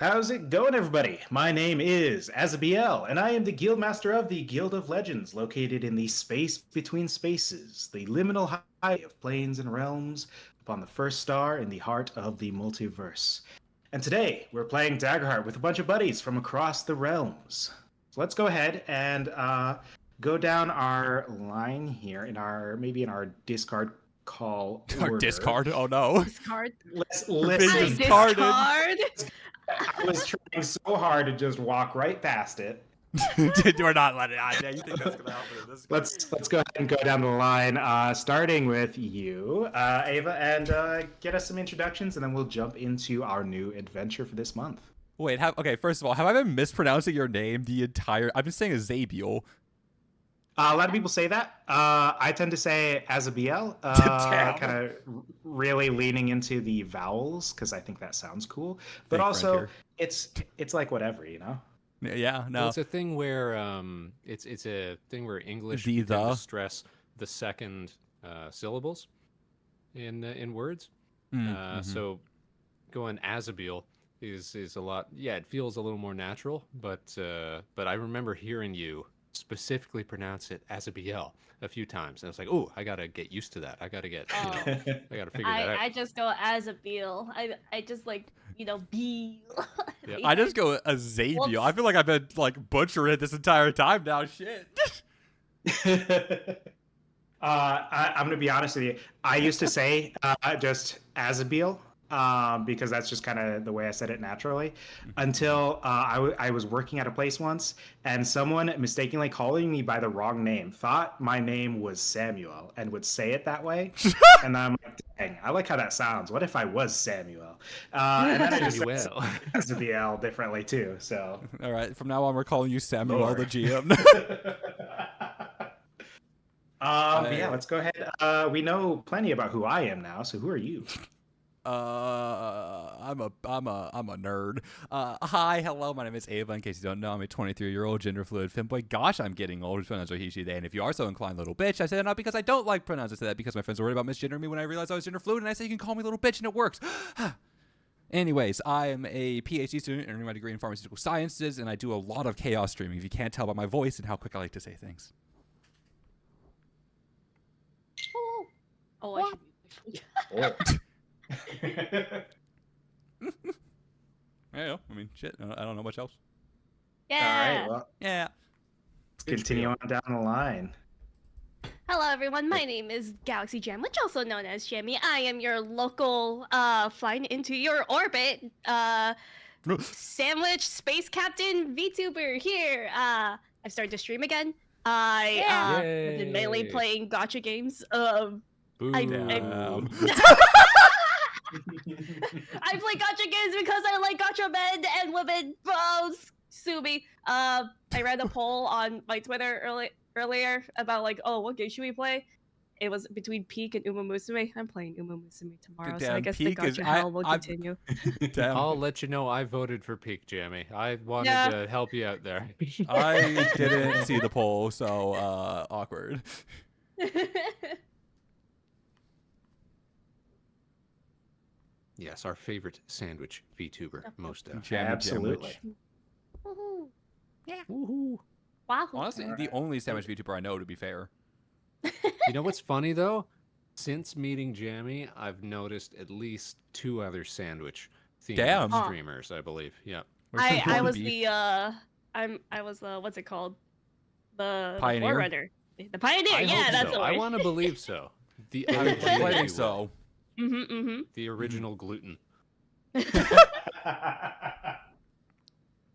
How's it going, everybody? My name is Azabiel, and I am the Guildmaster of the Guild of Legends, located in the space between spaces, the liminal highway of planes and realms, upon the first star in the heart of the multiverse. And today, we're playing Daggerheart with a bunch of buddies from across the realms. So let's go ahead and go down our line here in our Discard call Our order. discard? Oh no. Discard. Let's discarded. I was trying so hard to just walk right past it. We're not letting it. Yeah, you think that's gonna happen? Let's go ahead and go down the line, starting with you, Ava, and get us some introductions, and then we'll jump into our new adventure for this month. Wait, okay, first of all, have I been mispronouncing your name the entire... I've been saying Azabiel. A lot of people say that. I tend to say Azabiel, kind of really leaning into the vowels because I think that sounds cool. But also, it's like whatever, you know. Yeah, no. Well, it's a thing where English tend to stress the second syllables in words. So going Azabiel is a lot. Yeah, it feels a little more natural. But I remember hearing you specifically pronounce it Azabiel a few times, and I was like, "Oh, I gotta get used to that. I gotta get, I gotta figure that out." I just go Azabiel. I just like Beel. Yep. I just go Azabiel. I feel like I've been like butchering it this entire time now. Shit. I'm gonna be honest with you. I used to say just Azabiel. Because that's just kind of the way I said it naturally, until I was working at a place once, and someone mistakenly calling me by the wrong name thought my name was Samuel and would say it that way. And I'm like, dang, I like how that sounds. What if I was Samuel? And then I just said Azabiel differently too. So all right, from now on, we're calling you Samuel the GM. Yeah, let's go ahead. We know plenty about who I am now. So who are you? I'm a nerd. Hi, hello, my name is Ava. In case you don't know, I'm a 23-year-old gender fluid femboy. Gosh, I'm getting old. It's pronounced he, she, they. And if you are so inclined, little bitch, I say that not because I don't like pronouns. I say that because my friends were worried about misgendering me when I realized I was gender fluid, and I say you can call me little bitch, and it works. Anyways, I am a PhD student earning my degree in pharmaceutical sciences, and I do a lot of chaos streaming. If you can't tell by my voice and how quick I like to say things. I should. Yeah, I mean, shit. I don't know much else. Yeah. All right. Well, yeah. Let's continue on down the line. Hello, everyone. My name is GalaxyJamWich, also known as Jamie. I am your local flying into your orbit sandwich space captain VTuber here. I've started to stream again. I have been mainly playing gacha games. I play gacha games because I like gacha men and women. Sue me. I read a poll on my Twitter earlier about like, oh, what game should we play? It was between Peak and Uma Musume. I'm playing Uma Musume tomorrow, so I guess the gacha hell will continue. I'll let you know I voted for Peak, Jamie. I wanted to help you out there. I didn't see the poll, so awkward. Yes, our favorite sandwich VTuber, most Absolutely. Woohoo. Yeah. Woohoo. Wow. Honestly, the only sandwich VTuber I know, to be fair. You know what's funny though? Since meeting Jamie, I've noticed at least 2 other sandwich themed streamers, I believe. Yeah. I was the what's it called? The Pioneer? Forerunner. The Pioneer. That's the word. I want to believe so. The I think so. The original gluten.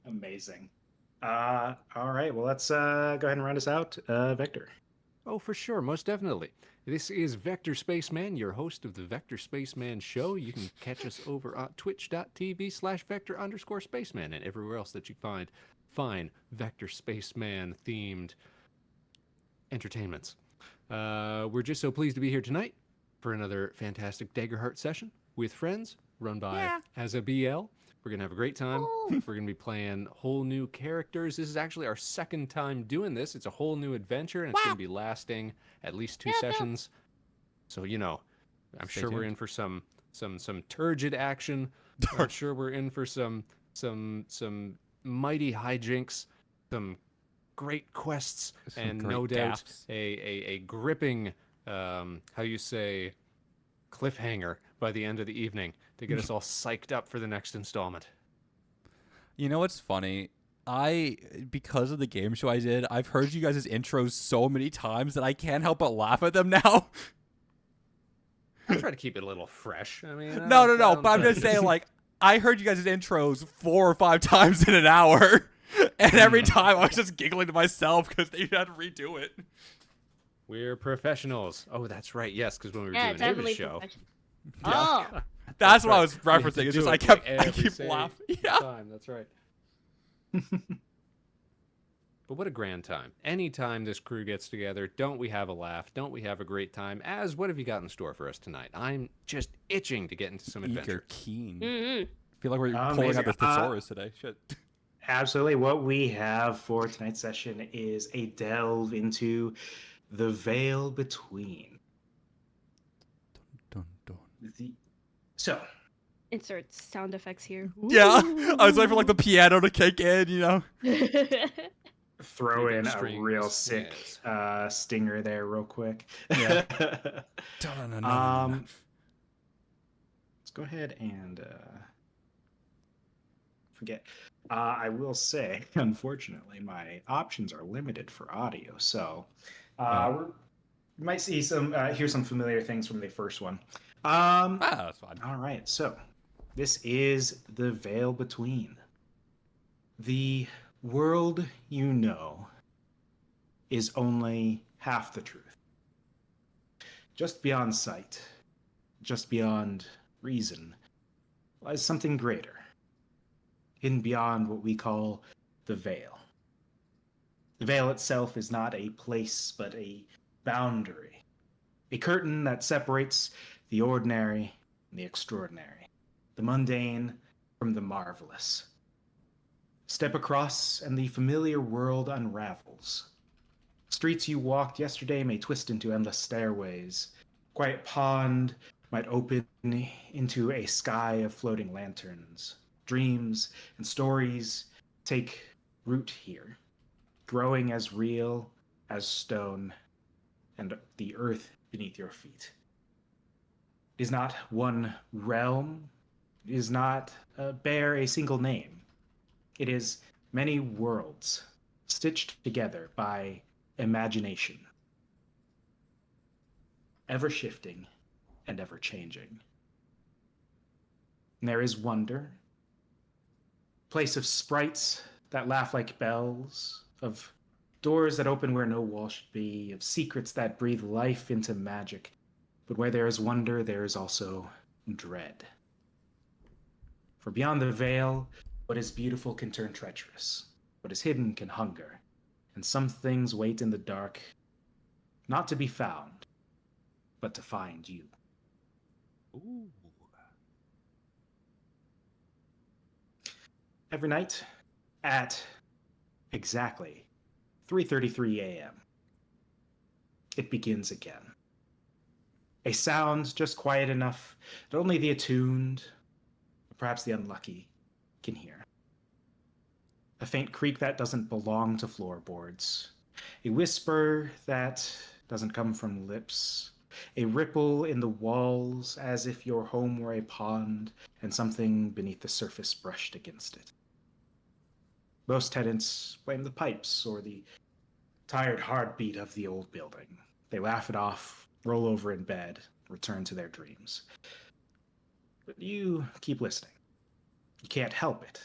Amazing. All right. Well, let's go ahead and round us out. Vector. Oh, for sure. Most definitely. This is Vector Spaceman, your host of the Vector Spaceman Show. You can catch us over at twitch.tv/Vector_Spaceman and everywhere else that you find fine Vector Spaceman themed entertainments. We're just so pleased to be here tonight for another fantastic Daggerheart session with friends run by Azabiel. We're going to have a great time. We're going to be playing whole new characters. This is actually our second time doing this. It's a whole new adventure, and it's going to be lasting at least 2 sessions. So, you know, I'm sure we're in for some turgid action. I'm sure we're in for some some mighty hijinks, some great quests, Some and great no doubt gaffes. a gripping how you say cliffhanger by the end of the evening to get us all psyched up for the next installment. You know what's funny? Because of the game show I did, I've heard you guys' intros so many times that I can't help but laugh at them now. I try to keep it a little fresh. I mean, No, I don't but I'm try just to- saying, like, I heard you guys' intros 4 or 5 times in an hour, and every time I was just giggling to myself because they had to redo it. We're professionals. Oh, that's right. Yes, because when we were Yeah, doing definitely Ava's show, professional. Oh, That's what I right. was We had to referencing. It's do just it, I like, keep every laughing. single Yeah. time. That's right. But what a grand time. Anytime this crew gets together, don't we have a laugh? Don't we have a great time? What have you got in store for us tonight? I'm just itching to get into some adventure. Eager, keen. mm-hmm. I feel like we're pulling Amazing. out the thesaurus today. Shit. Absolutely. What we have for tonight's session is a delve into the veil between. Dun, dun. So, Insert sound effects here. Yeah, I was waiting for like the piano to kick in, you know. throw in a Strings, real sick stinger there real quick. Yeah. Let's go ahead and forget. I will say, unfortunately, my options are limited for audio, so we might see hear some familiar things from the first one. That's fine. All right, so this is the veil between. The world you know is only half the truth. Just beyond sight, just beyond reason, lies something greater, hidden beyond what we call the veil. The veil itself is not a place, but a boundary, a curtain that separates the ordinary and the extraordinary, the mundane from the marvelous. Step across, and the familiar world unravels. Streets you walked yesterday may twist into endless stairways. Quiet pond might open into a sky of floating lanterns. Dreams and stories take root here, growing as real as stone and the earth beneath your feet. It is not one realm, it is not bear a single name. It is many worlds stitched together by imagination, ever shifting and ever changing. And there is wonder, place of sprites that laugh like bells, of doors that open where no wall should be, of secrets that breathe life into magic. But where there is wonder, there is also dread. For beyond the veil, what is beautiful can turn treacherous. What is hidden can hunger. And some things wait in the dark, not to be found, but to find you. Ooh. Every night at exactly 3:33 a.m., it begins again. A sound just quiet enough that only the attuned, or perhaps the unlucky, can hear. A faint creak that doesn't belong to floorboards. A whisper that doesn't come from lips. A ripple in the walls as if your home were a pond and something beneath the surface brushed against it. Most tenants blame the pipes or the tired heartbeat of the old building. They laugh it off, roll over in bed, return to their dreams. But you keep listening. You can't help it.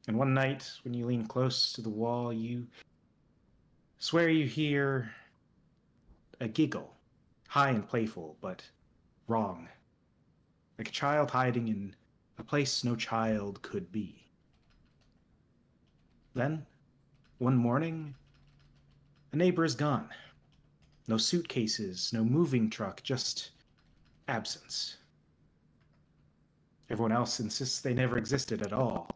And one night, when you lean close to the wall, you swear you hear a giggle, high and playful, but wrong. Like a child hiding in a place no child could be. Then, one morning, a neighbor is gone. No suitcases, no moving truck, just absence. Everyone else insists they never existed at all.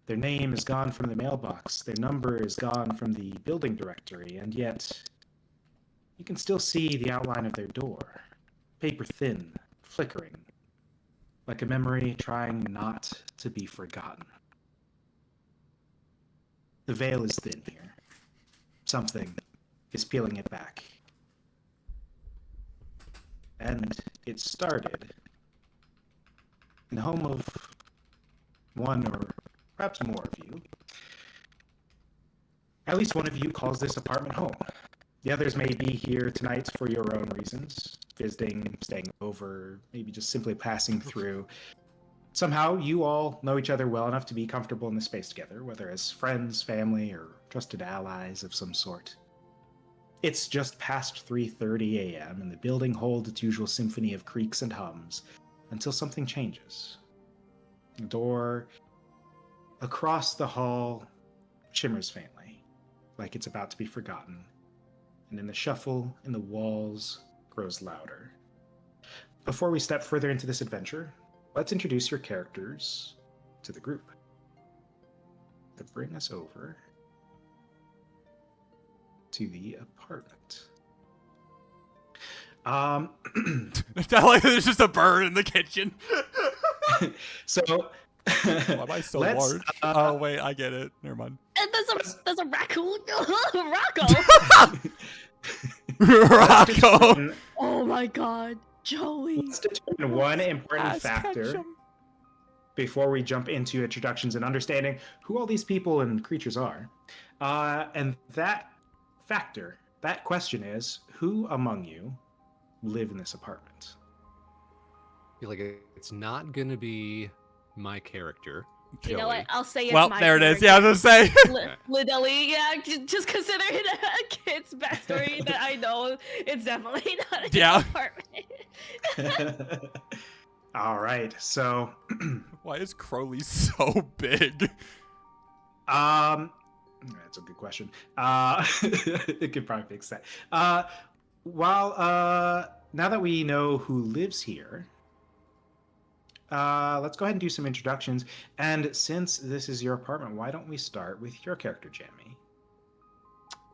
Their name is gone from the mailbox, their number is gone from the building directory, and yet you can still see the outline of their door, paper thin, flickering. like a memory trying not to be forgotten. The veil is thin here. Something is peeling it back. And it started in the home of one or perhaps more of you. At least one of you calls this apartment home. The others may be here tonight for your own reasons, visiting, staying over, maybe just simply passing through. Somehow you all know each other well enough to be comfortable in the space together, whether as friends, family, or trusted allies of some sort. It's just past 3:30 a.m. and the building holds its usual symphony of creaks and hums until something changes. The door across the hall shimmers faintly, like it's about to be forgotten, and then the shuffle in the walls grows louder. Before we step further into this adventure, let's introduce your characters to the group. To bring us over to the apartment. Like there's just a bird in the kitchen. So Why am I so let's, large? Oh wait, I get it. Never mind. And there's a raccoon. Rocco. Rocco. Oh my God, Joey. let's determine one important Ask factor Ketchum. before we jump into introductions and understanding who all these people and creatures are. And that factor, that question is, who among you live in this apartment? I feel like it's not gonna be my character. You know what? Joey. I'll say it's Well, my there it is. character. Yeah, I was gonna say. Literally, yeah, just considering a kid's backstory that I know, it's definitely not a Yeah. apartment. All right, so Why is Crowley so big? that's a good question. It could probably fix that. Now that we know who lives here, let's go ahead and do some introductions. And since this is your apartment, why don't we start with your character, Jamie?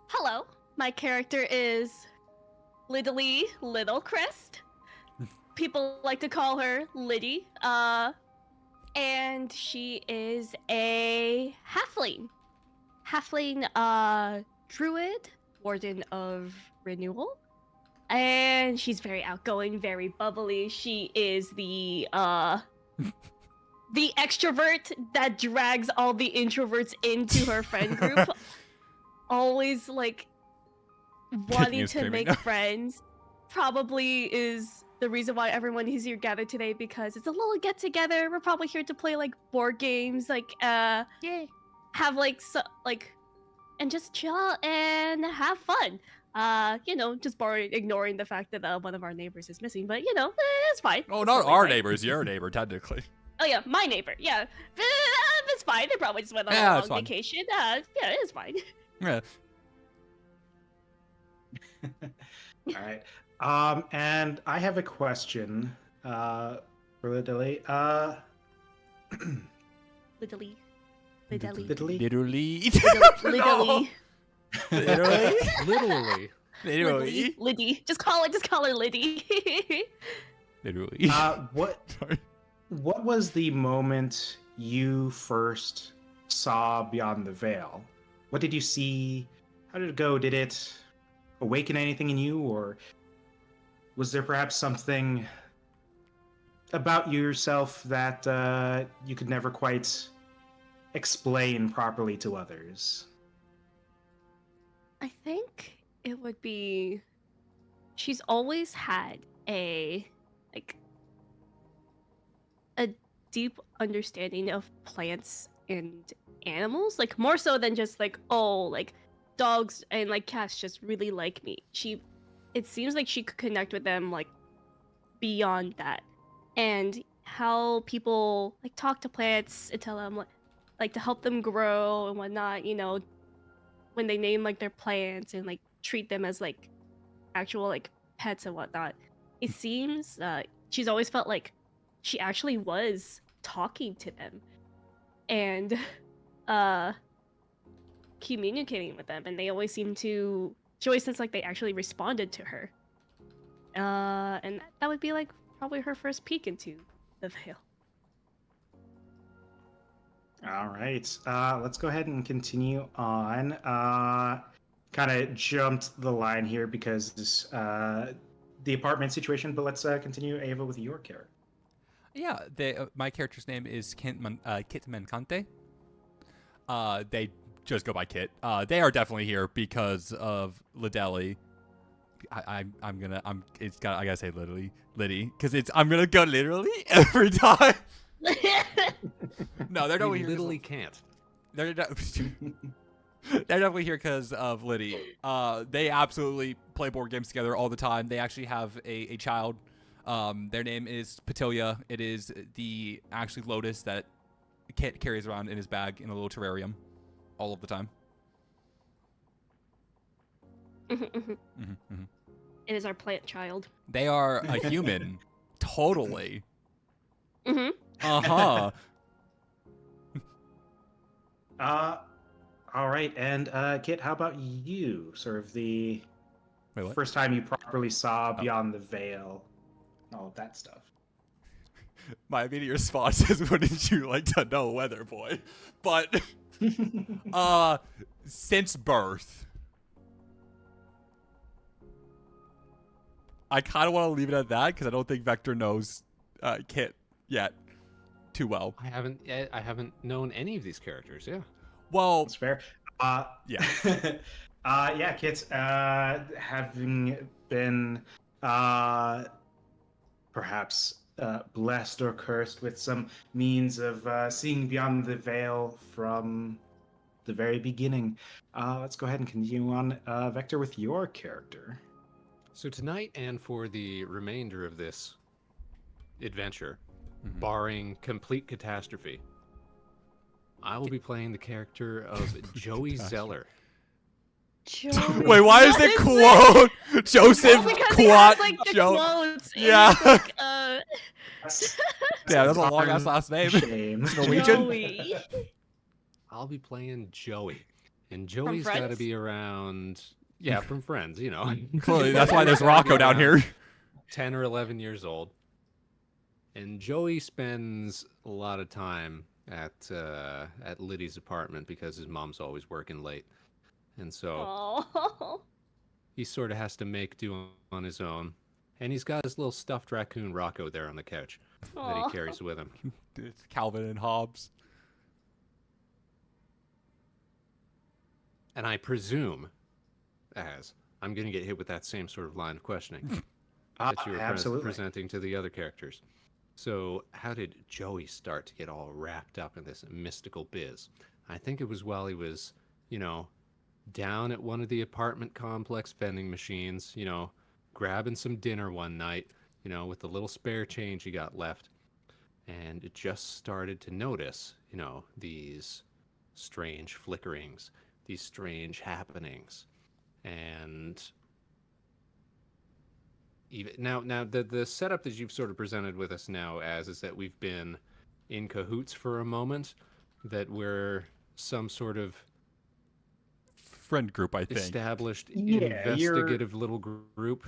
Hello, my character is Little Crest. People like to call her Liddy. And she is a halfling. Druid, Warden of Renewal. And she's very outgoing, very bubbly. She is the extrovert that drags all the introverts into her friend group. Always like wanting is to screaming. make friends. Probably is the reason why everyone is here gathered today, because it's a little get together. We're probably here to play like board games, like have like and just chill out and have fun. Just ignoring the fact that one of our neighbors is missing, but it's fine. Oh, It's not totally our fine. neighbors. Your neighbor, technically. Oh yeah, my neighbor. Yeah, it's fine. They probably just went on Yeah, a it's long fine. vacation. Yeah, it's fine. Yeah. All right. And I have a question for Lidley. Literally. Lidley? Literally. Literally. Literally. Literally. Literally. Liddy. Just call her Liddy. Literally. Sorry. What was the moment you first saw beyond the veil? What did you see? How did it go? Did it awaken anything in you, or was there perhaps something about yourself that you could never quite explain properly to others? I think it would be she's always had a deep understanding of plants and animals, like more so than just dogs and cats just really like me. It seems like she could connect with them beyond that, and how people talk to plants and tell them to help them grow and whatnot, when they name their plants and treat them as actual pets and whatnot. It seems she's always felt like she actually was talking to them and communicating with them, and she always seems like they actually responded to her. And that would be probably her first peek into the veil. All right. Let's go ahead and continue on. Kind of jumped the line here because the apartment situation, but let's continue, Ava, with your character. Yeah, my character's name is Kit Mencante. They just go by Kit. They are definitely here because of Lideli. I gotta say Liddy, because I'm gonna go literally every time. No, they're We definitely here. literally can't. They're definitely here because of Liddy. They absolutely play board games together all the time. They actually have a child. Their name is Petilia. It is the actually lotus that Kit carries around in his bag in a little terrarium all of the time. It is our plant child. They are a human. Totally. Mm-hmm. Uh-huh. All right, and Kit, how about you? Sort of the Wait, what? first time you properly saw Beyond the Veil, all of that stuff. My immediate response is, wouldn't you like to know, Weather Boy? But, since birth, I kind of want to leave it at that because I don't think Vector knows Kit yet too well. I haven't known any of these characters. Yeah. Well, That's fair. yeah. Yeah, Kit, having been perhaps blessed or cursed with some means of seeing beyond the veil from the very beginning. Let's go ahead and continue on, Vector, with your character. So tonight and for the remainder of this adventure, barring complete catastrophe, I will be playing the character of Joey Zeller. Joey. Wait, why is it quote Joseph Because he Quat has, like, the Joe? quotes. and Yeah. he's like, Yeah, that's a long ass last name. Shame. Norwegian? Joey. I'll be playing Joey. And Joey's got to Friends? be around, yeah, from Friends, you know. Clearly, that's why there's Rocco down here. 10 or 11 years old. And Joey spends a lot of time at Liddy's apartment because his mom's always working late. And so Oh. he sort of has to make do on his own. And he's got his little stuffed raccoon Rocco there on the couch that he carries with him. It's Calvin and Hobbes. And I presume, as I'm going to get hit with that same sort of line of questioning that you were Absolutely. presenting to the other characters. So how did Joey start to get all wrapped up in this mystical biz? I think it was while he was, you know, down at one of the apartment complex vending machines, you know, grabbing some dinner one night, you know, with the little spare change he got left. And it just started to notice, you know, these strange flickerings, these strange happenings. And even now the setup that you've sort of presented with us now as is that we've been in cahoots for a moment, that we're some sort of Friend group, I think. established Yeah, investigative little group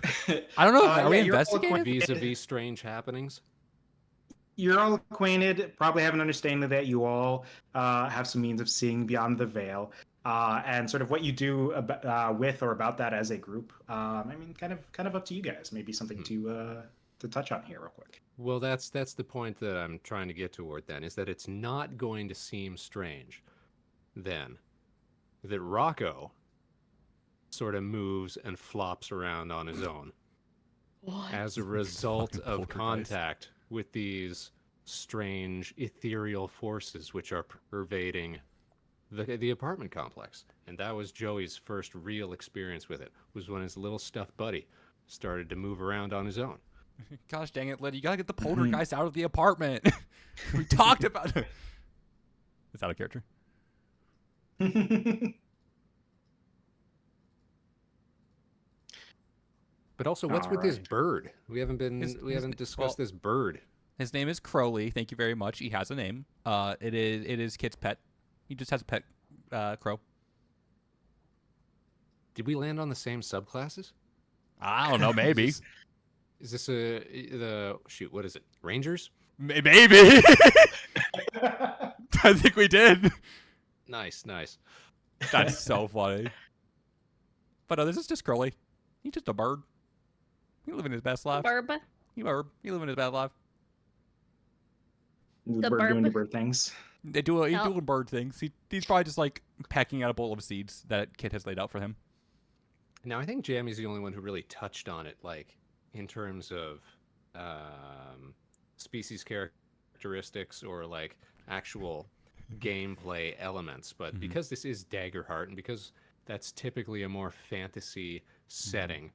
I don't know. Are we yeah, you're all investigating? vis-a-vis strange happenings. You're all acquainted, probably have an understanding that you all have some means of seeing beyond the veil, and sort of what you do with or about that as a group. I mean, kind of up to you guys. Maybe something to touch on here real quick. Well, that's the point that I'm trying to get toward then, is that it's not going to seem strange then that Rocco sort of moves and flops around on his own What? as a result Fucking of poltergeist. contact with these strange ethereal forces which are pervading the apartment complex. And that was Joey's first real experience with it, was when his little stuffed buddy started to move around on his own. Gosh dang it, Liddy. You gotta get the poltergeist out of the apartment. We talked about it. Is that a character? But also, what's with this Alright. bird? We haven't discussed this bird. His name is Crowley. Thank you very much. He has a name. It is Kit's pet. He just has a pet crow. Did we land on the same subclasses? I don't know, maybe. Is this the shoot? What is it? Rangers? Maybe. I think we did. Nice. That's so funny. But no, this is just Curly. He's just a bird. He's living his best life. Burb. He living his best life. The The bird doing burb. the bird things. He's doing bird things. He's probably just like pecking at a bowl of seeds that Kit has laid out for him. Now, I think Jammy's the only one who really touched on it, like, in terms of species characteristics or, like, actual gameplay elements. But because this is Daggerheart, and because that's typically a more fantasy setting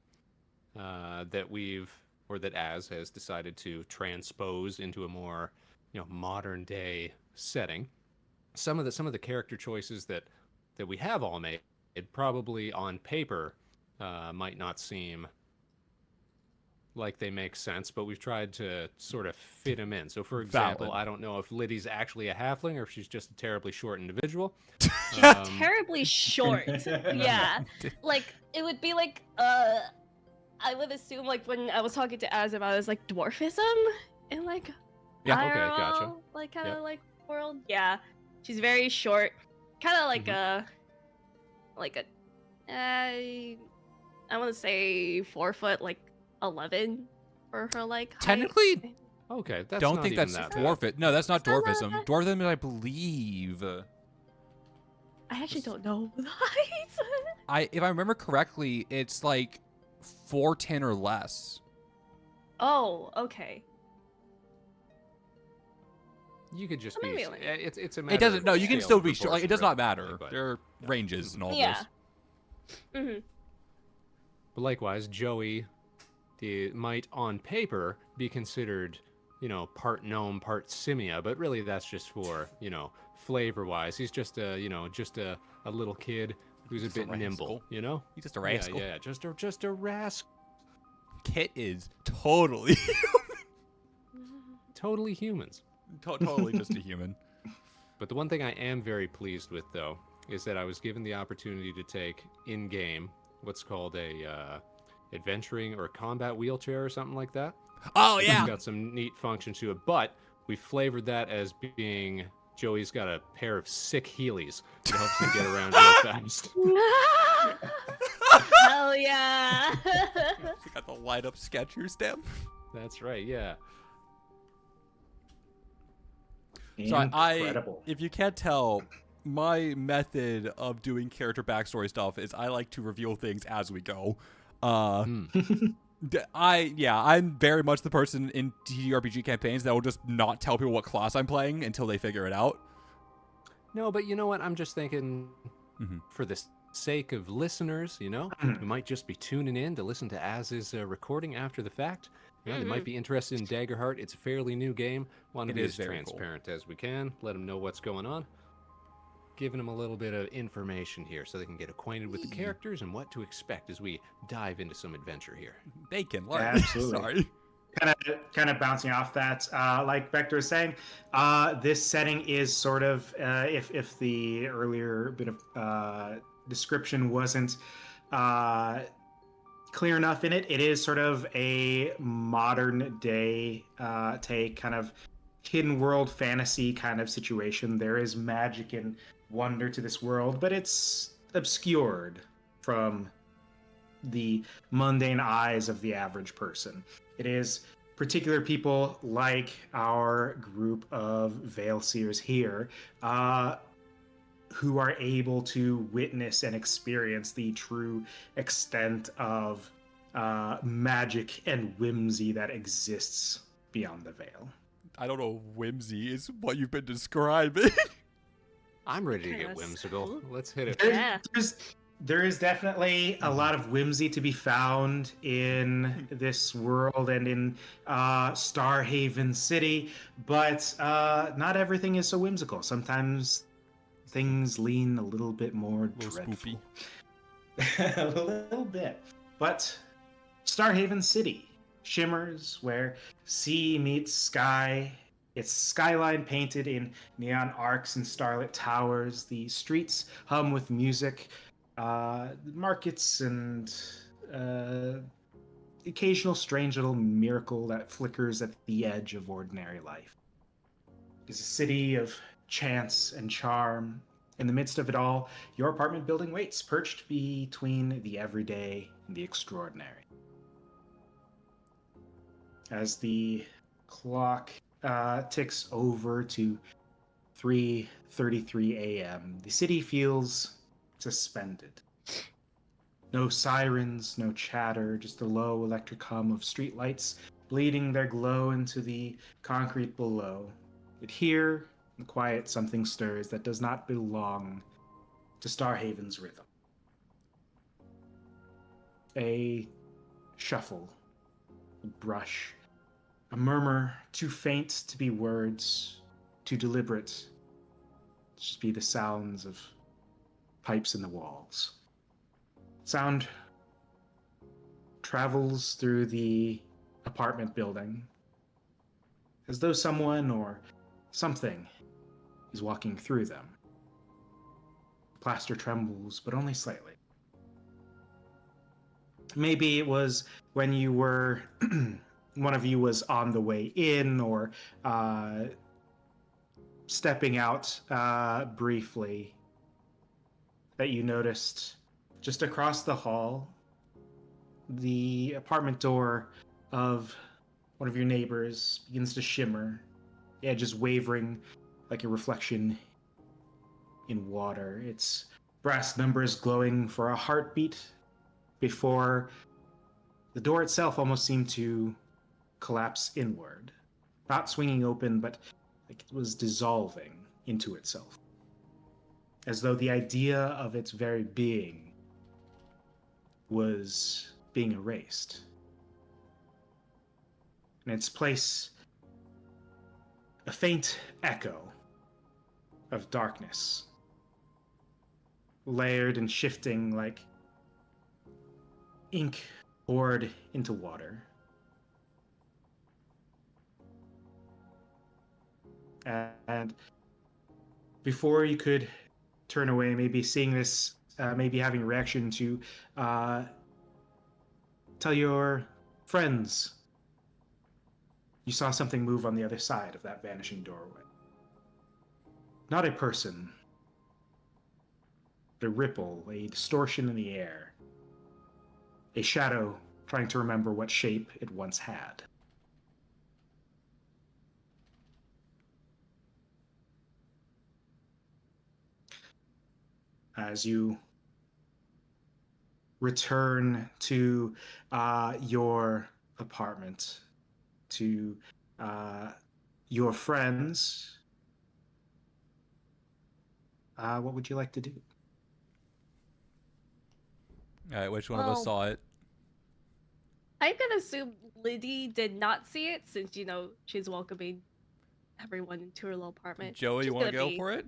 that Az has decided to transpose into a more, modern day setting, some of the character choices that we have all made, probably on paper might not seem like they make sense, but we've tried to sort of fit them in. So, for example, Valid. I don't know if Liddy's actually a halfling or if she's just a terribly short individual. She's terribly short. Yeah. Like, it would be like, I would assume, like, when I was talking to Az about it, was like dwarfism in, like, Yeah, okay, IRL, gotcha. like, kind of Yep. like world. Yeah. She's very short. Kind of like I want to say 4 foot, like 11 for her, like, height. Technically, Okay, that's don't not think even that's that dwarfism. No, that's not It's not dwarfism. that- Dwarfism is, I believe. I actually don't know the height. If I remember correctly, it's like 4'10" or less. Oh, okay. You could just Well, be. maybe like- It's a matter. It doesn't. of No, you can scale still and be short. Like, it does proportion, not really, matter. but- There are ranges and all Yeah. this. Mm-hmm. But likewise, Joey might on paper be considered, part gnome, part simia, but really that's just for, flavor-wise. He's just a little kid who's a Just a bit nimble, rascal. He's just a rascal. Yeah, just a rascal. Kit is totally, Totally humans. totally just a human. But the one thing I am very pleased with, though, is that I was given the opportunity to take in-game what's called a adventuring or combat wheelchair or something like that. Oh It's yeah. got some neat function to it, but we flavored that as being Joey's got a pair of sick Heelys that helps him get around real fast. Hell yeah. He got the light up Skechers stem. That's right, yeah. So Incredible. if you can't tell, my method of doing character backstory stuff is I like to reveal things as we go. I'm very much the person in TTRPG campaigns that will just not tell people what class I'm playing until they figure it out. No, but you know what? I'm just thinking for the sake of listeners, who might just be tuning in to listen to Az's recording after the fact. They might be interested in Daggerheart. It's a fairly new game. Want to It be is as very transparent as we can. Let them know what's going on. Giving them a little bit of information here so they can get acquainted with the characters and what to expect as we dive into some adventure here. They can learn. Absolutely. Sorry. Kind of bouncing off that, like Vector was saying, this setting is sort of, if the earlier bit of description wasn't clear enough in it, it is sort of a modern day take, kind of hidden world fantasy kind of situation. There is magic and wonder to this world, but it's obscured from the mundane eyes of the average person. It is particular people like our group of Veil Seers here who are able to witness and experience the true extent of magic and whimsy that exists beyond the veil. I don't know if whimsy is what you've been describing. I'm ready to Kinda get whimsical. so. Let's hit it. Yeah. There is definitely a lot of whimsy to be found in this world and in Starhaven City, but not everything is so whimsical. Sometimes things lean a little bit more dreadful. A little bit. But Starhaven City shimmers where sea meets sky. Its skyline painted in neon arcs and starlit towers. The streets hum with music. Markets and occasional strange little miracle that flickers at the edge of ordinary life. It is a city of chance and charm. In the midst of it all, your apartment building waits, perched between the everyday and the extraordinary. As the clock ticks over to 3:33 a.m., the city feels suspended. No sirens, no chatter, just the low electric hum of streetlights bleeding their glow into the concrete below. But here, in the quiet, something stirs that does not belong to Starhaven's rhythm. A shuffle, a brush, a murmur too faint to be words, too deliberate to just be the sounds of pipes in the walls. Sound travels through the apartment building as though someone or something is walking through them. Plaster trembles, but only slightly. Maybe it was when you were, one of you was on the way in or stepping out briefly that you noticed just across the hall, the apartment door of one of your neighbors begins to shimmer, the edges wavering like a reflection in water. Its brass numbers glowing for a heartbeat before the door itself almost seemed to collapse inward. Not swinging open, but like it was dissolving into itself. As though the idea of its very being was being erased. In its place, a faint echo of darkness, layered and shifting like ink poured into water. And before you could turn away, maybe seeing this, maybe having a reaction to tell your friends you saw something move on the other side of that vanishing doorway. Not a person, but a ripple, a distortion in the air, a shadow trying to remember what shape it once had. As you return to your apartment, to your friends, what would you like to do? All right, which one of us saw it? I'm gonna assume Liddy did not see it since, you know, she's welcoming everyone into her little apartment. Joey, you want to go for it?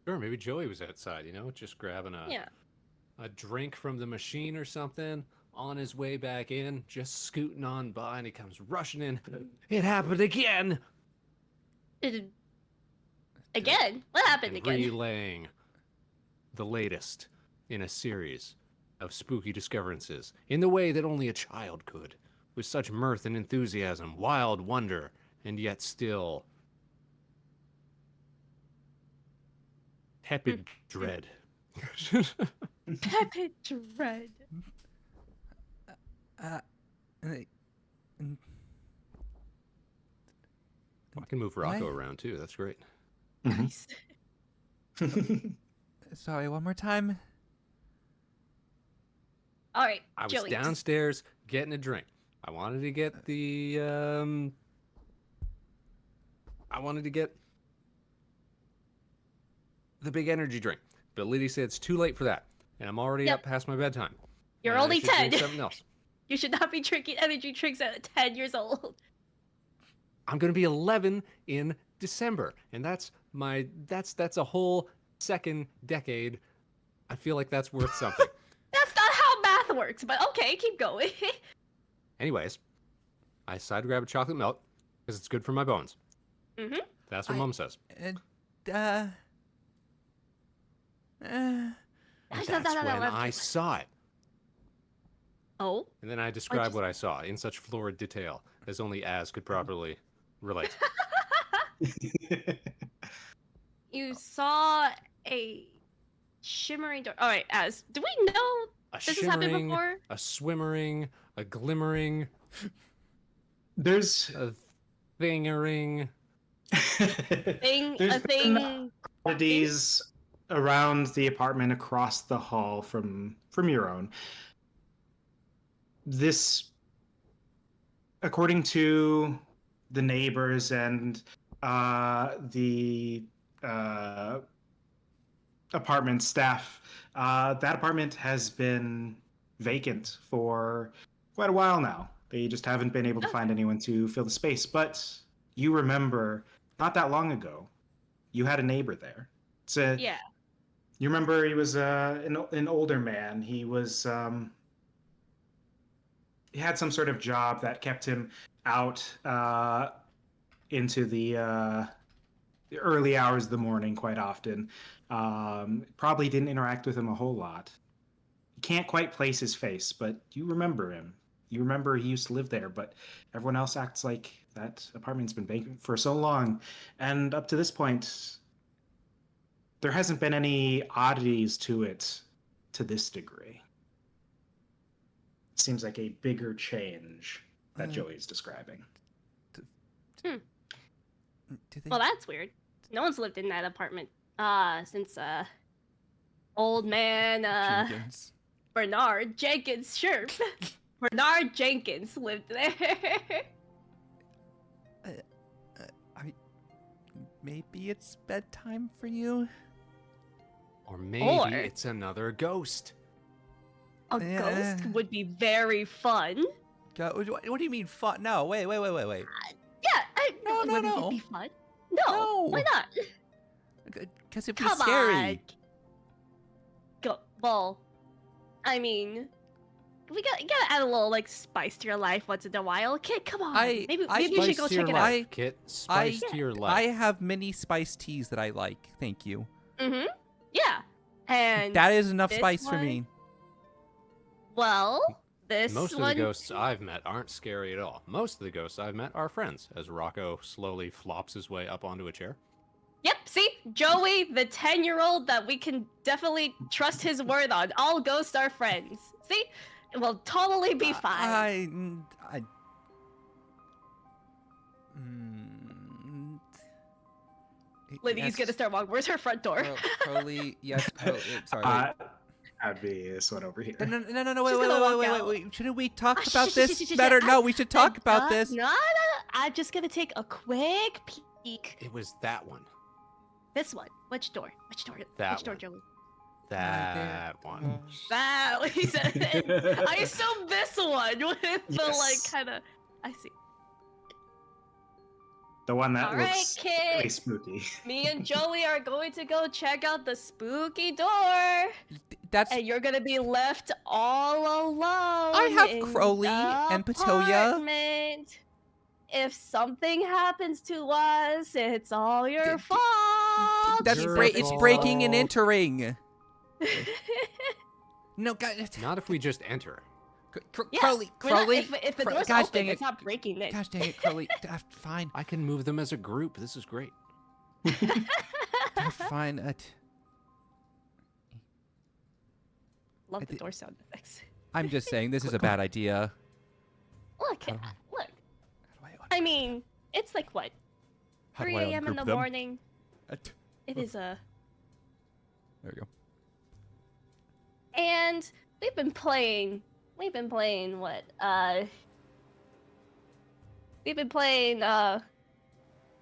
Sure, maybe Joey was outside, you know, just grabbing a drink from the machine or something, on his way back in, just scooting on by, and he comes rushing in. It happened again! Again? What happened And again? relaying the latest in a series of spooky discoverances in the way that only a child could, with such mirth and enthusiasm, wild wonder, and yet still tepid dread. Tepid dread. I can move Rocco around too. That's great. Nice. Sorry, one more time. All right, I was Joey. downstairs getting a drink. I wanted to get the big energy drink, but Liddy said it's too late for that, and I'm already up past my bedtime. You're and I only should drink 10. Something else. You should not be drinking energy drinks at 10 years old. I'm gonna be 11 in December, and that's a whole second decade. I feel like that's worth something. That's not how math works, but okay, keep going. Anyways, I decided to grab a chocolate milk because it's good for my bones. Mm-hmm. That's what Mom says. And And that's when I saw it. Oh. And then I describe what I saw in such florid detail as only Az could properly relate. You saw a shimmering door. All right, as do we know A this has happened shimmering, before? a swimmering, a glimmering, There's a thingering. there's A been thing. oddities around the apartment across the hall from your own. This, according to the neighbors and the apartment staff, that apartment has been vacant for quite a while now. They just haven't been able to find anyone to fill the space. But you remember, not that long ago, you had a neighbor there. Yeah. You remember he was an older man. He was he had some sort of job that kept him out into the early hours of the morning quite often. Probably didn't interact with him a whole lot. You can't quite place his face, but you remember him. You remember he used to live there, but everyone else acts like that apartment's been vacant for so long. And up to this point, there hasn't been any oddities to it to this degree. Seems like a bigger change that Joey's describing. Well, that's weird. No one's lived in that apartment since old man Jenkins. Bernard Jenkins, sure. Bernard Jenkins lived there. Maybe it's bedtime for you? Or maybe Or- it's another ghost. A ghost would be very fun. What do you mean fun? No, wait. Yeah, No. Wouldn't it be fun? No, why not? Because it'd be Come scary. on. Well, I mean, you gotta add a little like spice to your life once in a while. Kid, come on. Maybe you should go Spice to your check it out. life, Kit. Spice to your life. I have many spice teas that I like. Thank you. Mm-hmm. Yeah. And That is enough this spice for one- me. Well, this Most of one. the ghosts I've met aren't scary at all. Most of the ghosts I've met are friends, as Rocco slowly flops his way up onto a chair. Yep, see? Joey, the 10-year-old that we can definitely trust his word on. All ghosts are friends. See? It will totally be fine. Lydia's gonna start walking. Where's her front door? Crowley, yes. Sorry. That'd be this one over here. No, She's gonna walk wait. Shouldn't we talk Ah, about shh, this shh, shh, shh, better? shh. No, we should talk about this. No. I'm just gonna take a quick peek. It was that one. This one. Which door? Which door? That Which door, one. Joey? That one. That he said. I assume this one with the like Yes. kind of. I see. The one that All right, looks really kids. spooky. Me and Joey are going to go check out the spooky door, That's. and you're gonna be left all alone. I have in Crowley the and Patoya. apartment. If something happens to us, it's all your fault. That's Your it's breaking and fault. entering. No, guys. Not if we just enter. Yeah, Crowley. we're not- Crowley. if the door's gosh open, dang it's it. not breaking it. Gosh dang it, Crowley. Fine. I can move them as a group. This is great. Fine. Love the door sound effects. I'm just saying this is a bad idea. Look, How do look. How do I I mean, it's like what, how do 3 I a.m. in ungroup the them? morning. It is a. There we go. And we've been playing what? We've been playing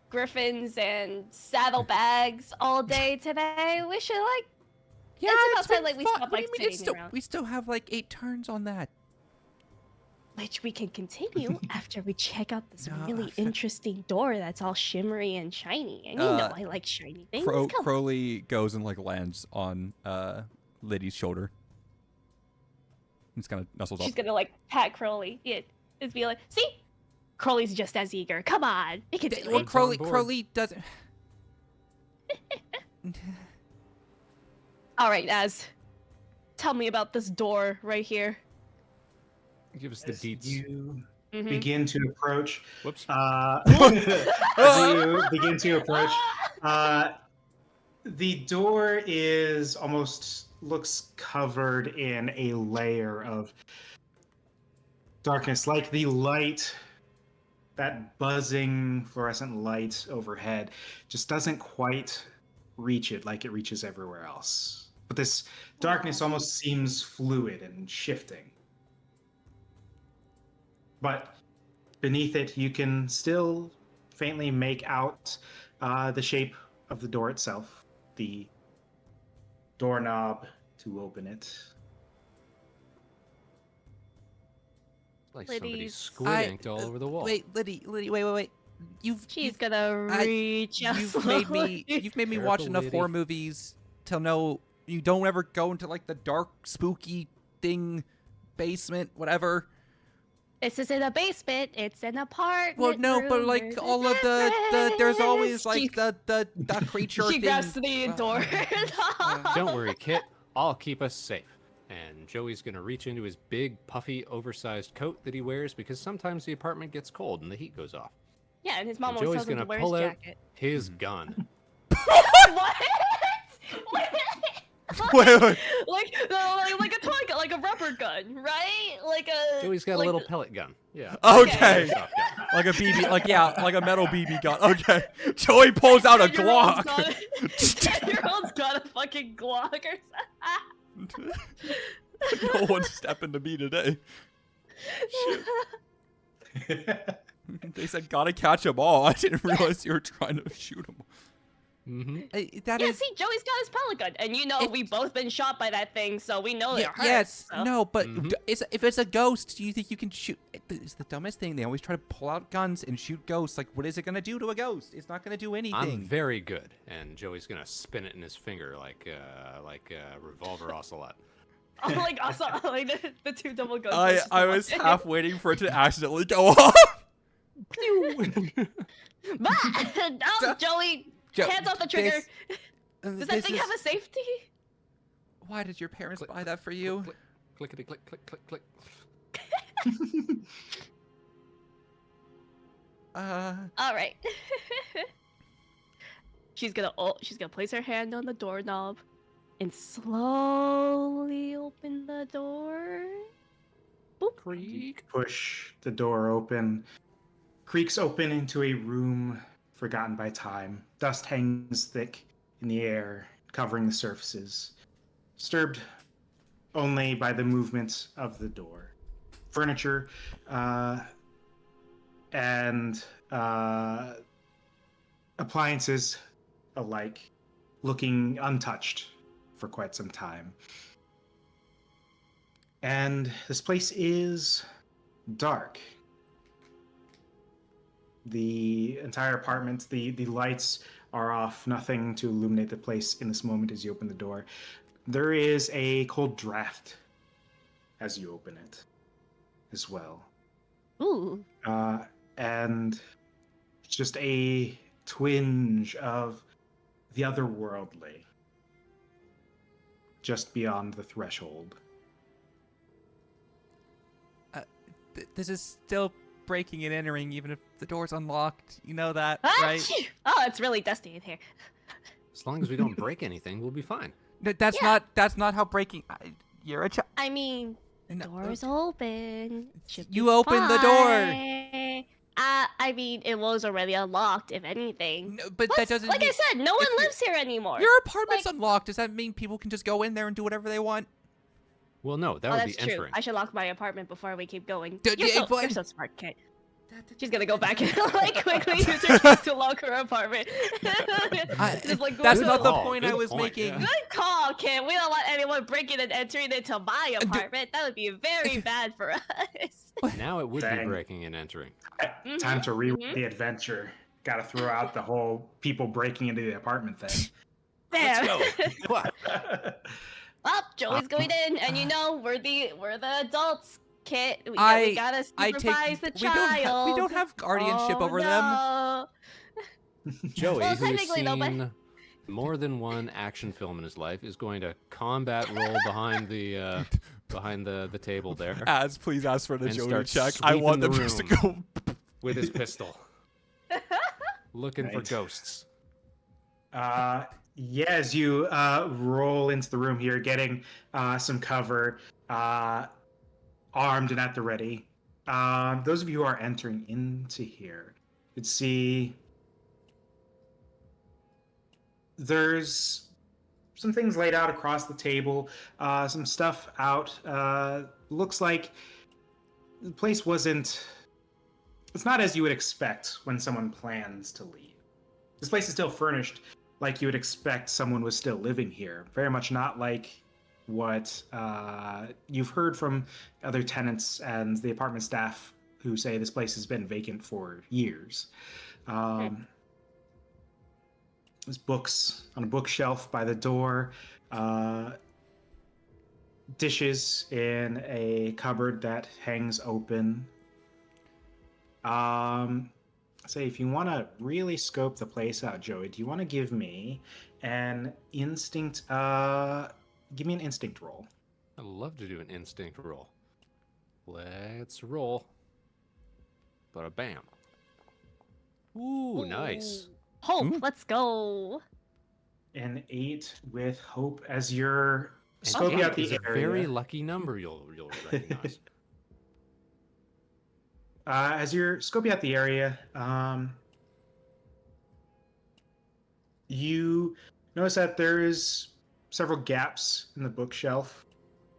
Griffins and Saddlebags all day today. We should like. Yeah, it's about been time like we fun. stop What do like you mean it's sitting still, around. we still have like 8 turns on that. Which we can continue after we check out this No, really interesting door that's all shimmery and shiny. And you know I like shiny things. Come on. Crowley goes and like lands on Liddy's shoulder. He's kind of nuzzles She's up. gonna like pat Crowley. Yeah, just be like, see, Crowley's just as eager. Come on, we can do Well, it. on board. Crowley doesn't. All right, Az, tell me about this door right here. Give us the As deets. you Mhm. begin to approach, Whoops. as you begin to approach, the door is almost looks covered in a layer of darkness, like the light, that buzzing fluorescent light overhead, just doesn't quite reach it like it reaches everywhere else. But this darkness almost seems fluid and shifting. But beneath it, you can still faintly make out the shape of the door itself, the doorknob to open it. Like somebody Ladies. squid inked all over the wall. Wait, Liddy, wait. She's gonna reach out You've made me watch Careful, enough Liddy. horror movies to know you don't ever go into like the dark, spooky thing, basement, whatever. This is in a basement. It's an apartment. Well, no, but room, like there's all a of the there's always difference. like the creature She thing. grabs the door. Don't worry, Kit. I'll keep us safe. And Joey's gonna reach into his big, puffy, oversized coat that he wears because sometimes the apartment gets cold and the heat goes off. Yeah, and his mom And always Joey's tells him to gonna wear his pull out jacket. his gun. What? Wait. Like a toy gun, like a rubber gun, right? Like a. Joey's got like a little the- pellet gun. Yeah. Okay. Airsoft gun. Like a BB, like a metal BB gun. Okay. Joey pulls out a 10-year-old's Glock. got a- 10-year-old's got a fucking Glock or something. No one's stepping to me today. They said gotta catch them all. I didn't realize you were trying to shoot them. Mm-hmm. That Yeah, is. see, Joey's got his pellet gun, and you know we've both been shot by that thing, so we know it hurts. Yes, so. no, but Mhm. if it's a ghost, do you think you can shoot? It's the dumbest thing. They always try to pull out guns and shoot ghosts. Like, what is it gonna do to a ghost? It's not gonna do anything. I'm very good, and Joey's gonna spin it in his finger like a revolver ocelot. Oh, like also like the two double guns. I was half waiting for it to accidentally go off. No, Joey, hands off the trigger. Does that thing have a safety? Why did your parents Click, buy that for you? Click, clickety click, click, click, click. All right. she's gonna place her hand on the doorknob and slowly open the door. Boop. Creak. Push the door open. Creaks open into a room forgotten by time. Dust hangs thick in the air, covering the surfaces, disturbed only by the movement of the door. Furniture and appliances alike looking untouched for quite some time. And this place is dark. The entire apartment, the lights are off, nothing to illuminate the place in this moment as you open the door. There is a cold draft as you open it as well. Ooh. And it's just a twinge of the otherworldly just beyond the threshold. This is still breaking and entering, even if the door's unlocked. You know that, Ah, right? phew. Oh, it's really dusty in here. As long as we don't break anything, we'll be fine. That's Yeah. not how breaking. You're a child. I mean, the door's open. Should You be opened the door. fine. I mean, it was already unlocked, if anything. No, but Plus, that doesn't. like I mean, said, no one if lives here anymore. your apartment's like- unlocked. Does that mean people can just go in there and do whatever they want? Well, no, that Oh, would that's be true. entering. I should lock my apartment before we keep going. D- You're, d- so, but- you're so smart, Kit. She's gonna go back and like quickly use her keys to lock her apartment. Just, like, go That's to not the call. point Good I was point, making. yeah. Good call, Kit. We don't want anyone breaking and entering into my apartment. That would be very bad for us. Now it would be Dang. breaking and entering. Time to rewind mhm. the adventure. Got to throw out the whole people breaking into the apartment thing. Damn. What? Well, Joey's going in, and you know we're the adults, Kit. We gotta I supervise the we child. don't have guardianship Oh, over them. no. Joey, Well, who has technically, though, but- seen more than one action film in his life, is going to combat roll behind the behind the table there Please ask for the And agility start check. I sweeping want the them just to go. with his pistol, looking for Right. ghosts. Yeah, as you roll into the room here, getting some cover, armed and at the ready. Those of you who are entering into here, you'd see there's some things laid out across the table, some stuff out. Looks like the place wasn't. It's not as you would expect when someone plans to leave. This place is still furnished like you would expect someone was still living here. Very much not like what you've heard from other tenants and the apartment staff who say this place has been vacant for years. There's books on a bookshelf by the door, dishes in a cupboard that hangs open. Say, if you want to really scope the place out, Joey, do you want to give me an instinct? Give me an instinct roll. I'd love to do an instinct roll. Let's roll. Bada bam. Ooh, nice. Hope, Ooh. let's go. An 8 with hope as you're And scoping eight out the is a area. very lucky number you'll recognize. As you're scoping out the area, you notice that there is several gaps in the bookshelf.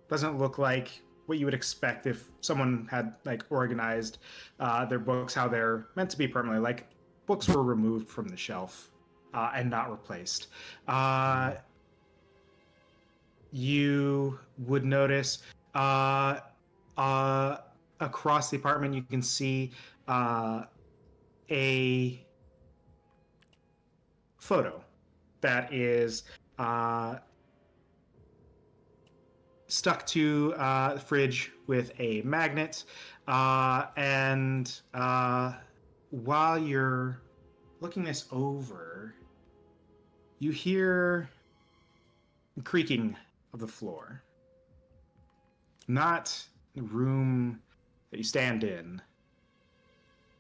Doesn't look like what you would expect if someone had like organized their books how they're meant to be permanently. Like books were removed from the shelf and not replaced. You would notice across the apartment, you can see a photo that is stuck to the fridge with a magnet. And while you're looking this over, you hear the creaking of the floor. Not the room that you stand in,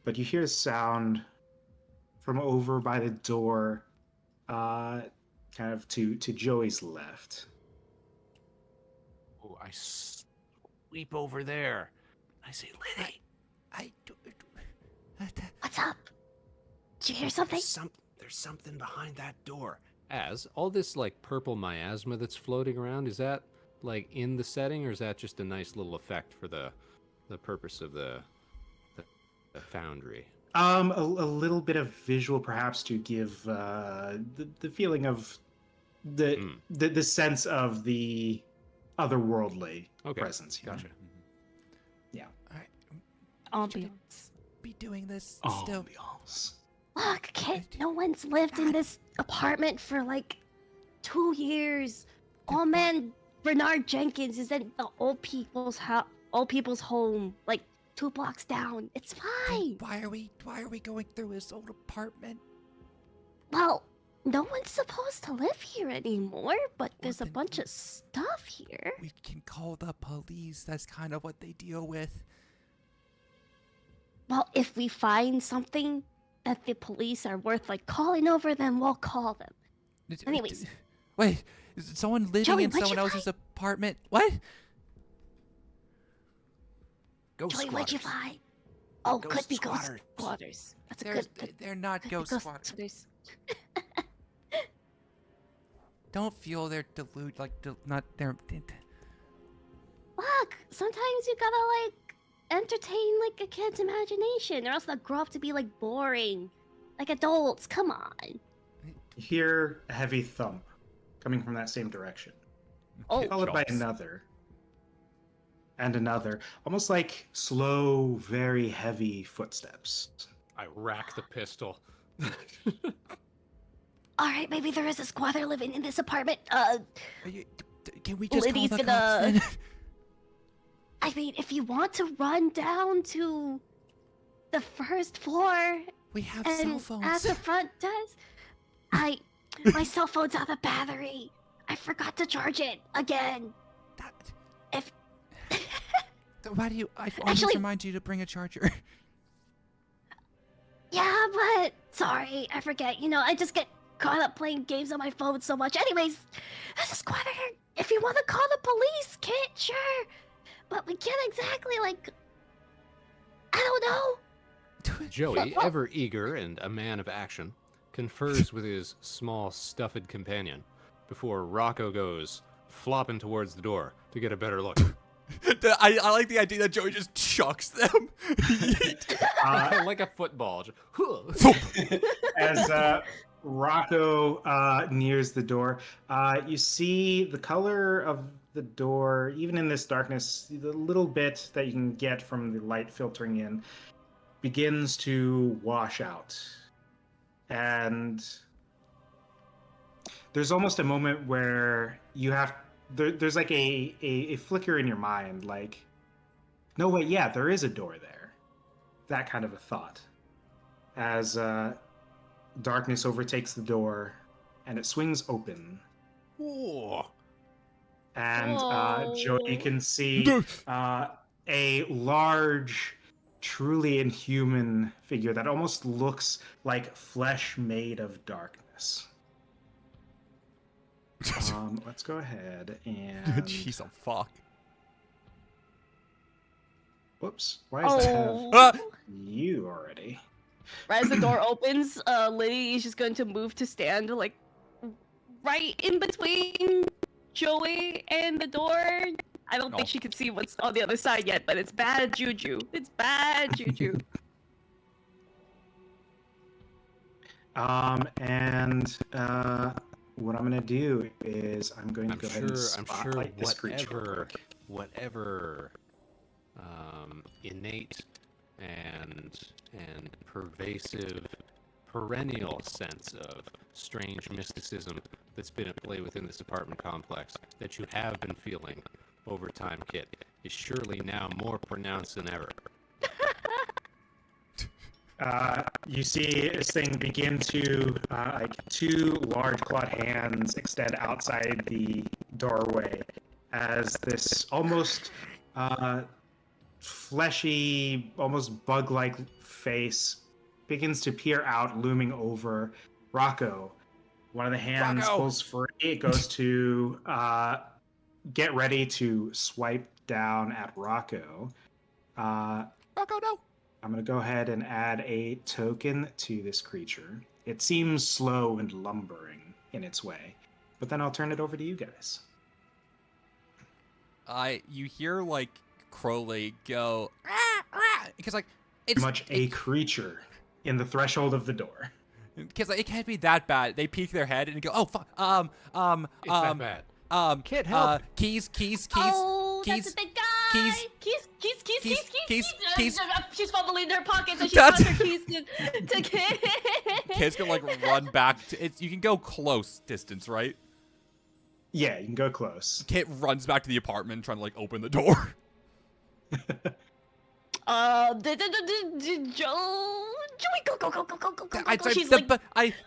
but you hear a sound from over by the door, kind of to Joey's left. Oh, I sweep over there. I say, Liddy, What's up? Did you hear something? there's something behind that door. As all this like purple miasma that's floating around, is that like in the setting, or is that just a nice little effect for the purpose of the foundry? A little bit of visual, perhaps, to give the feeling of the sense of the otherworldly presence here. Gotcha. Yeah. All right. Ambiance. Be doing this still. Ambiance. Look, kid, no one's lived in this apartment for like 2 years. Oh man, Bernard Jenkins is in the old people's home, like 2 blocks down. It's fine. Why are we going through his old apartment? Well, no one's supposed to live here anymore, but there's a then bunch of stuff here. We can call the police. That's kind of what they deal with. Well, if we find something that the police are worth like calling over, then we'll call them. Anyways. Wait, is someone living Joey, in what'd someone you else's apartment? What? Ghost Joey, what'd you squatters. find? Oh, Ghost could be ghost squatters. squatters. That's a They're not could be ghost squatters. squatters. Don't feel they're not they're. Look, sometimes you gotta like entertain like a kid's imagination, or else they'll grow up to be like boring, like adults. Come on. You hear a heavy thump coming from that same direction, Oh, followed by another. And another, almost like slow, very heavy footsteps. I rack the pistol. all right. Maybe there is a squatter living in this apartment. Can we just Liddy's call the gonna- cops then? I mean, if you want to run down to the first floor We have cell and phones. ask the front desk, my cell phone's out of battery. I forgot to charge it again. That- Why do you? I always Actually- remind you to bring a charger. Yeah, but sorry, I forget. You know, I just get caught up playing games on my phone so much. Anyways, this is quite if you want to call the police, Kit, sure. But we can't exactly, like, I don't know. Joey, ever eager and a man of action, confers with his small, stuffed companion before Rocco goes flopping towards the door to get a better look. I like the idea that Joey just chucks them. Like a football. As Rocco nears the door, you see the color of the door, even in this darkness, the little bit that you can get from the light filtering in, begins to wash out. And there's almost a moment where you have there's like a flicker in your mind, like, no, wait, yeah, there is a door there. That kind of a thought. As darkness overtakes the door and it swings open. Ooh. And Joey, you Whoa. can see a large, truly inhuman figure that almost looks like flesh made of darkness. Let's go ahead and... Jeez, oh fuck. Whoops. Why does that have Oh. you already? Right as the door opens, Liddy is just going to move to stand, like, right in between Joey and the door. I don't think she can see what's on the other side yet, but it's bad juju. It's bad juju. What I'm gonna do is I'm going to I'm go ahead and sure spotlight this creature. whatever innate and pervasive perennial sense of strange mysticism that's been at play within this apartment complex that you have been feeling over time, Kit, is surely now more pronounced than ever. You see this thing begin to, like, two large clawed hands extend outside the doorway as this almost fleshy, almost bug-like face begins to peer out, looming over Rocco. One of the hands pulls free. It goes to get ready to swipe down at Rocco. Rocco, no. I'm going to go ahead and add a token to this creature. It seems slow and lumbering in its way, but then I'll turn it over to you guys. You hear like Crowley go because like it's Much a creature in the threshold of the door. because like, it can't be that bad. They peek their head and go, oh fuck, It's that bad. Kid, help. Keys. Oh, keys, that's a big guy. keys, Keys. keys. She's fumbling in her pockets and she That's- wants her keys to Kid. Kids can like run back. You can go close distance, right? Yeah, you can go close. Kit runs back to the apartment trying to like open the door. Joey, go. She's the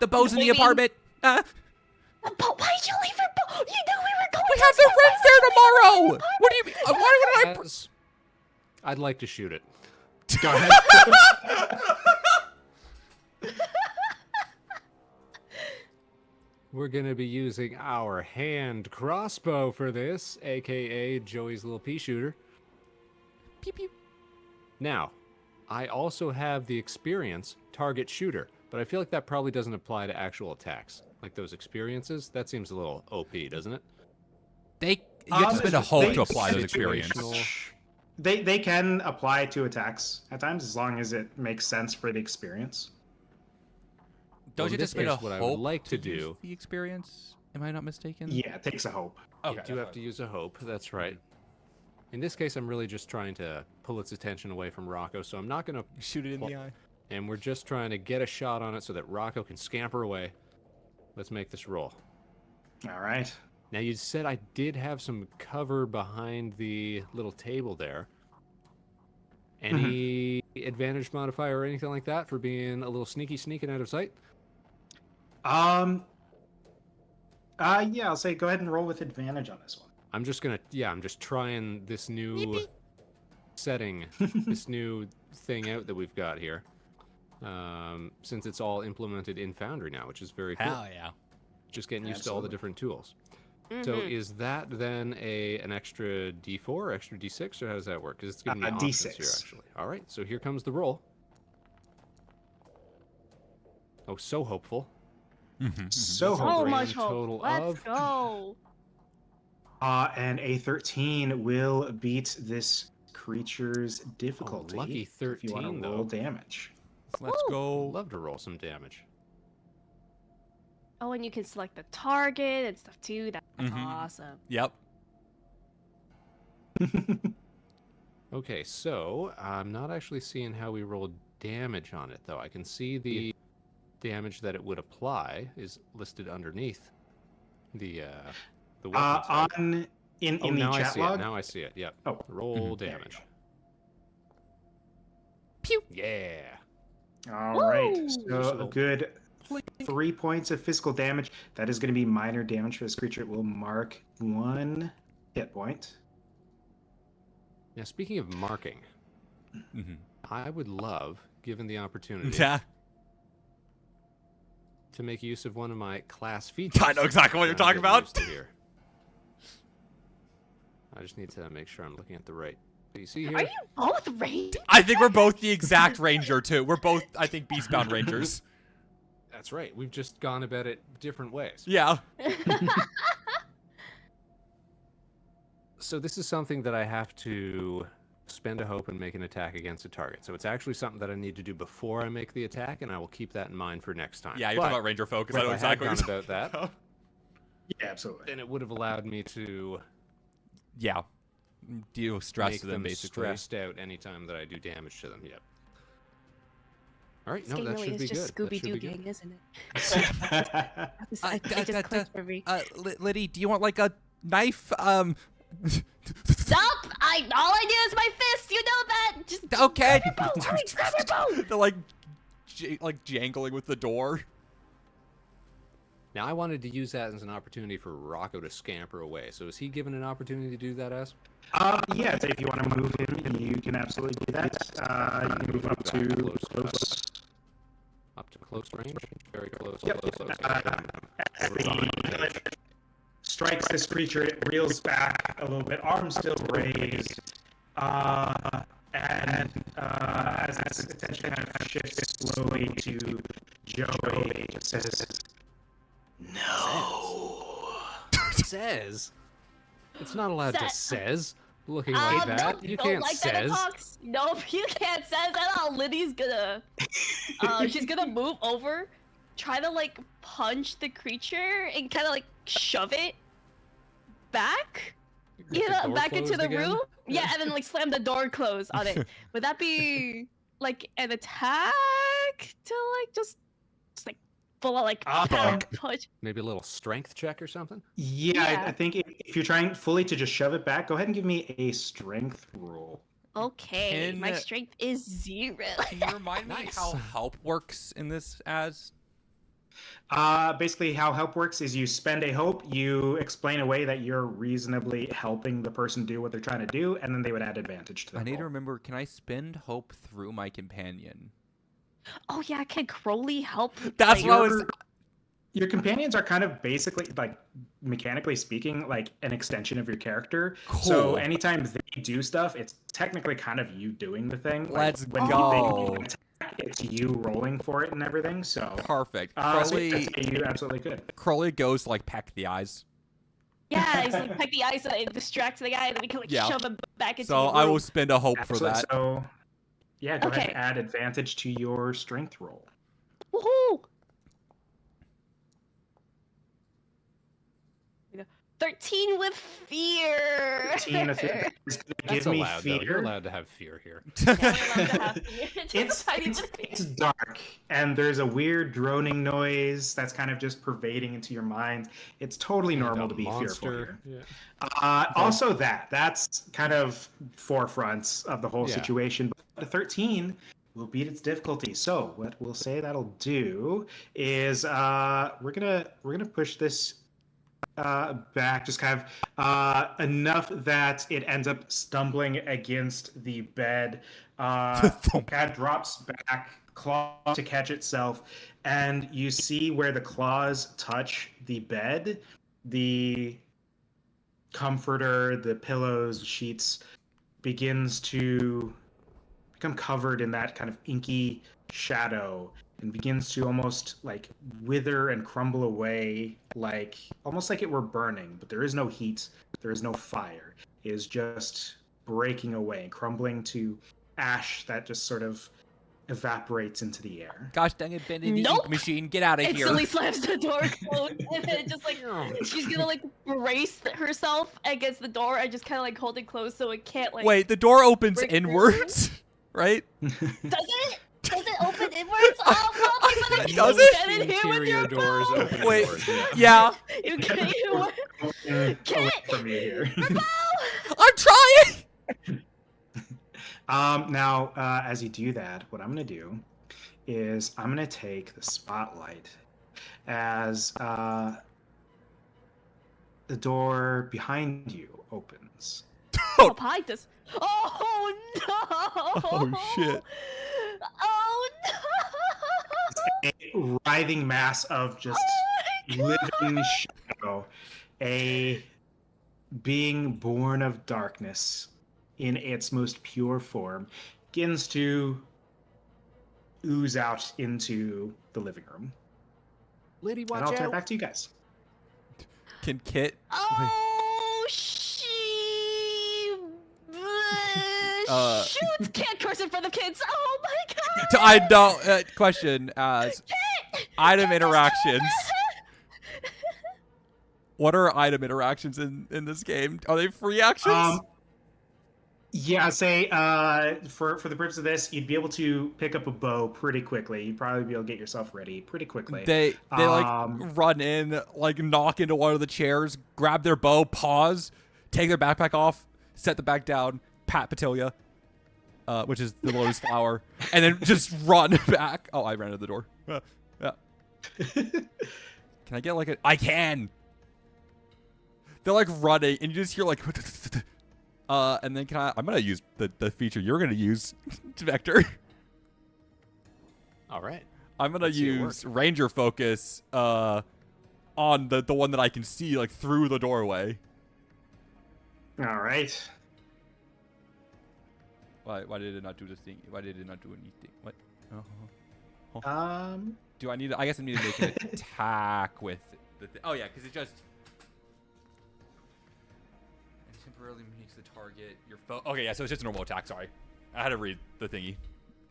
bows in the waving. apartment. But why'd you leave her? You knew we were going. We have the Red Fair tomorrow. What do you mean? Why would I? I'd like to shoot it. Go ahead. We're gonna be using our hand crossbow for this, aka Joey's little pea shooter. Pew pew. Now, I also have the experience target shooter, but I feel like that probably doesn't apply to actual attacks. Like those experiences, that seems a little OP, doesn't it? You have to spend a hope they- to apply those situational. experiences. They can apply to attacks at times as long as it makes sense for the experience. Don't Well, you in just this spend a case, what I hope would like to use do- the experience? Am I not mistaken? Yeah, it takes a hope. You do have to use a hope, that's right. In this case, I'm really just trying to pull its attention away from Rocco, so I'm not gonna Shoot it in the eye. and we're just trying to get a shot on it so that Rocco can scamper away. Let's make this roll. All right. Now, you said I did have some cover behind the little table there. Any advantage modifier or anything like that for being a little sneaking out of sight? Yeah, I'll say go ahead and roll with advantage on this one. I'm just trying this new setting this new thing out that we've got here. Since it's all implemented in Foundry now, which is very cool. Hell yeah. Just getting used to all the Absolutely. different tools. So is that then an extra D4 or extra D6, or how does that work? Because it's giving me options here, D6. actually. All right, so here comes the roll. Oh, so hopeful. So So hopeful. much Grand hope. total Let's of- go. And a 13 will beat this creature's difficulty. lucky If you want 13, to roll though. damage. Let's I'd go. love to roll some damage. Oh, and you can select the target and stuff too. That's Mhm. awesome. Yep. Okay, so I'm not actually seeing how we roll damage on it, though. I can see the damage that it would apply is listed underneath the weapon type. In Oh, the now I chat see log. it. Now I see it. Yep. Oh, Roll there you damage. Pew. Yeah. All right. Woo! So So- a good 3 points of physical damage. That is going to be minor damage for this creature. It will mark 1 hit point. Now, speaking of marking, Mhm. I would love, given the opportunity, Yeah. to make use of one of my class features. I know exactly what you're that I'm talking getting about. used to here. I just need to make sure I'm looking at the right. Do you see here? Are you both ranged? I think we're both the exact ranger too. We're both, I think, beastbound rangers. That's right. We've just gone about it different ways. Yeah. So this is something that I have to spend a hope and make an attack against a target. So it's actually something that I need to do before I make the attack, and I will keep that in mind for next time. Yeah, you're But talking about ranger focus. if I know I exactly had what gone you're about talking that, Yeah, absolutely. then it would have allowed me to Yeah. Deal stress make to them, them basically. stressed out anytime that I do damage to them. Yep. All right, This no, game that really should is be just good. That Scooby should Doo be good. gang, isn't it? It just clicked for me. Liddy, do you want like a knife? Stop! All I do is my fist. You know that. Just Okay. grab your bow. Hurry, grab your bow. They're like, like jangling with the door. Now, I wanted to use that as an opportunity for Rocco to scamper away. So is he given an opportunity to do that, as? Yeah, so if you want to move him, you can absolutely do that. You can move up to close. Up to close range? Very close. Yep. Close. As the strikes this creature, it reels back a little bit, arm still raised. And as its attention kind of shifts slowly to Joey, it says, "No." Says? It's not allowed to says. Looking like that. Nope, You don't can't like that it says. talks. Nope, you can't says at all. Liddy's gonna, she's gonna move over, try to like punch the creature and kind of like shove it back, Get the door back into closed the again? room. Yeah, and then like slam the door closed on it. Would that be like an attack to like just like full of like punch? Maybe a little strength check or something? Yeah, Yeah. I think if you're trying fully to just shove it back, go ahead and give me a strength roll. Okay, my Can- strength is 0. Can you remind me Nice. how help works in this as? Basically, how help works is you spend a hope, you explain away that you're reasonably helping the person do what they're trying to do, and then they would add advantage to the I need to roll. remember, can I spend hope through my companion? Oh yeah, can Crowley help? That's like, what I was... Your companions are kind of basically, like, mechanically speaking, like an extension of your character. So Cool. anytime they do stuff, it's technically kind of you doing the thing. Like, Let's when go. they attack, it's you rolling for it and everything. So, Perfect. so Crowley, yeah, you absolutely could. Crowley goes to, like, peck the eyes. Yeah, he's like peck the ice so it distracts the guy, and then we can like Yeah. shove him back into So the room. I will spend a hope for Absolutely. that. So, yeah, go ahead Okay. and add advantage to your strength roll. Woohoo! 13 with fear. 13 of fear is going to That's give me allowed, though. You're fear. allowed to have fear here. Yeah, we're allowed to have fear. Just It's, a tiny it's, bit of fear. it's dark, and there's a weird droning noise that's kind of just pervading into your mind. It's totally normal And to a be fearful here. Yeah. Also, that's kind of forefronts of the whole Yeah. situation. But a 13 will beat its difficulty. So what we'll say that'll do is we're gonna push this back, just kind of enough that it ends up stumbling against the bed. Cat drops back, claws to catch itself, and you see where the claws touch the bed, the comforter, the pillows, sheets begins to become covered in that kind of inky shadow and begins to almost like wither and crumble away, like almost like it were burning, but there is no heat, there is no fire. It is just breaking away, crumbling to ash that just sort of evaporates into the air. Gosh dang it, Benny the Nope. ink machine, get out of here. Instantly slams the door closed, and then just like she's gonna like brace herself against the door and just kind of like hold it closed so it can't like. Wait, the door opens break through. inwards, right? Does it? Does it open inwards? Oh, well, you better Does get it? in here with Interior your doors bow. open Wait, inwards, yeah. You can't. Away Get from you here. I'm trying. Now, as you do that, what I'm going to do is I'm going to take the spotlight as the door behind you opens. Oh, behind us. Oh no! Oh shit. Oh no! A writhing mass of just living shadow, a being born of darkness in its most pure form, begins to ooze out into the living room. Lady, And watch I'll turn it out. back to you guys. Can Kit? Oh, shoot! Can't curse in front of kids. Oh my god! I know. Question as item interactions. What are item interactions in this game? Are they free actions? Yeah, say for the purpose of this, you'd be able to pick up a bow pretty quickly. You'd probably be able to get yourself ready pretty quickly. They like run in, like knock into one of the chairs, grab their bow, pause, take their backpack off, set the bag down, pat Petilia, which is the lotus flower, and then just run back. Oh, I ran out the door. Yeah. Can I get like a? I can. They're like running, and you just hear like. And then I'm gonna use the feature you're gonna use, Vector. All right. I'm gonna Let's see it use Ranger Focus on the one that I can see like through the doorway. All right. Why did it not do this thing? Why did it not do anything? What? Um. Do I need? I guess I need to make an attack with the. Oh yeah, because it just. Temporarily makes the target your foe. Okay, yeah, so it's just a normal attack. Sorry, I had to read the thingy.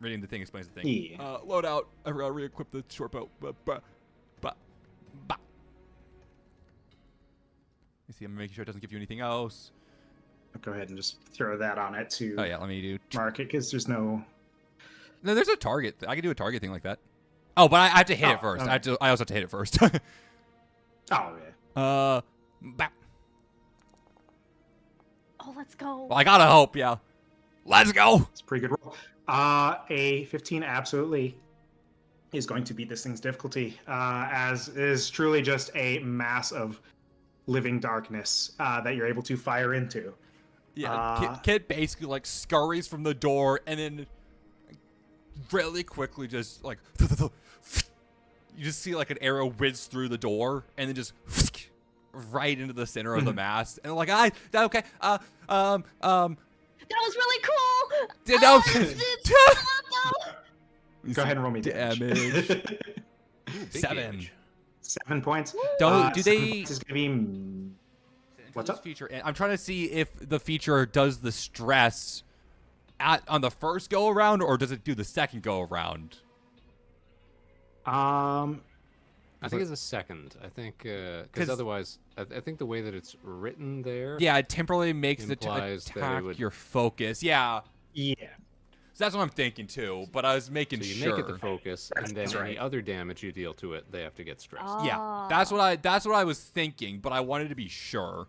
Reading the thing explains the thing. Yeah. Load out. I forgot to re-equip the short bow. Let me see. I'm making sure it doesn't give you anything else. I'll go ahead and just throw that on it to Oh yeah, let me do. mark it because there's no. No, there's a target. I can do a target thing like that. Oh, but I have to hit it first. Okay. I also have to hit it first. Oh yeah. Bap. Oh, let's go. Well, I gotta hope. Yeah. Let's go. It's a pretty good roll. A 15 absolutely is going to beat this thing's difficulty, as it is truly just a mass of living darkness that you're able to fire into. Yeah, Kit basically like scurries from the door and then really quickly just like you just see like an arrow whiz through the door and then just right into the center of the mass and like okay That was really cool. no. Go ahead and roll me damage. Ooh, big 7. damage. 7 points. Don't do 7 they? points is gonna be. What's up? Feature? I'm trying to see if the feature does the stress on the first go around or does it do the second go around? I think it's a second. I think because otherwise, I think the way that it's written there. Yeah, it temporarily makes the Implies that it attack would- your focus. Yeah. Yeah. So that's what I'm thinking too, but I was making So you sure. make it the focus, and then That's any right. other damage you deal to it, they have to get stressed. Yeah, that's what I was thinking, but I wanted to be sure.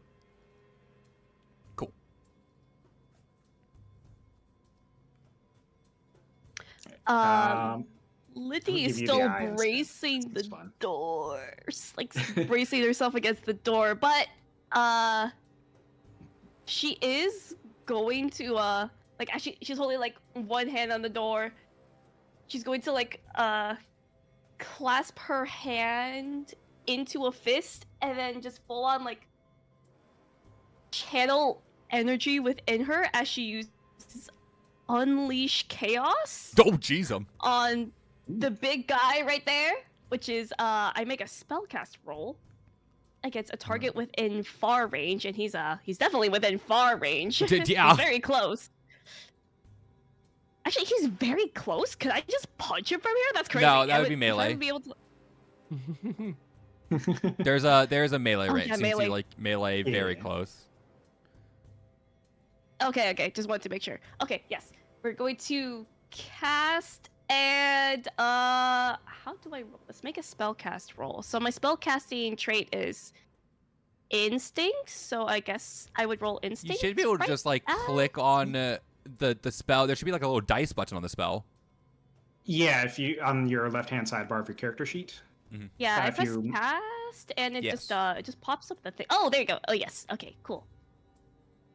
Cool. Liddy is give you the still eye instead. bracing the It's fun. doors, like bracing herself against the door. But she is going to like actually she's holding like one hand on the door. She's going to like clasp her hand into a fist and then just full on like channel energy within her as she uses unleash chaos Oh, jeez, on the big guy right there, which is I make a spellcast roll against a target within far range, and he's definitely within far range. Yeah. He's very close. Actually, he's very close. Could I just punch him from here? That's crazy. No, that I would be if I melee. would be able to... There's a melee Oh, range. yeah, Seems melee. to like melee very Yeah. close. Okay. Just wanted to make sure. Okay, yes. We're going to cast and how do I roll this? Make a spellcast roll. So my spellcasting trait is instinct. So I guess I would roll You instinct. should be able to right? just like click on the spell. There should be like a little dice button on the spell. Yeah, if you on your left-hand sidebar of your character sheet. Yeah, I if press you- cast and it Yes. just pops up the thing. Oh, there you go. Oh yes. Okay, cool.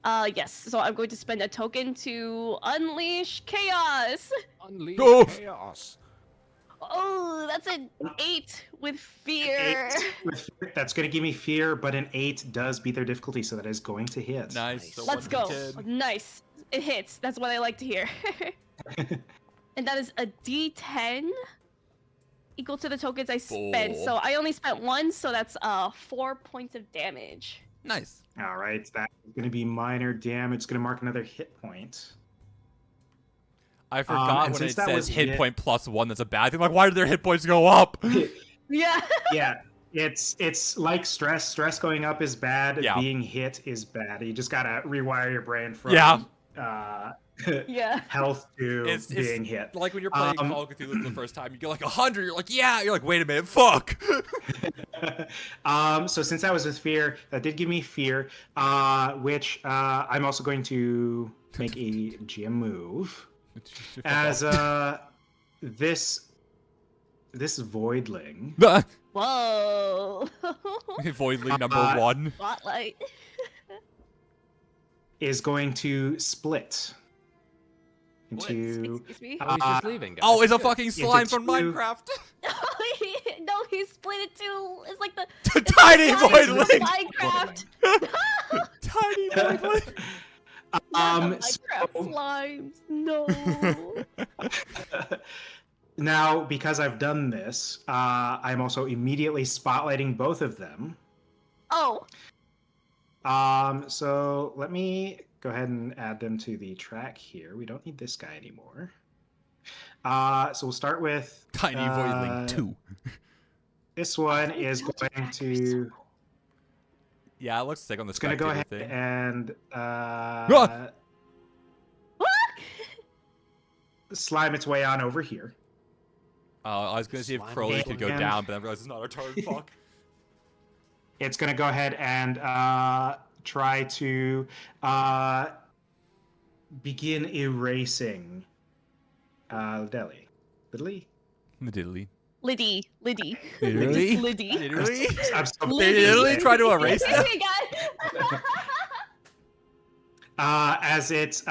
Yes. So I'm going to spend a token to unleash chaos. Unleash Oh. chaos. Oh, that's an 8 with fear. That's going to give me fear, but an 8 does beat their difficulty, so that is going to hit. Nice. So Let's one go. kid. Nice. It hits. That's what I like to hear. And that is a D10 equal to the tokens I spent. Four. So I only spent 1, so that's 4 points of damage. Nice. All right, that's going to be minor damage. It's going to mark another hit point. I forgot and when it since that says was hit hit- point +1. That's a bad thing. Like, why did their hit points go up? Yeah. Yeah, it's like stress. Stress going up is bad. Yeah. Being hit is bad. You just got to rewire your brain from Yeah. Yeah. health to It's- being hit. Like when you're playing Um, Call of Cthulhu for the first time, you get like 100. You're like, yeah. You're like, wait a minute, fuck. So since that was with fear, that did give me fear, which I'm also going to make a GM move. As this voidling Whoa. Voidling number 1. Spotlight. is going to split into Excuse me. Oh, he's just leaving, guys. Oh, it's a Good. fucking slime it's from two- Minecraft. No, he split it too. It's like the Tiny it's like the voidling. Minecraft. Tiny voidling. Not the so- Minecraft slimes. No. now, because I've done this, I'm also immediately spotlighting both of them. Oh. So let me go ahead and add them to the track here. We don't need this guy anymore. So we'll start with Tiny voidling 2. this one is going to. Yeah, it looks sick on the It's going to go ahead thing. and Ah! slime its way on over here. I was gonna see if Slime Crowley and- could go down, but I realized it's not our turn. Fuck. It's going to go ahead and try to begin erasing Deli. Diddly? Diddly. Liddy. Literally? Just Liddy. Literally? I'm so Liddy. They literally try to erase Hey, them? guys. As it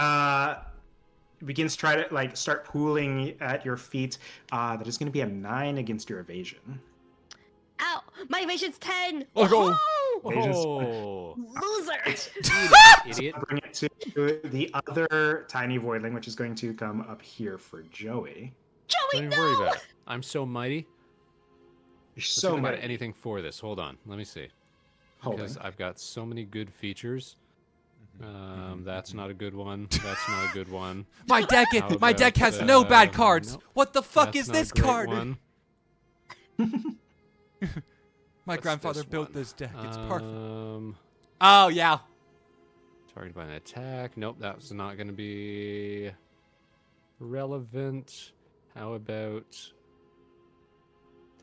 begins to try to start pooling at your feet, that is going to be a 9 against your evasion. Ow! My evasion's 10. Oh, go. Oh, Loser. idiot. Bring it to the other tiny voidling, which is going to come up here for Joey. Joey, Don't no. even worry about it. I'm so mighty. You're Let's see so if I got mighty. anything for this. Hold on. Let me see. Holding. Because I've got so many good features. That's not a good one. That's not a good one. My deck, How my deck about, has no bad cards. nope. What the fuck That's is not a this great card? one. My What's grandfather this built one? this deck. It's perfect. Um, Oh yeah. targeted by an attack. Nope, that's not going to be relevant. How about?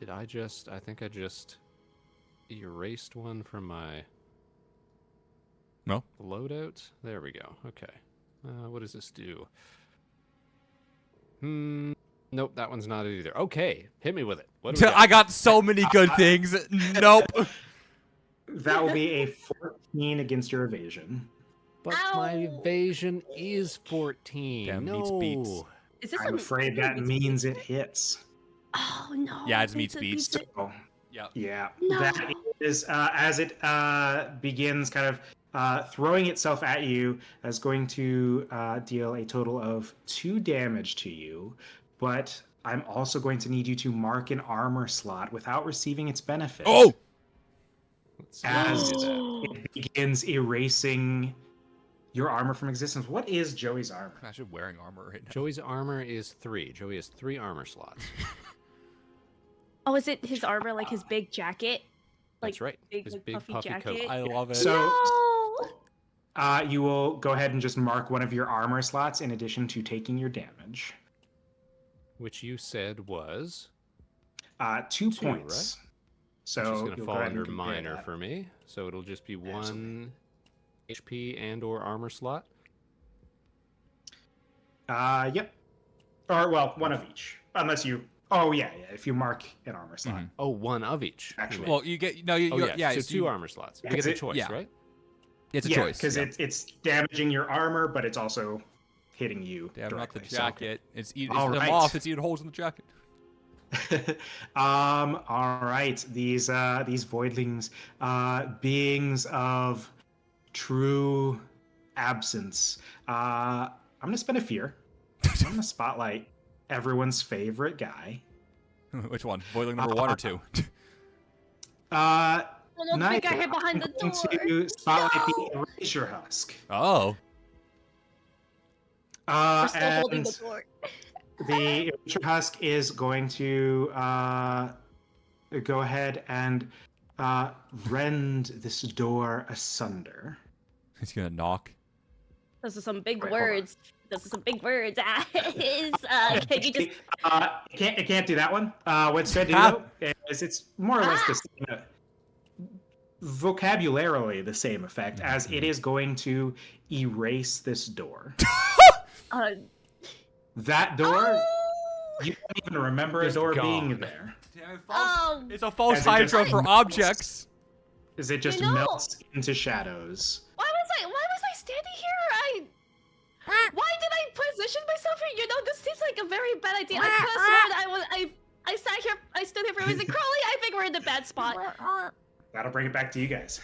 I think I just erased one from my No. loadout. There we go. Okay. What does this do? Nope, that one's not it either. Okay, hit me with it. What do we got? I got so many good things. Nope. That will be a 14 against your evasion. But my evasion is 14. Damn, no. beats. Is this I'm afraid that means it hits. Oh no. Yeah, it's meets beats. So, Yep. yeah, No. that is as it begins kind of throwing itself at you, is going to deal a total of 2 damage to you. But I'm also going to need you to mark an armor slot without receiving its benefit. Oh! As Oh. it begins erasing your armor from existence. What is Joey's armor? Imagine wearing armor right now. Joey's armor is 3. Joey has 3 armor slots. Oh, is it his armor, like his big jacket? Like, That's right. big, His like, big puffy puffy coat. jacket? I love it. So No! you will go ahead and just mark one of your armor slots in addition to taking your damage. Which you said was 2 2, points. right? So which is going to you'll fall go ahead and under compare minor that. for me. So it'll just be 1 Absolutely. HP and or armor slot. Yep. Or well, one of each, unless you. Oh yeah. If you mark an armor slot. Mhm. Oh, 1 of each. Actually. Well, you get no. Oh, You're, yeah. So it's 2 armor slots. Yeah, We get a it- choice, yeah. right? It's a yeah, choice. because Yeah. it's damaging your armor, but it's also hitting you Damn, not the directly. So- jacket. It's eating All them right. off. It's eating holes in the jacket. All right. These voidlings, beings of true absence. I'm gonna spend a fear. I'm gonna spotlight everyone's favorite guy. Which one? Boiling number 1 or 2? Uh, Oh, no, the big guy hid behind the I'm going door. to spotlight No! the erasure husk. Oh. We're still holding And the door. the erasure husk is going to go ahead and rend this door asunder. He's gonna knock. Those are some big Wait, hold on. words. Those are some big words. Can you just... It can't do that one. What's good to How? do is it's more or less the same, vocabularily the same effect, as it is going to erase this door. That door, Oh! you don't even remember a Just door gone. being there. Oh! It's a false As it just hydro for melts. objects. As it just know- melts into shadows. Why was I standing here? Why did I position myself here? You know, this seems like a very bad idea. I could have sworn I sat here, I stood here for a reason. Crowley, I think we're in the bad spot. That'll bring it back to you guys.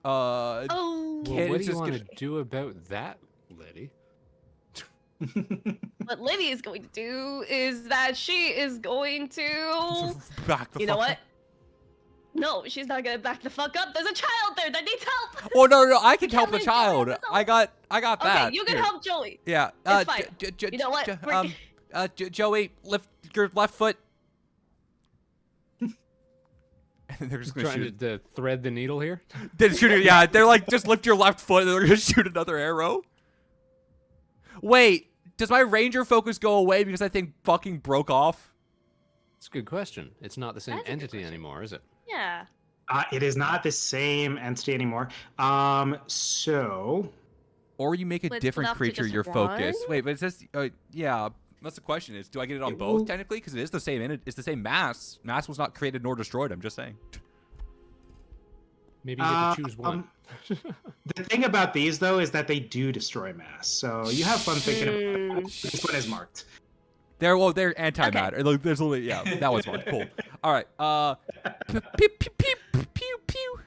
Oh. Well, Kid what is do you just want gonna- to do about that, Liddy? What Liddy is going to do is that she is going to... Back the You know fuck what? up. No, she's not gonna back the fuck up. There's a child there that needs help. Oh no, I can help the Kelly, child. Kelly, I got that. Okay, you can Here. help Joey. Yeah. It's fine. You know what? Joey, lift your left foot. And they're just gonna Trying shoot. to thread the needle here? They're shooting. Yeah, they're like, just lift your left foot, and they're gonna shoot another arrow. Wait, does my ranger focus go away because I think fucking broke off? It's a good question. It's not the same That's a good entity question. anymore, is it? Yeah. It is not the same entity anymore. So Or you make a Split different up to creature just your focus. one? Wait, but it says, yeah. That's the question: is do I get it on It both will- technically? Because it is the same. It's the same mass. Mass was not created nor destroyed. I'm just saying. Maybe you get to choose one. The thing about these, though, is that they do destroy mass. So you have fun thinking about Mm. this one is marked. They're antimatter. Like, there's only that was one. Cool. All right. Pew pew pew pew pew pew.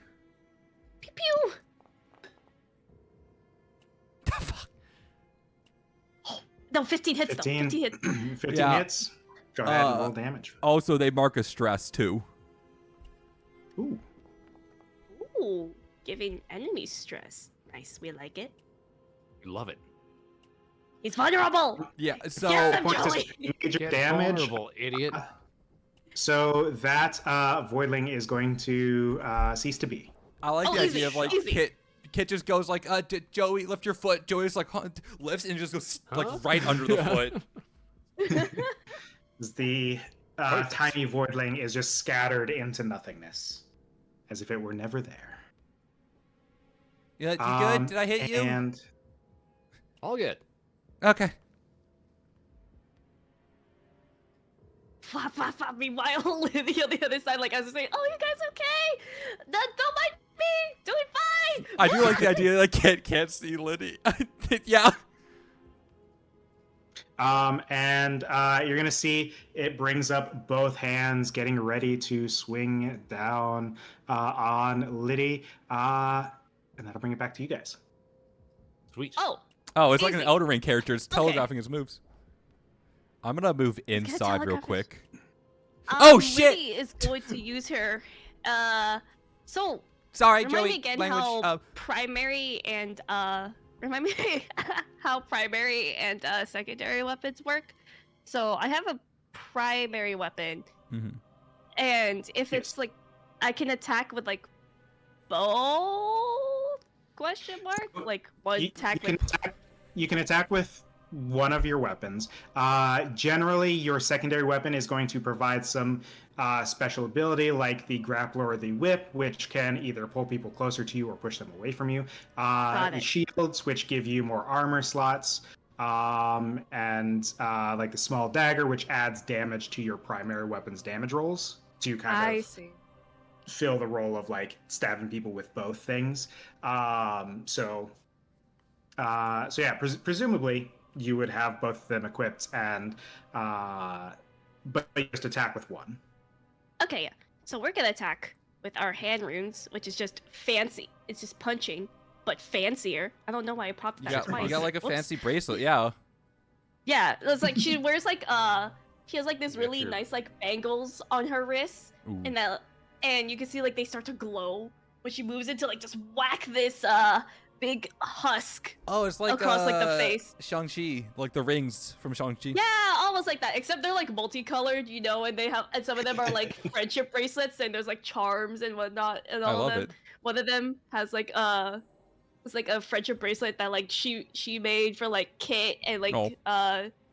Pew pew. The fuck? No, 15 hits 15, though. 15 hits. 15 Yeah. hits. Go ahead and roll damage. Also, they mark a stress too. Ooh. Ooh, giving enemies stress. Nice, we like it. Love it. He's vulnerable. Yeah. So Yeah. Points of Joey. major Get damage. vulnerable, idiot. So that voidling is going to cease to be. I like Oh, the easy, idea of like easy. Kit just goes like, Joey, lift your foot. Joey's like, huh, lifts and just goes Huh? like right under the Yeah. foot. The Perfect. tiny voidling is just scattered into nothingness, as if it were never there. You good? Did I hit you? And All good. Okay. Flop, flop, flop. Meanwhile, Liddy on the other side, like, I was saying, "Oh, you guys okay? Don't mind me. Doing fine." I do like the idea that I can't see Liddy. Yeah. And you're gonna see it brings up both hands, getting ready to swing down on Liddy, and that'll bring it back to you guys. Sweet. Oh, it's like an Easy. Elden Ring character. It's Okay. telegraphing his moves. I'm gonna move inside real telegraph his- quick. Oh shit! Liddy is going to use her. So Sorry, remind Joey. me again Language. how primary and remind me how primary and secondary weapons work. So I have a primary weapon, Mhm. and if Yes. it's like I can attack with like both question mark like one attack with You can attack with one of your weapons. Generally, your secondary weapon is going to provide some special ability like the grappler or the whip, which can either pull people closer to you or push them away from you. Got The it. shields, which give you more armor slots. And like the small dagger, which adds damage to your primary weapon's damage rolls to kind I of see. fill the role of like stabbing people with both things. So yeah, presumably you would have both of them equipped, and but you just attack with one. Okay, yeah. So we're gonna attack with our hand runes, which is just fancy. It's just punching, but fancier. I don't know why I popped that twice. You got like a Whoops. fancy bracelet. Yeah. Yeah, it's like she wears like she has like this Yeah, really sure. nice like bangles on her wrists, Ooh. and you can see like they start to glow when she moves into like just whack this big husk. Oh, it's like Across, like, the face. Shang-Chi, like the rings from Shang-Chi. Yeah, almost like that. Except they're like multicolored, you know, and some of them are like friendship bracelets, and there's like charms and whatnot, and I all love of them. it. One of them has like it's like a friendship bracelet that like she made for like Kit and like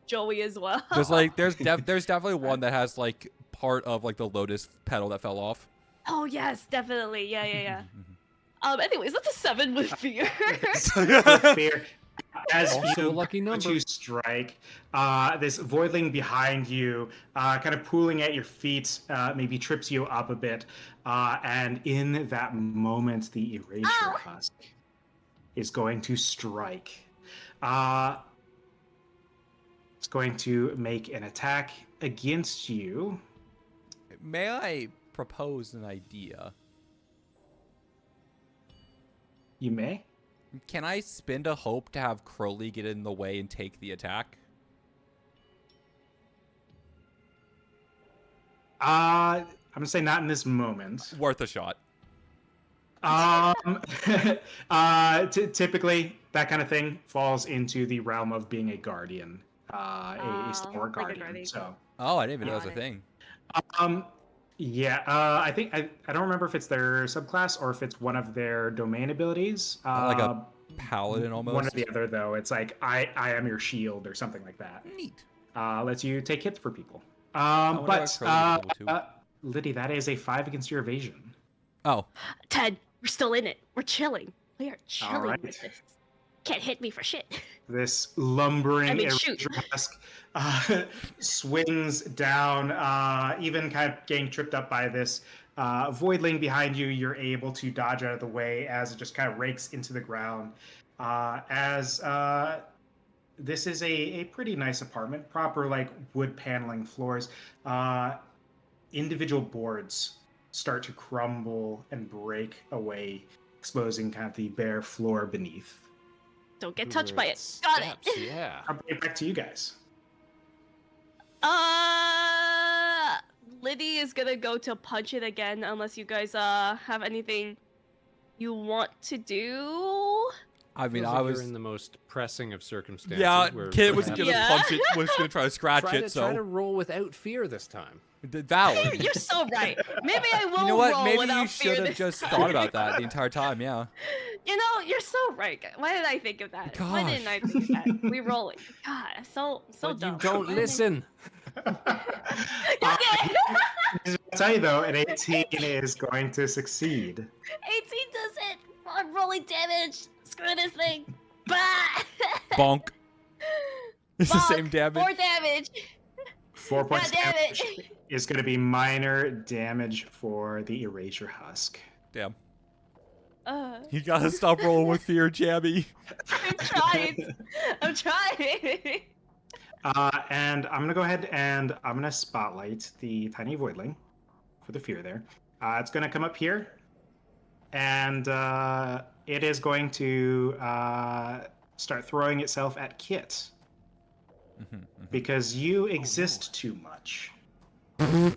Joey as well. There's like there's definitely one that has like part of like the lotus petal that fell off. Oh yes, definitely. Yeah. Anyways, that's a 7 with fear. With fear, as Also a lucky as number. you strike, this voidling behind you, kind of pulling at your feet, maybe trips you up a bit, and in that moment, the erasure Ow! husk is going to strike. It's going to make an attack against you. May I propose an idea? You may. Can I spend a hope to have Crowley get in the way and take the attack? I'm gonna say not in this moment. Worth a shot. Typically, that kind of thing falls into the realm of being a guardian, a stalwart like a guardian. guardian. So, Oh, I didn't even know that was a Got it. thing. yeah, I think I don't remember if it's their subclass or if it's one of their domain abilities. Like a paladin almost. One or the other, though. It's like I am your shield or something like that. Neat. Lets you take hits for people. wonder But what Crowley is level Liddy, that is a 5 against your evasion. Oh, 10. We're still in it. We're chilling. We are chilling Alright. with this. Can't hit me for shit. This lumbering shoot. erasure husk swings down, even kind of getting tripped up by this voidling behind you. You're able to dodge out of the way as it just kind of rakes into the ground. This is a pretty nice apartment, proper like wood paneling floors. Individual boards start to crumble and break away, exposing kind of the bare floor beneath. Don't get touched by it. Steps, Got it. Yeah. I'll bring it back to you guys. Liddy is gonna go to punch it again unless you guys have anything you want to do. I mean, Feels I like was. you're in the most pressing of circumstances. Yeah, where Kid was perhaps- gonna Yeah. punch it. Was gonna try to scratch try it. to, So try to roll without fear this time. Valid. You're so right. Maybe I will You know what? roll Maybe without you fear should have this just time. thought about that the entire time. Yeah. You know, you're so right. Why did I think of that? Why didn't I think of that? Re-rolling. God, so But dumb. you don't Why didn't I- listen. Okay. I'll tell you though, an 18 is going to succeed. 18 does it. I'm rolling damage. Screw this thing. Bah! Bonk. It's the Bonk. same damage. 4 damage. 4 points God damn damage it. is going to be minor damage for the Erasure Husk. Damn. Uh, You gotta stop rolling with fear, Jammy. I'm trying. I'm trying. And I'm going to go ahead and I'm going to spotlight the tiny voidling for the fear there. It's going to come up here, and it is going to start throwing itself at Kit because you exist too much.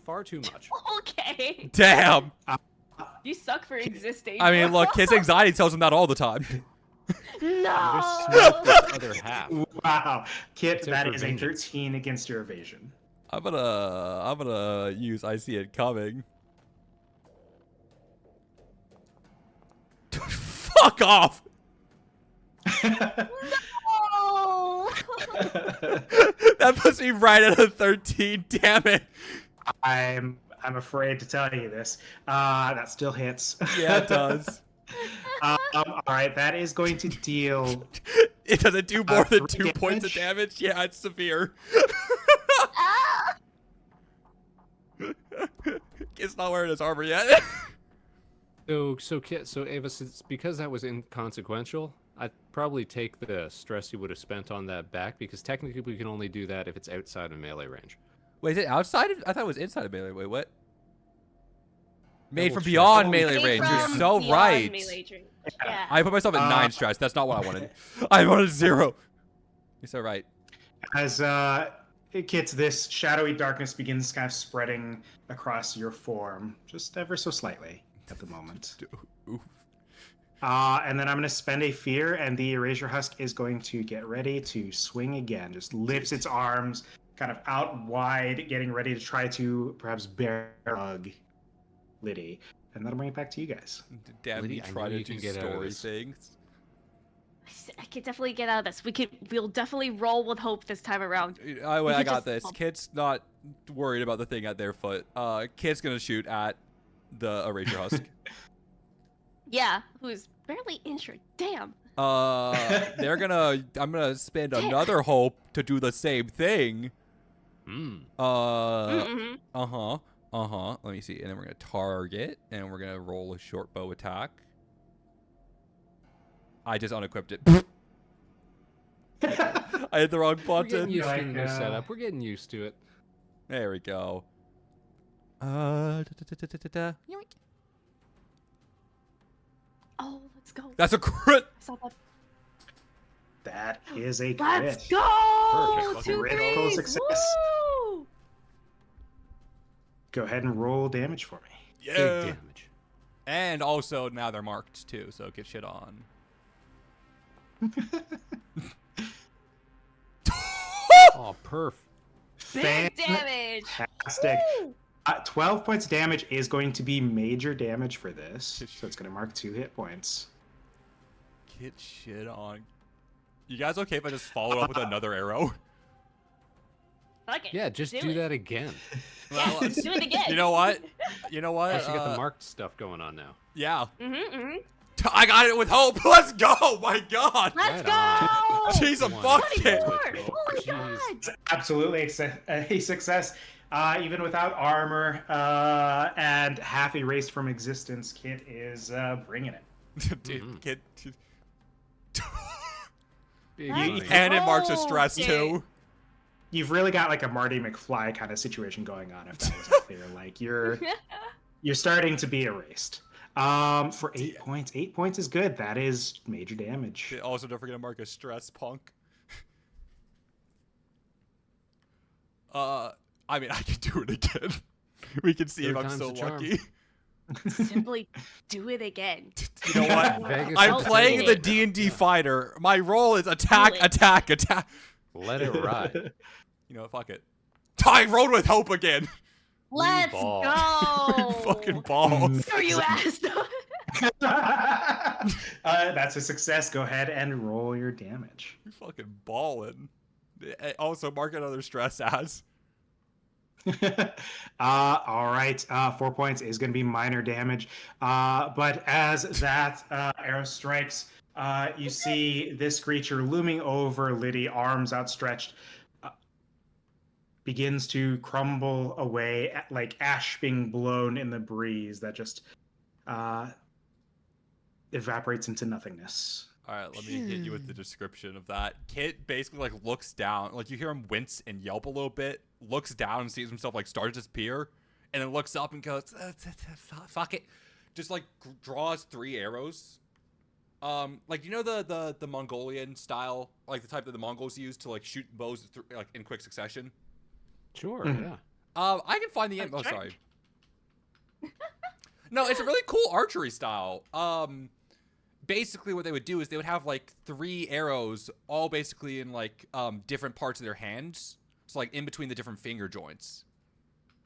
Far too much. Okay. Damn. You suck for existing. I mean, look, his anxiety tells him that all the time. No. Just smack the other half. Wow, Kit, Except that for is a vengeance. 13 against your evasion. I'm gonna use I see it coming. Fuck off! Oh. That puts me right at a 13. Damn it! I'm afraid to tell you this. That still hits. Yeah, it does. All right, that is going to deal. It doesn't do more than 3 2 points of damage. Yeah, it's severe. Ah. It's not wearing his armor yet. So Ava, since because that was inconsequential, I'd probably take the stress you would have spent on that back, because technically we can only do that if it's outside of melee range. Wait, is it outside of? I thought it was inside of melee. Wait, what? Made Double from check. beyond Oh, melee Came range. You're from so beyond right. melee range. Yeah. I put myself at 9 stress. That's not what I wanted. I wanted 0. You're so right. As Kit, this shadowy darkness begins kind of spreading across your form, just ever so slightly at the moment. Oof. And then I'm going to spend a fear, and the Erasure Husk is going to get ready to swing again. Just lifts its arms kind of out wide, getting ready to try to perhaps bear hug Liddy. And that'll bring it back to you guys. Damn, Liddy, you I try know to you do can get out of story this. things. I can definitely get out of this. We'll definitely roll with hope this time around. I could got just this. bump. Kid's not worried about the thing at their foot. Kid's gonna shoot at the Erasure Husk. Yeah, who's barely injured. Damn. I'm gonna spend another hope to do the same thing. Hmm. Mm-hmm. Let me see. And then we're gonna target, and we're gonna roll a short bow attack. I just unequipped it. I hit the wrong We're getting button. used to the Like, new setup. We're getting used to it. There we go. Oh, let's go. That's a crit. I saw that. That is a crit. Let's go! Perfect. 2 Critical threes. success. Woo! Go ahead and roll damage for me. Yeah. Big damage. And also now they're marked too, so get shit on. Oh, perf. Big damage. Fantastic. Woo! 12 points of damage is going to be major damage for this. So it's going to mark 2 hit points. Get shit on. You guys okay if I just follow up with another arrow? Fuck it. Yeah, just do it. that again. Yeah, Well, do it again. You know what? You know what? Plus, you got the marked stuff going on now. Yeah. Mm-hmm. I got it with hope. Let's go. My God. Let's Right go! Jeez, a One. fuck it. 24! Oh, Holy jeez. God! It's absolutely a success. Even without armor and half erased from existence, Kit is bringing it. Dude, kid. Big Let's money. And it marks a go. stress Yeah. too. You've really got like a Marty McFly kind of situation going on, if that wasn't clear. Like you're starting to be erased. For 8 points. 8 points is good. That is major damage. Also, don't forget to mark a stress, punk. I mean, I can do it again. We can see if Third I'm time's so the charm. lucky. Simply do it again. You know what? Vegas I'm will playing take the it. D&D fighter. My role is attack, Do it. attack, attack. Let it ride. You know what? Fuck it. I rolled with hope again. Let's ball. go! Fucking balls. Screw you, ass. That's a success. Go ahead and roll your damage. You fucking balling. Also, mark another stress as. All right. 4 points is going to be minor damage. But as that arrow strikes, you see this creature looming over Liddy, arms outstretched. begins to crumble away, like ash being blown in the breeze that just evaporates into nothingness. All right, let me hit you with the description of that. Kit basically like looks down, like you hear him wince and yelp a little bit, looks down and sees himself like start to disappear, and then looks up and goes, "Fuck it," just like draws 3 arrows. Like you know the Mongolian style, like the type that the Mongols use to like shoot bows like in quick succession. Sure, Mhm. yeah. I can find the oh sorry. No, it's a really cool archery style. Basically what they would do is they would have like 3 arrows all basically in like different parts of their hands, so like in between the different finger joints.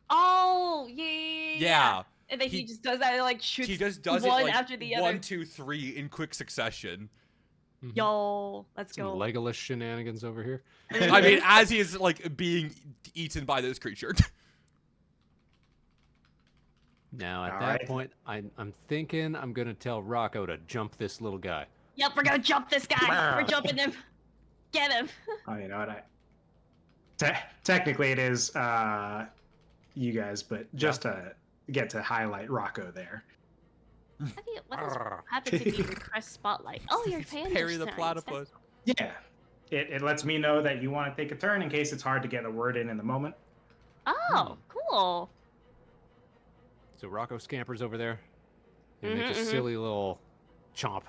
Oh yeah. And then he just does that, like shoots he just does one it like after the other. 1, 2, 3 in quick succession. Mhm. Yo, let's Some go. Legolas shenanigans over here. I mean, as he is like being eaten by this creature. Now at All that right. point, I'm thinking I'm gonna tell Rocco to jump this little guy. Yep, we're gonna jump this guy. We're jumping him. Get him. Oh, you know what? Technically, it is you guys, but just to get to highlight Rocco there. What does happen if you press spotlight? Oh, your fan. Parry the platypus. Yeah, it lets me know that you want to take a turn in case it's hard to get a word in the moment. Oh, cool. So Rocco scampers over there and makes a Mhm, mhm. silly little chomp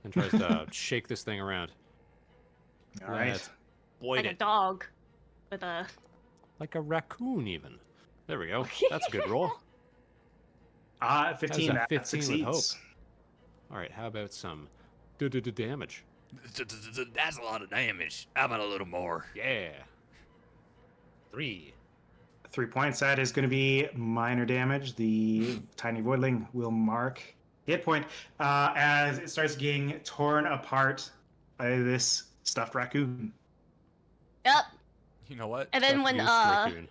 and tries to shake this thing around. All right. Let's boyd Like a it. dog with a. Like a raccoon, even. There we go. That's a good roll. 15. a That 15 with succeeds. All right, how about some damage? That's a lot of damage. How about a little more? Yeah. 3. 3 points. That is going to be minor damage. The tiny voidling will mark hit point as it starts getting torn apart by this stuffed raccoon. Yep. You know what? And then Stuffed when goose raccoon.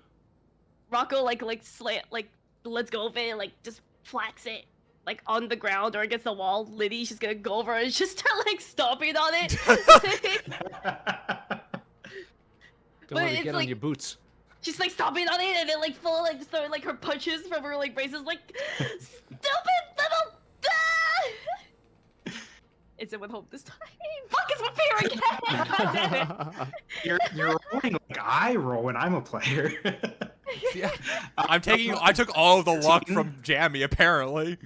Rocco like lets go of it and like just flacks it like on the ground or against the wall, Liddy's just gonna go over and just start like stomping on it. Don't let it's it get on like- your boots. She's like stomping on it and then like full like throwing like her punches from her like braces like stupid little It's it with hope this time. Fuck, it's with fear again. God damn it. You're rolling like I roll when I'm a player. Yeah. I took all of the luck from Jammy, apparently.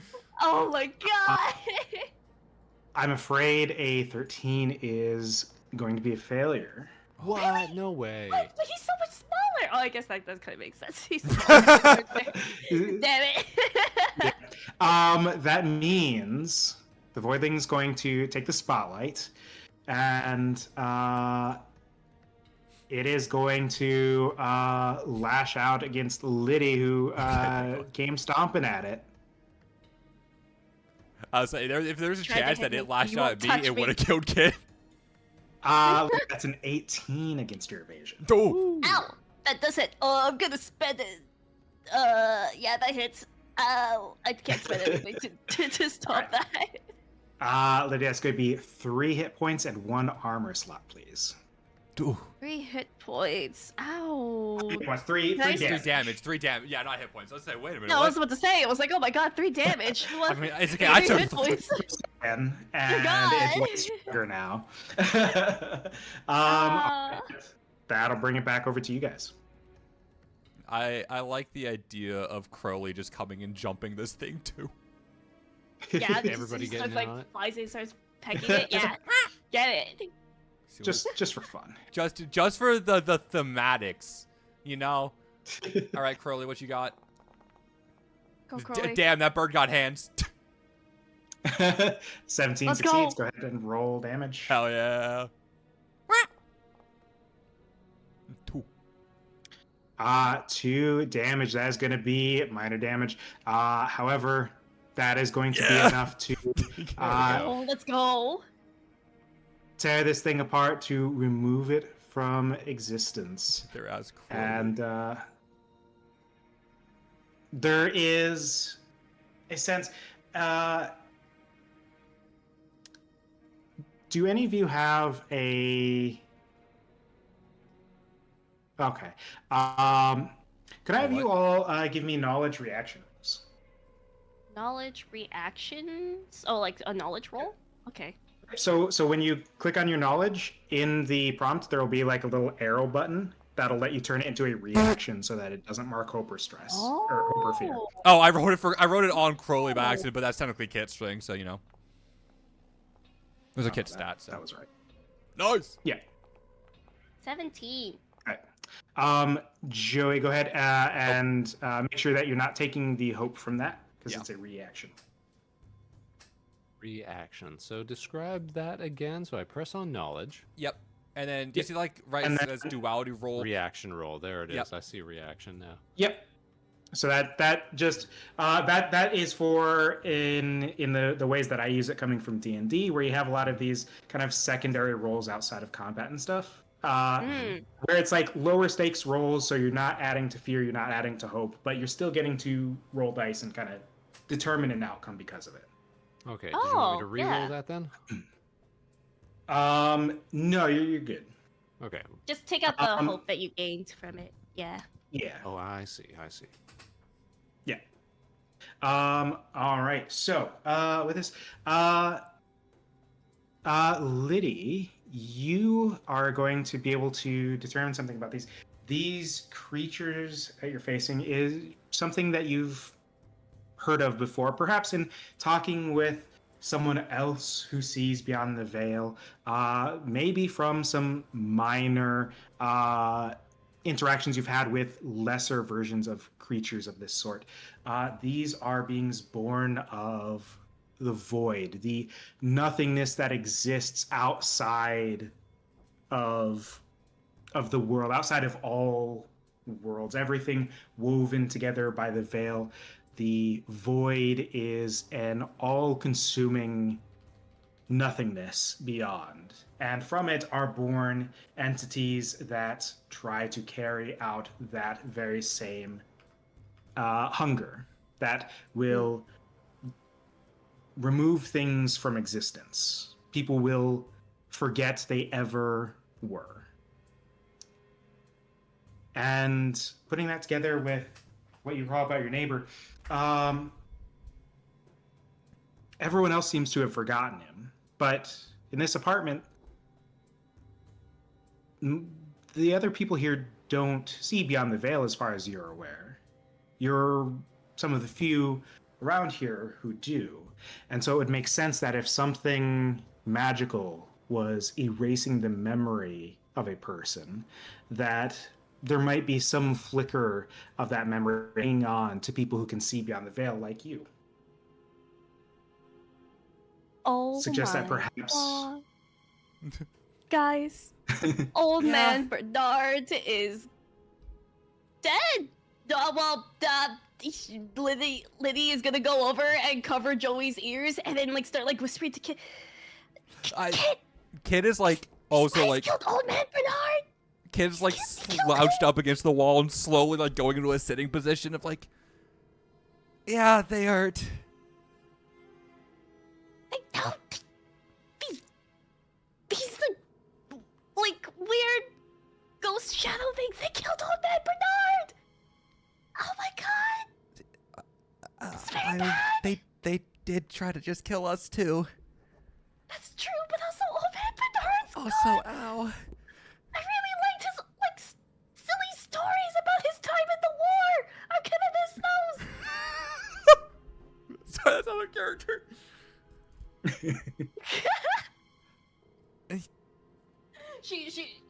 Oh my god. I'm afraid a 13 is going to be a failure. What? No way. What? But he's so much smaller. Oh, I guess that does kind of make sense. He's smaller. Damn it. That means the voidling's going to take the spotlight, and it is going to lash out against Liddy, who came stomping at it. I was saying, if there's a Tried to chance hit that it me. lashed You out won't at me, touch it me. would have killed Kid. That's an 18 against your evasion. Oh. Ow! That does it. Oh, I'm gonna spend it. Yeah, that hits. Ow! I can't spend anything to stop that. Lydia, it's going to be 3 hit points and 1 armor slot, please. 3 hit points. Ow! What's 3 Nice. damage? 3 damage. Yeah, not hit points. Let's say, wait a minute. No, I what? was about to say. I was like, oh my god, 3 damage. I What? mean, it's okay. 3 I took hit points. And God. it's way stronger now. That'll bring it back over to you guys. I like the idea of Crowley just coming and jumping this thing too. Yeah, Everybody he getting starts like on it? flies and starts pecking it. Yeah, get it. just for fun. just for the thematics, you know. All right, Crowley, what you got? Go Crowley. Damn, that bird got hands. 17 Let's succeeds. go. Go ahead and roll damage. Hell yeah. 2 damage. That is going to be minor damage. However, that is going to be enough to Oh, let's go. tear this thing apart to remove it from existence. They're as Crowley. And there is a sense. Do any of you have a Okay. Could I have you all give me knowledge reaction rolls? Knowledge reactions. Oh, like a knowledge roll. Okay. So when you click on your knowledge in the prompt, there will be like a little arrow button that'll let you turn it into a reaction so that it doesn't mark hope or stress or hope or fear. Oh, I wrote it on Crowley by accident, but that's technically Kit's thing, so you know. There's a Kit stat. So. That was right. Nice. Yeah. 17. Joey, go ahead and make sure that you're not taking the hope from that because it's a reaction. Reaction. So describe that again. So I press on knowledge. Yep. And then do you see like as duality roll? Reaction roll. There it is. Yep. I see reaction now. Yep. So that just that is for in the ways that I use it coming from D&D, where you have a lot of these kind of secondary roles outside of combat and stuff. Where it's like lower stakes rolls, so you're not adding to fear, you're not adding to hope, but you're still getting to roll dice and kind of determine an outcome because of it. Okay. Did you want me to re-roll that then? No, you're good. Okay. Just take out the hope that you gained from it. Yeah. Yeah. Oh, I see. Yeah. All right. So, with this, Liddy, you are going to be able to determine something about these. These creatures that you're facing is something that you've heard of before, perhaps in talking with someone else who sees beyond the veil, maybe from some minor interactions you've had with lesser versions of creatures of this sort. These are beings born of the void, the nothingness that exists outside of the world, outside of all worlds, everything woven together by the veil. The void is an all-consuming nothingness beyond. And from it are born entities that try to carry out that very same hunger that will remove things from existence. People will forget they ever were. And putting that together with what you recall about your neighbor, everyone else seems to have forgotten him. But in this apartment, the other people here don't see beyond the veil as far as you're aware. You're some of the few around here who do. And so it would make sense that if something magical was erasing the memory of a person, that there might be some flicker of that memory hanging on to people who can see beyond the veil like you. Oh, suggest that perhaps God. Guys, old man Bernard is dead. Liddy is gonna go over and cover Joey's ears and then like start like whispering to Kid. Kid is like also like killed old man Bernard. Kid's like slouched up against the wall and slowly like going into a sitting position of like, yeah, they hurt. These like weird ghost shadow things. They killed old man Bernard. Oh my God. It's very bad. They did try to just kill us too. That's true, but also old man Bernard's Also, gone. ow. I really liked his like silly stories about his time in the war. I'm gonna miss those. Sorry, that's not a character.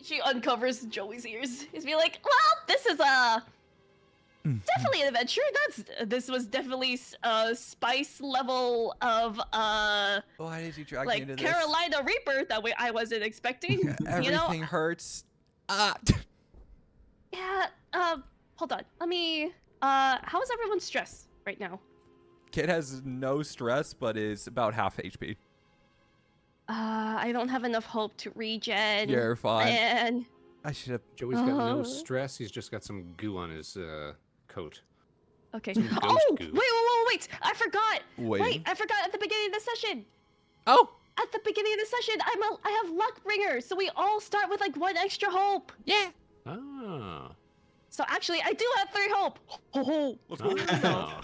She uncovers Joey's ears. He's be like, well, this is definitely an adventure. This was definitely a spice level of Why did you drag me like into Carolina Reaper that I wasn't expecting. Everything hurts. Yeah. Hold on. Let me. How is everyone's stress right now? Kid has no stress, but is about half HP. I don't have enough hope to regen. You're fine. And I should have. Joey's got no stress. He's just got some goo on his coat. okay. Some ghost Oh, goo. wait! I forgot. Wait. I forgot at the beginning of the session. Oh. At the beginning of the session, I have luck bringer, so we all start with like one extra hope. Yeah. Ah. Oh. So actually, I do have 3 hope. Ho ho. Let's go. Oh.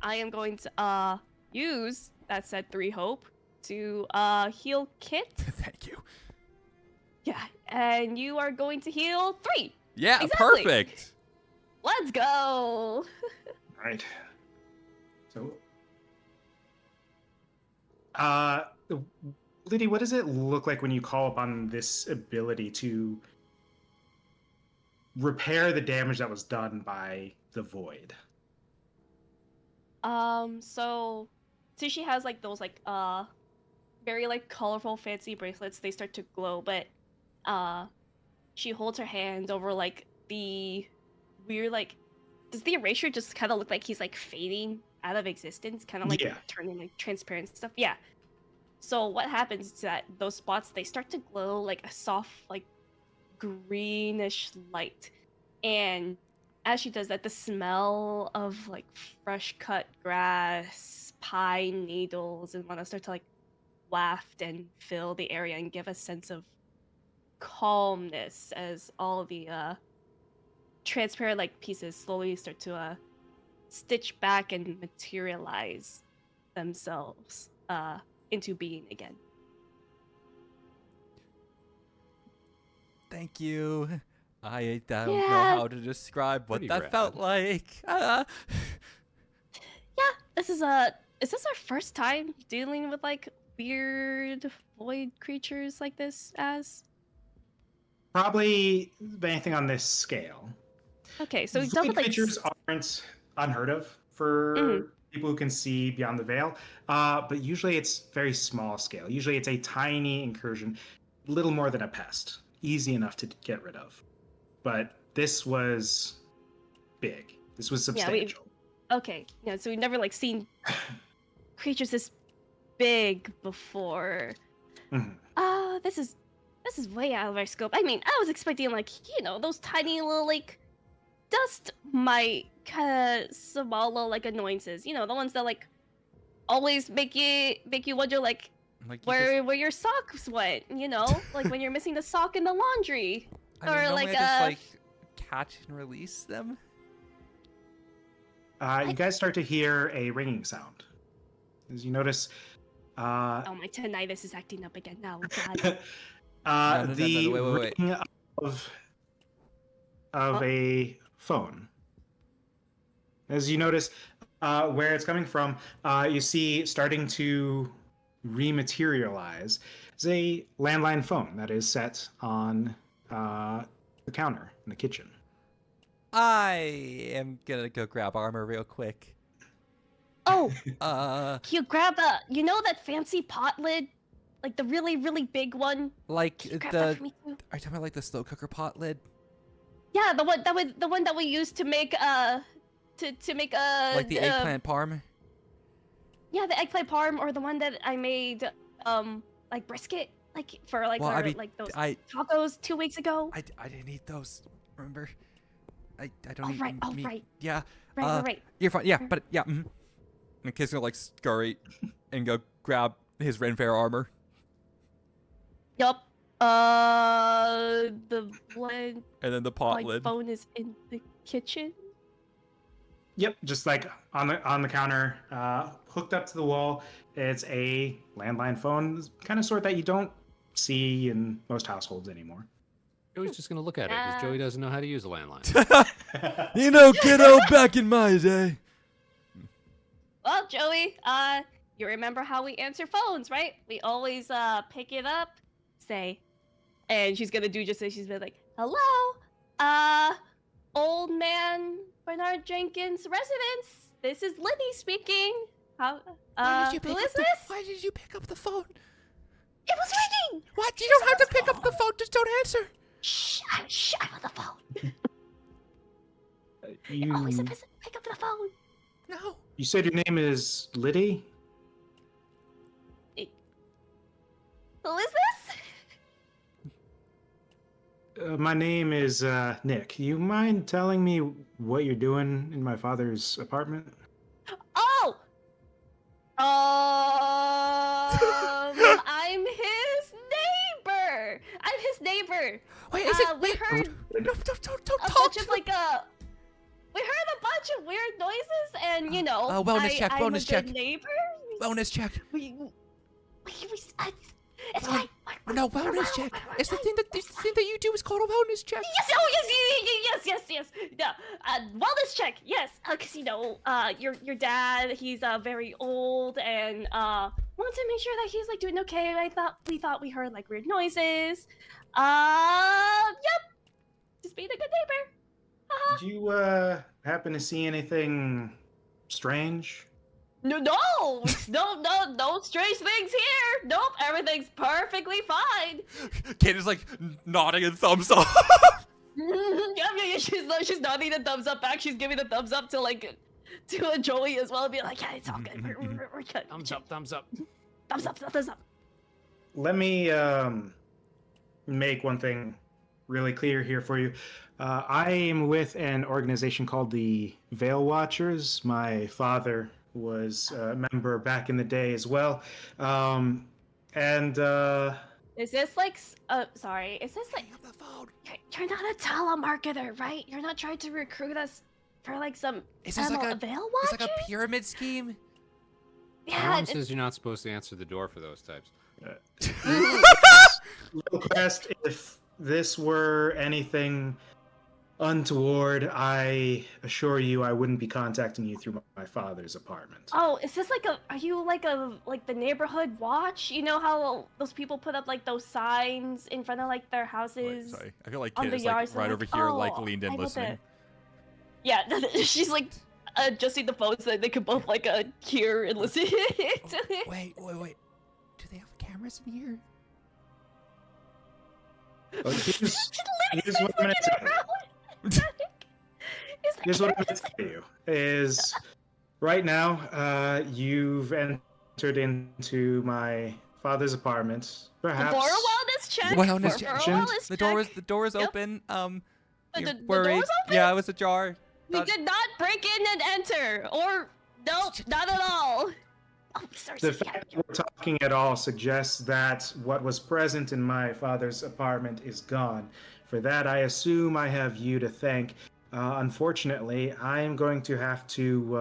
I am going to use that said 3 hope to heal Kit. Thank you. Yeah, and you are going to heal 3. Yeah, Exactly. perfect. Let's go. Right. So, Liddy, what does it look like when you call upon this ability to repair the damage that was done by the void? So Sushi has like those like very like colorful fancy bracelets. They start to glow, but she holds her hand over like the weird like, does the erasure just kind of look like he's like fading out of existence, kind of like Yeah. turning like transparent stuff? Yeah. So what happens is that those spots, they start to glow like a soft like greenish light, and as she does that, the smell of like fresh cut grass, pine needles, and whatnot start to like waft and fill the area and give a sense of calmness as all the transparent like pieces slowly start to stitch back and materialize themselves into being again. Thank you. I don't know Yeah. how to describe what Pretty that felt rad. like. Yeah, this is this our first time dealing with like weird void creatures like this as? Probably anything on this scale. Okay, so we've Void dealt with like creatures aren't unheard of for people who can see beyond the veil, but usually it's very small scale. Usually it's a tiny incursion, little more than a pest, easy enough to get rid of. But this was big. This was Yeah, we- substantial. okay, yeah, so we've never like seen creatures this big before. Mhm. This is way out of our scope. I mean, I was expecting like, you know, those tiny little like dust mite kind of small little like annoyances. You know, the ones that like always make you wonder like Like where your socks went. You know, like when you're missing the sock in the laundry. I mean, or, no like, way to just like catch and release them. You guys start to hear a ringing sound. As you notice, Oh, my tinnitus is acting up again now. God. No, the wait. ring of a phone. As you notice, where it's coming from, you see starting to rematerialize is a landline phone that is set on the counter in the kitchen. I am gonna go grab armor real quick. Oh, Uh, you know that fancy pot lid, like the really really big one. like Can you grab that the. for me too? Are you talking about like the slow cooker pot lid? Yeah, the one that we used to make to make Like the eggplant parm? Yeah, the eggplant parm, or the one that I made like brisket, like for like Well, I our, mean, like those I tacos 2 weeks ago. I didn't eat those. Remember? I don't Oh eat right, oh meat. right, Yeah. right. You're fine. Yeah, but yeah. Mm-hmm. And Kid's gonna like scurry and go grab his Ren Fair armor. Yup. The one And then the pot my lid. phone is in the kitchen. Yep, just like on the counter, hooked up to the wall. It's a landline phone, kind of sort that you don't see in most households anymore. Joey's just gonna look at it because Joey doesn't know how to use a landline. You know, kiddo, back in my day. Well, Joey, you remember how we answer phones, right? We always pick it up, say, and she's gonna do just as she's been like, "Hello, old man Bernard Jenkins residence. This is Liddy speaking. Who is this? Why did you pick up the phone? It was ringing. What? You don't have to pick up the phone. Just don't answer. Shh, I'm on the phone. You, Always a person pick up the phone. No. you said your name is Liddy? Who is this? My name is Nick. You mind telling me what you're doing in my father's apartment? Oh! I'm his neighbor! Wait, is it? We heard No, don't a talk. bunch of we heard a bunch of weird noises, and you know, wellness check, I'm wellness a check. good neighbor. Wellness check. It's fine. No, wellness check. It's the thing that you do is called a wellness check. Yes, oh yes. Yeah, wellness check. Yes, cause you know, your dad, he's very old, and wanted to make sure that he's like doing okay. We thought we heard like weird noises. Yep. Just being a good neighbor. Did you happen to see anything strange? No strange things here. Nope, everything's perfectly fine. Kid is like nodding and thumbs up. Yeah, she's nodding the thumbs up back. She's giving the thumbs up to Joey as well, and be like, yeah, it's all good. We're good. Thumbs up. Thumbs up. Let me make one thing really clear here for you. I am with an organization called the Veil Watchers. My father was a member back in the day as well. Is this like sorry, is this like the phone. you're not a telemarketer, right? You're not trying to recruit us for like some Is this like a Veil It's Watcher? like a pyramid scheme. Yeah, Mom it's- says you're not supposed to answer the door for those types. Little Quest, if this were anything untoward, I assure you I wouldn't be contacting you through my father's apartment. Oh, is this like are you like the neighborhood watch? You know how those people put up like those signs in front of like their houses? Sorry, I feel like on Kid the is like yards, right they're over like, here, "Oh, like leaned in I love listening. it." Yeah, she's like adjusting the phone so they could both like hear and listen. Wait. Do they have cameras in here? Well, here's what I'm going to tell you. Here's what I'm going to tell you is right now you've entered into my father's apartment. Perhaps For a wellness check. Wellness For check. a wellness The door is Yep. open. The You're door worried. was open? Yeah, it was ajar. We did not break in and enter, or nope, not at all. Oh, sorry. the fact that we're talking at all suggests that what was present in my father's apartment is gone. For that, I assume I have you to thank. Unfortunately, I am going to have to,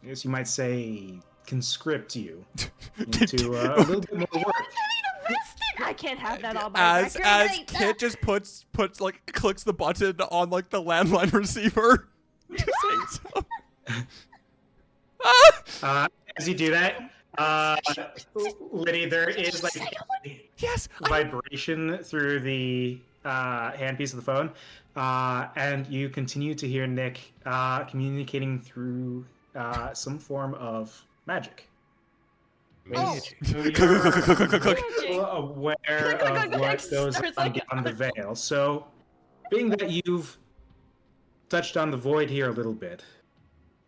I guess you might say, conscript you into a little bit more work. I can't have that on my As record. Kit just puts like clicks the button on like the landline receiver. Just saying so. As you do that, Liddy, there is like Yes. vibration through the handpiece of the phone, and you continue to hear Nick communicating through some form of magic. Oh. So you're aware of what goes on beyond the veil. So, being that you've touched on the void here a little bit,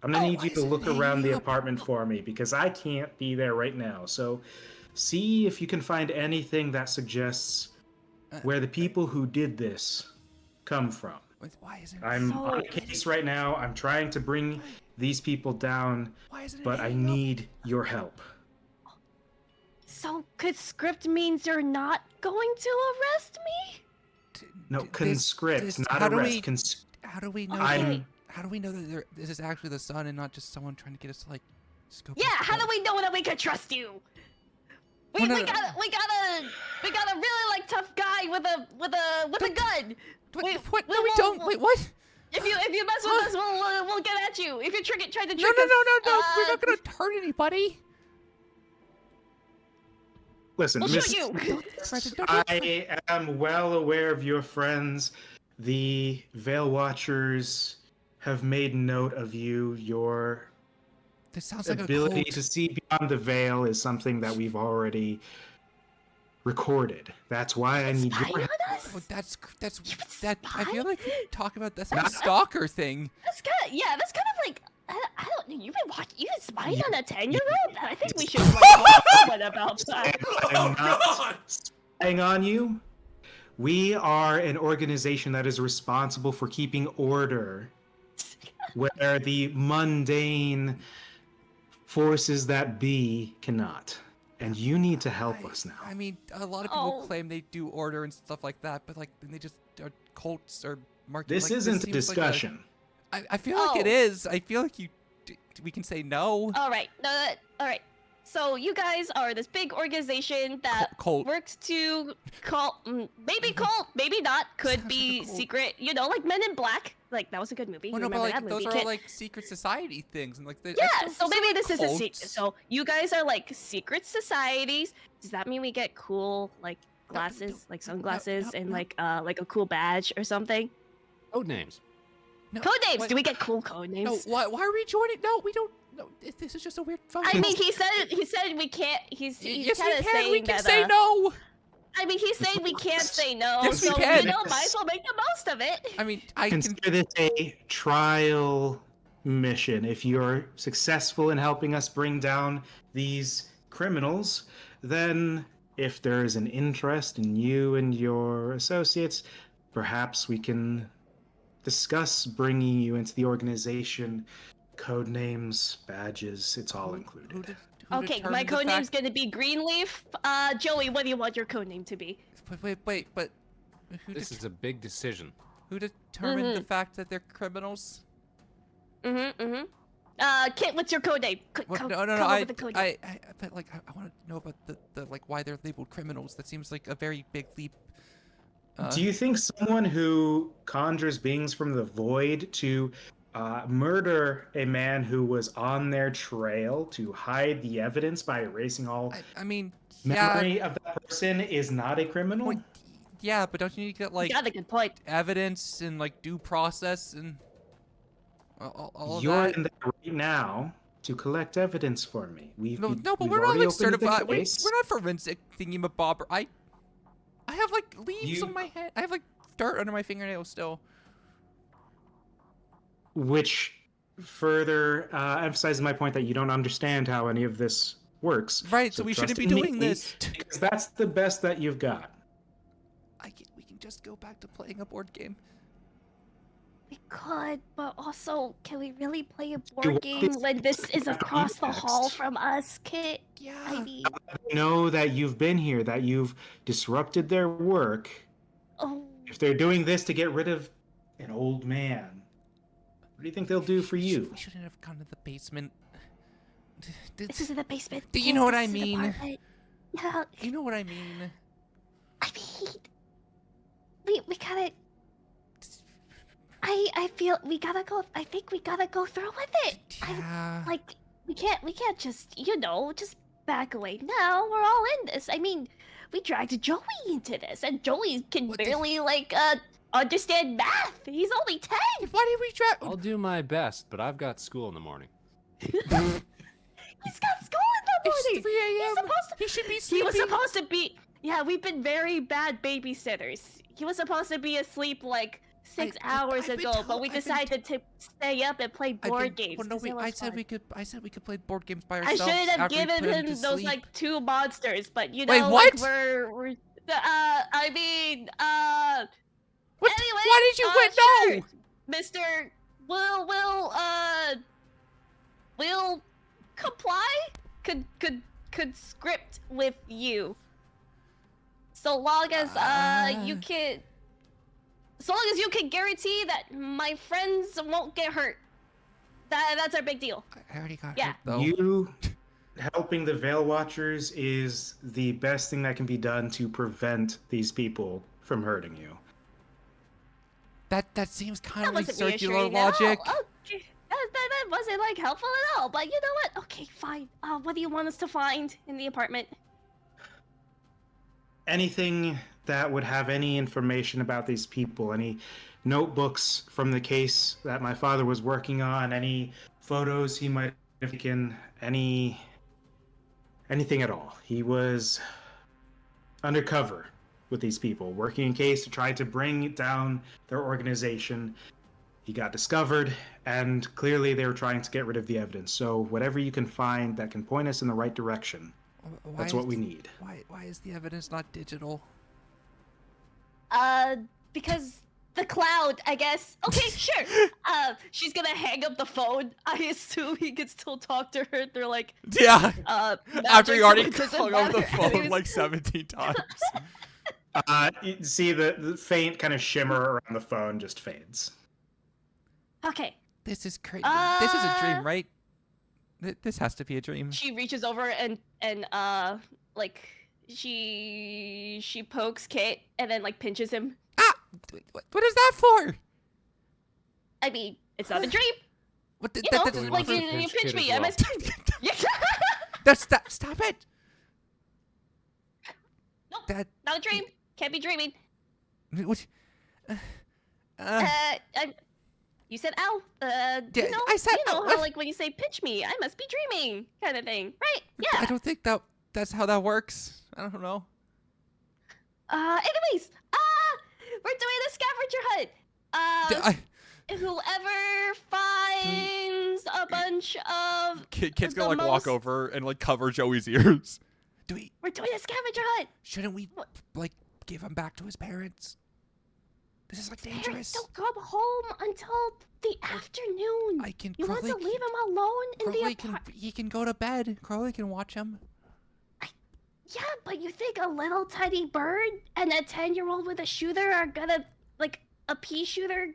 I'm gonna need you to look around the apartment for me because I can't be there right now. So, see if you can find anything that suggests where the people who did this come from. Why isn't I'm on a case right now. I'm trying to bring these people down, but I need your help. So, conscript means you're not going to arrest me? No, conscript, not how do arrest. How do we know? How do we know that this is actually the son and not just someone trying to get us to like scope? Yeah, how do we know that we can trust you? We got a really like tough guy with a gun. What? No, we don't. Wait, what? If you mess with us, we'll get at you. If you try to trick us. No. We're not gonna hurt anybody. Listen, We'll Miss, shoot you. I am well aware of your friends. The Veil Watchers have made note of you. Your This sounds like ability a cult. to see beyond the veil is something that we've already recorded. That's why I need your help. Oh, that's that. spy? I feel like we talk about this like a stalker thing. That's kind of like I don't know. You've been spying on a 10-year-old. I think we should talk to someone about that. I'm not spying on you. We are an organization that is responsible for keeping order where the mundane forces that be cannot. and you need to help us now. I mean, a lot of people Oh. claim they do order and stuff like that, but like then they just are cults or market. This like, isn't a seems discussion. I feel like it Oh. is. I feel like we can say no. All right. All right. So you guys are this big organization that Cult. works to maybe cult, maybe not. Could Sounds be like a cult. secret. You know, like Men in Black. Like that was a good movie. Well, You no, but remember like that movie? those are all Kid? like secret society things, and like Yeah, so maybe this is a secret. cults. So you guys are like secret societies. Does that mean we get cool like glasses, like sunglasses, and no. like a cool badge or something? Code names. No, Code names. wait, Do we get cool code No, names? why are we joining? No, we don't. No, this is just a weird phone. I call. mean, he said we can't. He's yes, kind we of can. saying We can that. say no. I mean, he's saying we can't say no, Yes, we so can. you know, might as well make the most of it. I mean, I can. Consider this a trial mission. If you're successful in helping us bring down these criminals, then if there is an interest in you and your associates, perhaps we can discuss bringing you into the organization. Code names, badges, it's all included. Who Okay, determined my the code name's fact- gonna be Greenleaf. Joey, what do you want your code name to be? Wait, but This is a big decision. who determined the Mhm. fact that they're criminals? Kit, what's your code name? What? Come No, over I with the code name. but like I want to know about the like why they're labeled criminals. That seems like a very big leap. Do you think someone who conjures beings from the void to murder a man who was on their trail to hide the evidence by erasing all I mean, yeah, memory of that person is not a criminal? well, yeah, but don't you need to get like You got a good point. evidence and like due process and all of You're that? in there right now to collect evidence for me. No, but we've we're not already like opened the certified. We're case. not forensic thingy-mabobber. I have like leaves You- on my head. I have like dirt under my fingernails still. Which further emphasizes my point that you don't understand how any of this works. Right, so we trust shouldn't be in doing me, this. because that's the best that you've got. We can just go back to playing a board game. We could, but also, can we really play a want board game this when this is have across the hall context. from us, Kit? I Yeah. mean, Know that you've been here, that you've disrupted their work. oh, If they're doing this to get rid of an old man, what do you think they'll do for you? We shouldn't have gone to the basement. this is in the basement. Do you Kit, know what this I is an mean? apartment. Yeah, You know what I mean? I mean, we gotta. I feel we gotta go. I think we gotta go through with it. Yeah. Like we can't just just back away. No, we're all in this. I mean, we dragged Joey into this, and Joey can What the- barely understand math. He's only 10. Why did we try? I'll do my best, but I've got school in the morning. He's got school in the It's morning. 3 He's a.m. supposed to. He should be He sleeping. was supposed to be. Yeah, we've been very bad babysitters. He was supposed to be asleep like 6 hours I've been ago, told- but we I've been decided to stay up and play I board think- games. Well, no, 'cause it was I said fun. we could. I said we could play board games by I ourselves. shouldn't have after we given put him to those sleep. like 2 monsters, but you Wait, know, what? like we're I mean, What? Anyways, Why did you quit? sure. No. Mister, will comply? Could script with you. So long as you can. So long as you can guarantee that my friends won't get hurt. That's our big deal. I already got Yeah. hurt though. You helping the Veil Watchers is the best thing that can be done to prevent these people from hurting you. That seems kind That of like wasn't circular reassuring at all. logic. Okay. That wasn't like helpful at all. But you know what? Okay, fine. What do you want us to find in the apartment? Anything that would have any information about these people, any notebooks from the case that my father was working on, any photos he might have taken, anything at all. He was undercover with these people, working in case to try to bring down their organization. He got discovered, and clearly they were trying to get rid of the evidence. So whatever you can find that can point us in the right direction, that's what we need. Why is the evidence not digital? Because the cloud, I guess. Okay, sure. She's gonna hang up the phone. I assume he can still talk to her through like Yeah. magic, After you so already it doesn't hung up the matter phone anyways. like 17 times. You see the faint kind of shimmer around the phone just fades. Okay. This is crazy. This is a dream, right? This has to be a dream. She reaches over and like she pokes Kate and then like pinches him. Ah! What is that for? I mean, it's not a dream. What You know, doesn't like want you, to you pinch pinch Kate me. as I well. must. Yeah. Stop it! Nope. That Not a dream. Can't be dreaming. what? You said ow. Yeah, You know, I said you know ow. how like when you say pinch me, I must be dreaming, kind of thing, right? I Yeah. don't think that's how that works. I don't know. Anyways, we're doing a scavenger hunt. Whoever finds a bunch of Kid's the gonna like walk most- over and like cover Joey's ears. we're doing a scavenger hunt. Shouldn't we What? like give him back to his parents? This is like Parents dangerous. don't come home until the afternoon. I can. You want Crowley to leave him alone in the Crowley apartment? he can go to bed. Crowley can watch him. Yeah, but you think a little tiny bird and a 10-year-old with a shooter are gonna, like, a pea shooter,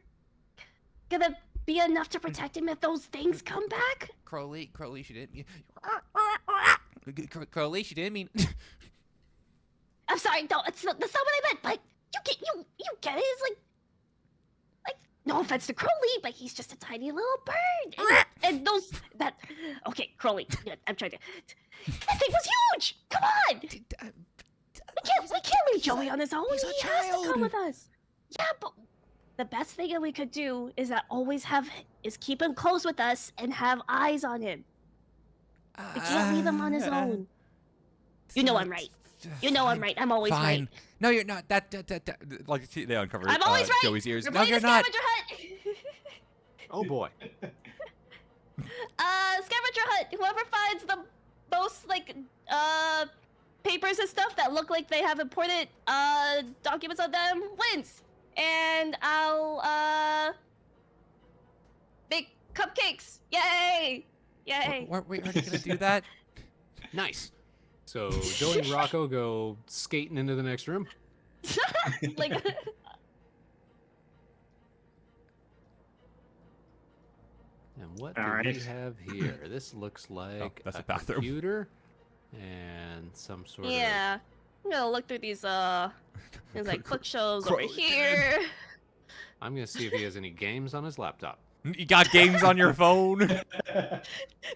gonna be enough to protect him if those things come back? Crowley, she didn't mean. Crowley, she didn't mean. I'm sorry, no, that's not what I meant. Like, you get it? It's like, no offense to Crowley, but he's just a tiny little bird. And okay, Crowley, I'm trying to. That thing was huge. Come on. We can't leave Joey on his own. he's a He has to child. come with us. Yeah, but the best thing that we could do is keep him close with us and have eyes on him. We can't leave him on his own. You know I'm right. You know I'm right. I'm always Fine. right. No, you're not. That like they uncovered I'm always right. Joey's ears. We're No, playing you're a not. scavenger hunt. Oh boy. Scavenger hunt. Whoever finds the most like papers and stuff that look like they have important documents on them wins. And I'll make cupcakes. Yay! Yay! Weren't we already gonna do that? Nice. So Joey and Rocco go skating into the next room. Like And what All do we right. have here? This looks like that's a a bathroom. computer and some sort yeah. I'm gonna look through these there's like bookshelves over Crowley. here. of. I'm gonna see if he has any games on his laptop. You got games on your phone.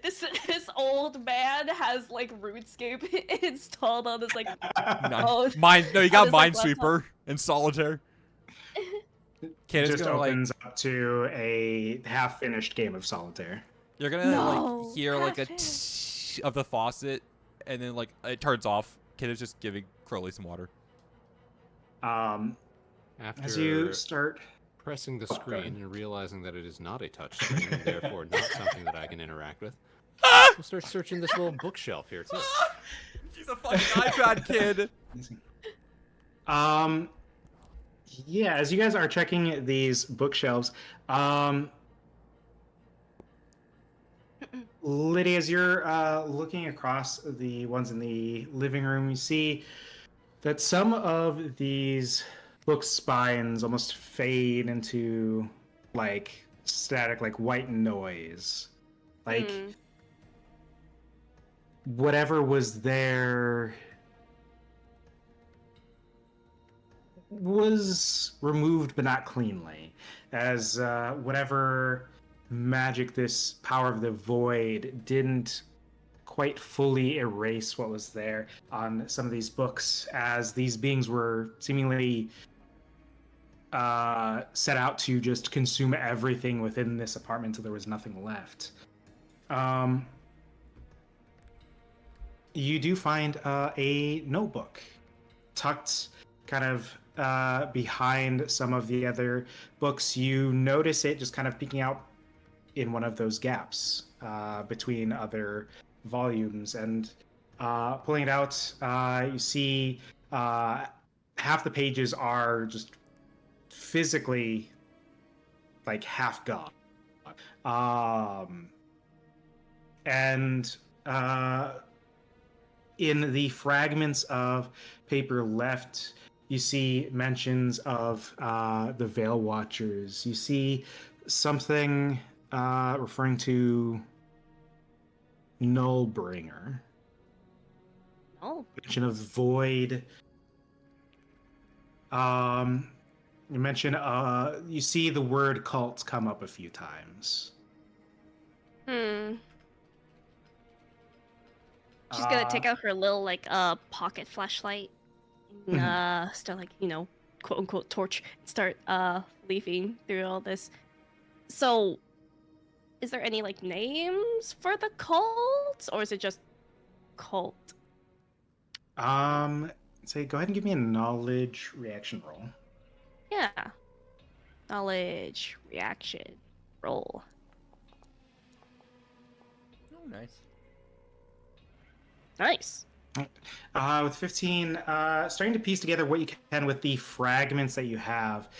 This old man has like RuneScape installed on this like No, Oh, you got this, like, Minesweeper and Solitaire. Kid is just gonna like opens up to a half-finished game of solitaire. you're gonna No, like hear like a half-finished. tsh of the faucet, and then like it turns off. Kid is just giving Crowley some water. As After you start, pressing the go ahead. screen and realizing that it is not a touch screen, and therefore not something that I can interact with, we'll start searching this little bookshelf here too. He's a fucking iPad kid. yeah, as you guys are checking these bookshelves, Lydia, as you're looking across the ones in the living room, you see that some of these book spines almost fade into like static, like white noise. Like whatever was there was removed, but not cleanly. As whatever magic, this power of the void, didn't quite fully erase what was there on some of these books, as these beings were seemingly set out to just consume everything within this apartment until there was nothing left. You do find a notebook tucked kind of behind some of the other books. You notice it just kind of peeking out in one of those gaps between other volumes, and pulling it out, you see half the pages are just physically like half gone. And in the fragments of paper left, you see mentions of the Veil Watchers. You see something referring to Nullbringer. Oh, Mention of Void. You mention you see the word cult come up a few times. She's gonna take out her little like pocket flashlight and start like, you know, quote unquote torch and start leafing through all this. So is there any like names for the cult, or is it just cult? Say go ahead and give me a knowledge reaction roll. Yeah. Knowledge reaction roll. Oh, nice. Nice. With 15, starting to piece together what you can with the fragments that you have,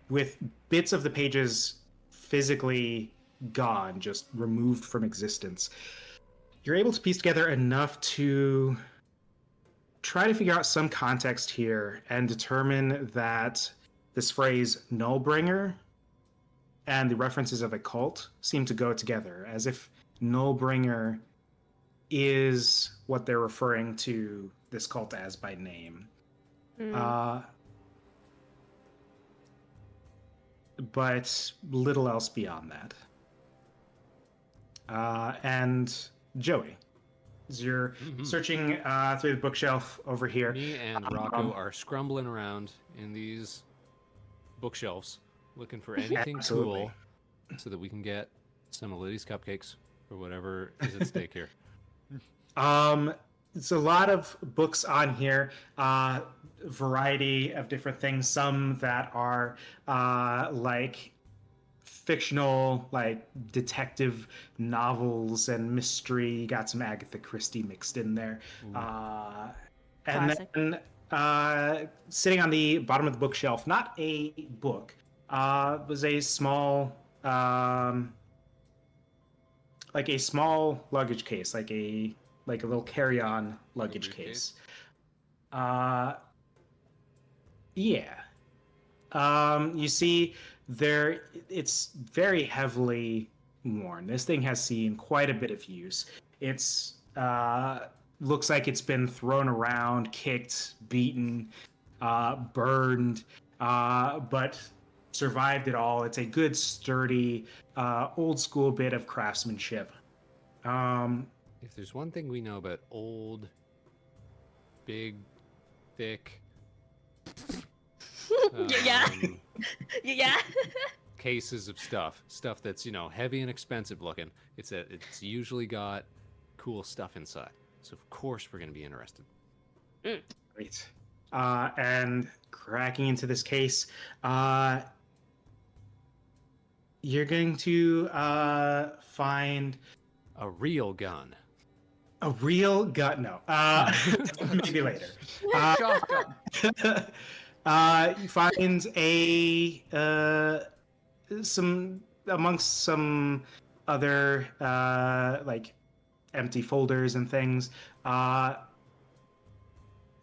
with bits of the pages physically gone, just removed from existence. You're able to piece together enough to try to figure out some context here and determine that this phrase Nullbringer and the references of a cult seem to go together, as if Nullbringer is what they're referring to this cult as by name. But little else beyond that. And Joey, as you're searching through the bookshelf over here. Me and Rocco are scrumbling around in these bookshelves looking for anything Absolutely. cool so that we can get some of Liddy's cupcakes or whatever is at stake here. It's a lot of books on here, variety of different things. Some that are like fictional, like detective novels and mystery. You got some Agatha Christie mixed in there. And Classic. then sitting on the bottom of the bookshelf, not a book, was a small, like a small luggage case, like a little carry-on luggage case. Yeah. You see there, it's very heavily worn. This thing has seen quite a bit of use. It's looks like it's been thrown around, kicked, beaten, burned, but survived it all. It's a good, sturdy, old school bit of craftsmanship. If there's one thing we know about old, big, thick, Yeah. Yeah. cases of stuff that's, you know, heavy and expensive looking, it's usually got cool stuff inside. So of course we're going to be interested. Great. And cracking into this case, you're going to find A real gun. a real gun. No, maybe later. You find some amongst some other like empty folders and things.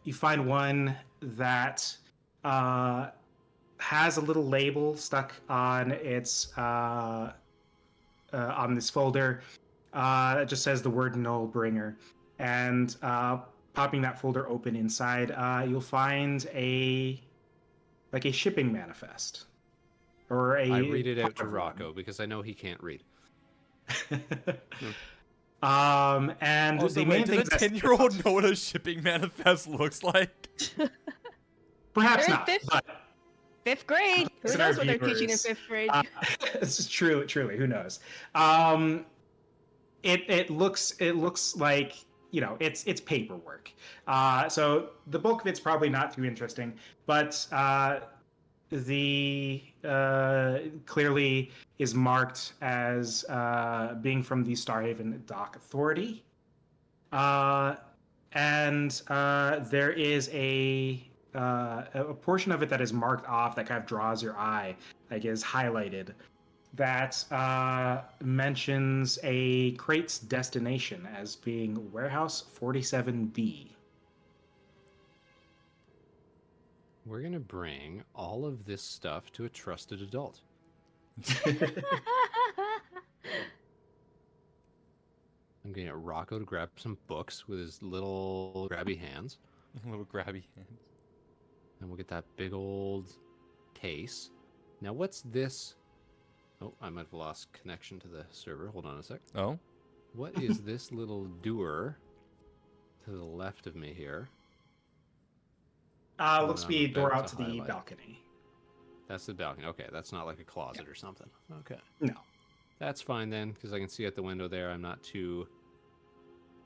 You find one that has a little label stuck on its on this folder. It just says the word Nullbringer, and popping that folder open inside, you'll find a shipping manifest, or a. I read it out to Rocco because I know he can't read. And Also, the main thing does a 10-year-old know what a shipping manifest looks like? perhaps They're in not, fifth- but 5th grade. Who Listen, knows our what they're teaching in viewers, 5th grade? this is truly who knows. It looks like, you know, it's paperwork. So the bulk of it's probably not too interesting, but the clearly is marked as being from the Starhaven Dock Authority, and there is a a portion of it that is marked off that kind of draws your eye, like is highlighted. That mentions a crate's destination as being Warehouse 47B. We're gonna bring all of this stuff to a trusted adult. I'm gonna get Rocco to grab some books with his little grabby hands. Little grabby hands. And we'll get that big old case. Now, what's this? Oh, I might have lost connection to the server. Hold on a sec. Oh? What is this little doer to the left of me here? Looks to be a door about out to to the highlight. balcony. That's the balcony. Okay, that's not like a closet or something. Okay. No. That's fine then, because I can see at the window there. I'm not too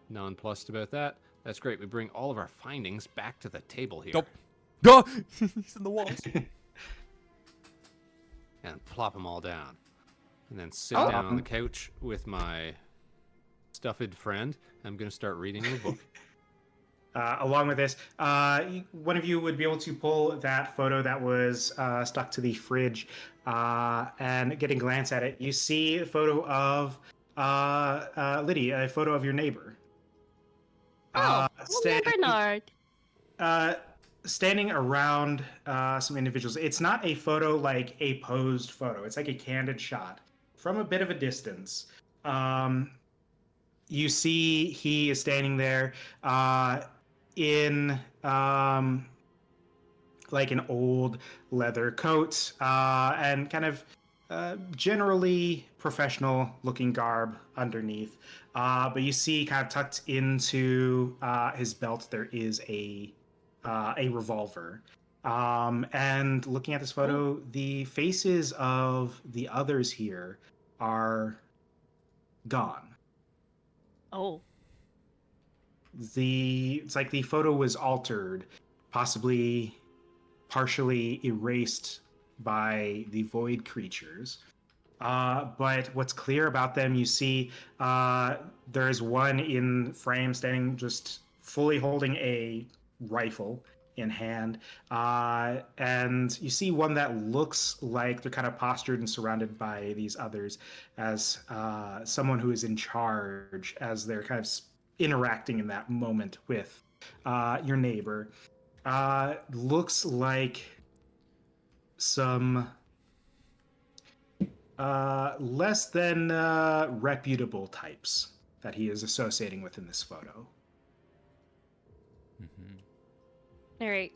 nonplussed about that. That's great. We bring all of our findings back to the table here. Nope. Go! He's in the walls. And plop them all down. And then sit down on the couch with my stuffed friend. I'm going to start reading a book. Along with this, one of you would be able to pull that photo that was stuck to the fridge and getting a glance at it. You see a photo of Liddy, a photo of your neighbor. Oh, Bernard. Standing around some individuals. It's not a photo like a posed photo. It's like a candid shot from a bit of a distance. You see he is standing there in like an old leather coat and kind of generally professional looking garb underneath. But you see kind of tucked into his belt there is a revolver. And looking at this photo, the faces of the others here are gone. Oh. It's like the photo was altered, possibly partially erased by the void creatures. But what's clear about them, you see there's one in frame standing just fully holding a rifle in hand, and you see one that looks like they're kind of postured and surrounded by these others as someone who is in charge, as they're kind of interacting in that moment with your neighbor. Looks like some less than reputable types that he is associating with in this photo. Mm-hmm. All right.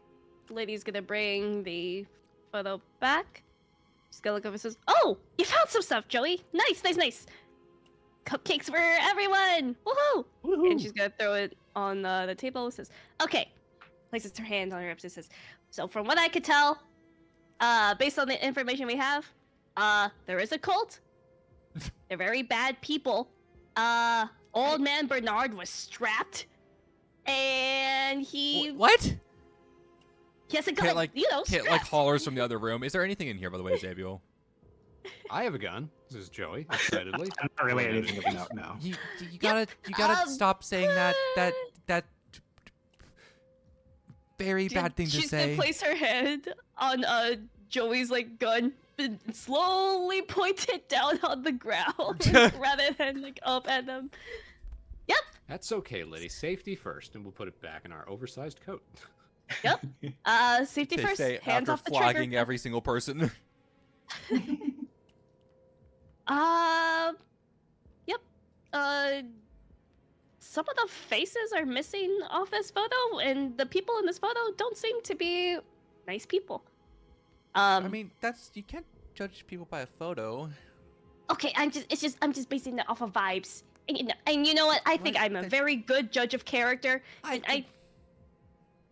Lady's gonna bring the photo back. She's gonna look over and says, "Oh, you found some stuff, Joey. Nice, nice, nice. Cupcakes for everyone. Woohoo!" And she's gonna throw it on the table. Says, "Okay." Places her hand on her hips and says, "So from what I could tell, based on the information we have, there is a cult. They're very bad people. Old man Bernard was strapped, and he What? He has a gun, Kit, like, you know, Kit, like, hollers from the other room. Is there anything in here, by the way, Azabiel? I have a gun. This is Joey, excitedly. Not really anything of note, no. You gotta stop saying that very bad thing to She's say. gonna place her hand on Joey's like gun and slowly point it down on the ground rather than like up at them. Yep. That's okay, Liddy. Safety first, and we'll put it back in our oversized coat. Yep. Safety They first. say Hands after off the flogging trigger. every single person. Yep. Some of the faces are missing off this photo, and the people in this photo don't seem to be nice people. I mean, you can't judge people by a photo. Okay, I'm just basing it off of vibes. And you know what? I think I'm a very good judge of character.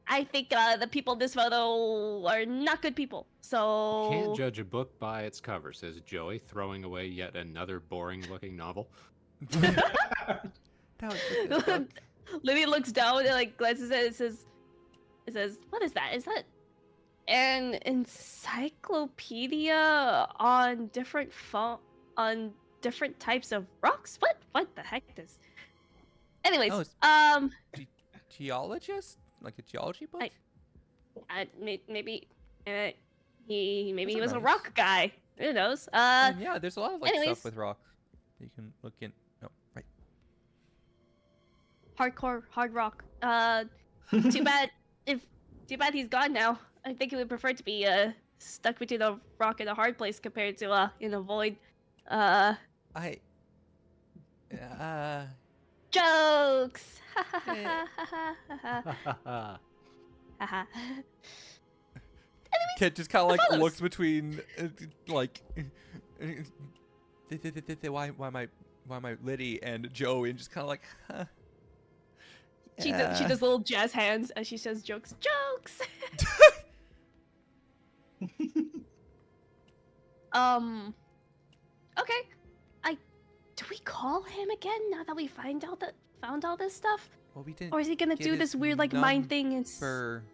I think the people in this photo are not good people. So You can't judge a book by its cover, says Joey, throwing away yet another boring-looking novel. That was a good book. Libby looks down and like glances at it. It says, "What is that? Is that an encyclopedia on different types of rocks? What the heck does?" Anyways, Oh, Geologist? Like a geology book? Maybe he was a nice. rock guy. Who knows? And yeah, there's a lot of like anyways. stuff with rock that you can look in. No, right. Hardcore hard rock. Too bad he's gone now. I think he would prefer to be stuck between a rock and a hard place compared to in a void. I. Jokes. Kid just kind of like follows. looks between like why am I Liddy and Joey and just kind of like huh. She does little jazz hands as she says jokes. Jokes. Okay. Do we call him again now that we found all this stuff? Well, we didn't. Or is he gonna get do his this weird like mind thing? number.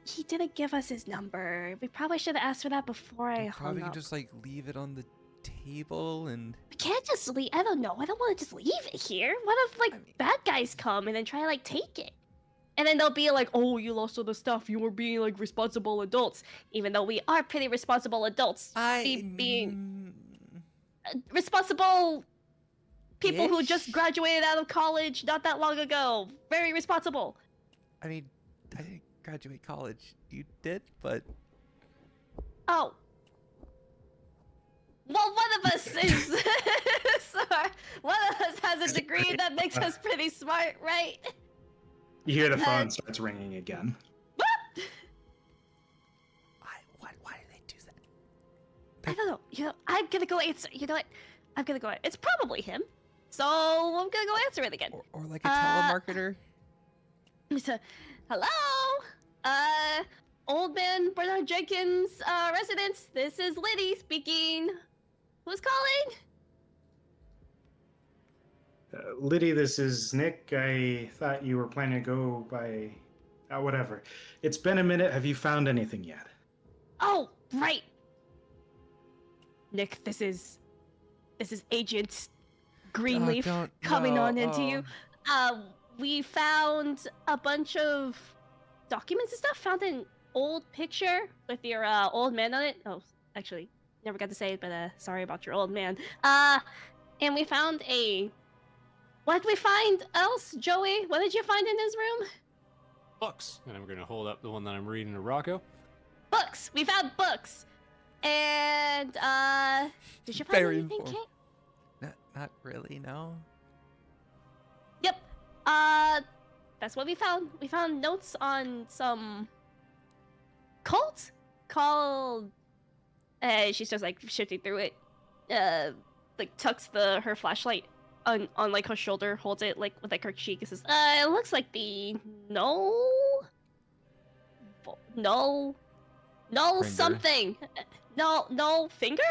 He didn't give us his number. We probably should have asked for that before I hung Probably up. just like leave it on the table and. We can't just leave. I don't know. I don't want to just leave it here. What if like bad guys come and then try to like take it? And then they'll be like, "Oh, you lost all the stuff. You were being like responsible adults," even though we are pretty responsible adults. Being responsible people who just graduated out of college not that long ago. Very responsible. I mean, I didn't graduate college. You did, but. Oh. Well, one of us is. Sorry. One of us has a degree that makes us pretty smart, right? You hear the phone starts ringing again. Why do they do that? I don't know. You know, I'm gonna go answer. You know what? I'm gonna go. It's probably him. So I'm gonna go answer it again. Or like a telemarketer? Hello? Old man Bernard Jenkins, residence. This is Liddy speaking. Who's calling? Liddy, this is Nick. I thought you were planning to go by... whatever. It's been a minute. Have you found anything yet? Oh, right. Nick, this is Agent Greenleaf coming on into you. We found a bunch of documents and stuff. Found an old picture with your old man on it. Oh, actually, never got to say it, but sorry about your old man. And we found a... What did we find else, Joey? What did you find in his room? Books. And I'm going to hold up the one that I'm reading to Rocco. Books. We found books. And, did you find Very anything, informed. Kit? Not really, no. Yep. That's what we found. We found notes on some cult called... she's just, like, shifting through it. Like, tucks her flashlight on like her shoulder, holds it like with like her cheek. It says, it looks like the no Bringer. something. No finger?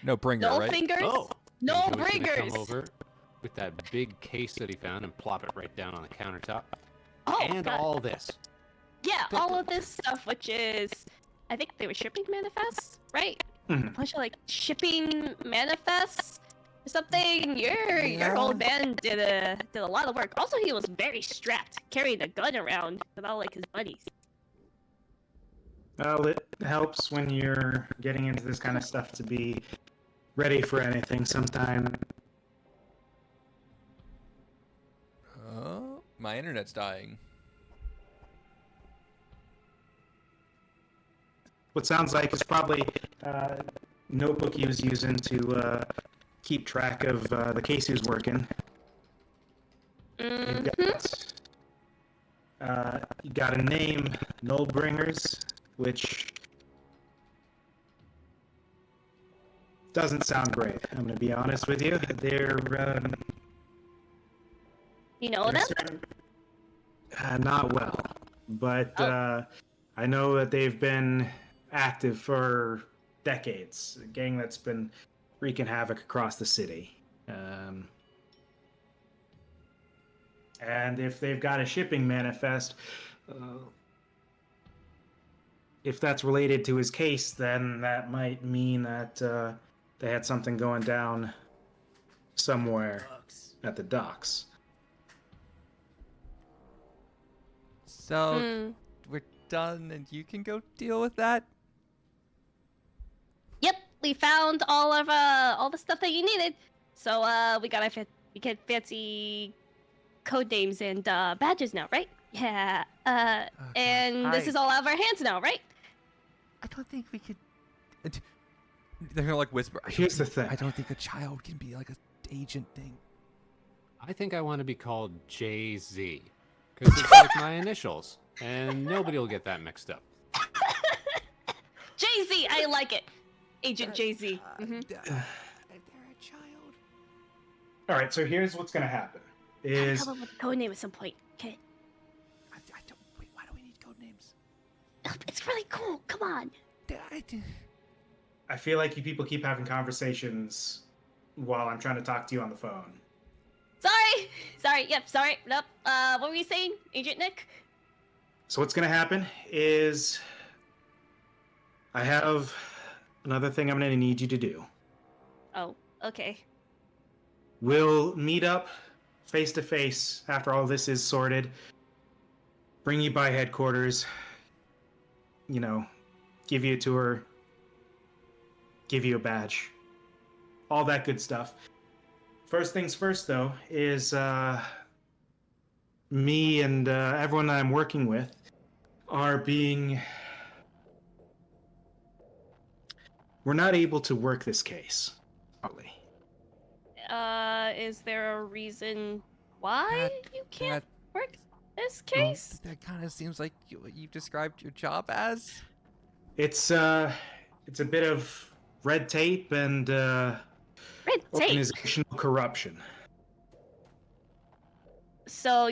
No bringer, No right? fingers? Oh! No And Joey's gonna bringers. Come over with that big case that he found and plop it right down on the countertop. Oh, And God. all this. Yeah, all of this stuff, which is, I think they were shipping manifests, right? Mhm. A bunch of like shipping manifests or something. Your old man did a lot of work. Also, he was very strapped, carrying a gun around with all like his buddies. Well, it helps when you're getting into this kind of stuff to be ready for anything sometime. Oh, my internet's dying. What sounds like is probably notebook he was using to keep track of the case he was working. Mm-hmm. You got a name, Nullbringers, which doesn't sound great. I'm going to be honest with you. They're You know them? not well, but I know that they've been active for decades. A gang that's been wreaking havoc across the city. And if they've got a shipping manifest, if that's related to his case, then that might mean that they had something going down somewhere at the docks. So we're done, and you can go deal with that. Yep, we found all the stuff that you needed. So we get fancy code names and badges now, right? Yeah. And this is all out of our hands now, right? I don't think we could. They're gonna like whisper. Here's the thing. I don't think a child can be like an agent thing. I think I want to be called Jay-Z. Because it's like my initials. And nobody will get that mixed up. Jay-Z, I like it. Agent Jay-Z. They're a child. All right, so here's what's gonna happen. I'll come up with a code name at some point. Okay. I don't. Wait, why do we need code names? It's really cool. Come on. I feel like you people keep having conversations while I'm trying to talk to you on the phone. Sorry. Yep. Sorry. Nope. What were you saying, Agent Nick? So what's gonna happen is I have another thing I'm gonna need you to do. Oh. Okay. We'll meet up face to face after all this is sorted. Bring you by headquarters. You know, give you a tour. Give you a badge. All that good stuff. First things first, though, is me and everyone that I'm working with are being... We're not able to work this case. Probably. Is there a reason why you can't work this case? That kind of seems like what you described your job as. It's a bit of red tape and Red tape. organizational corruption. So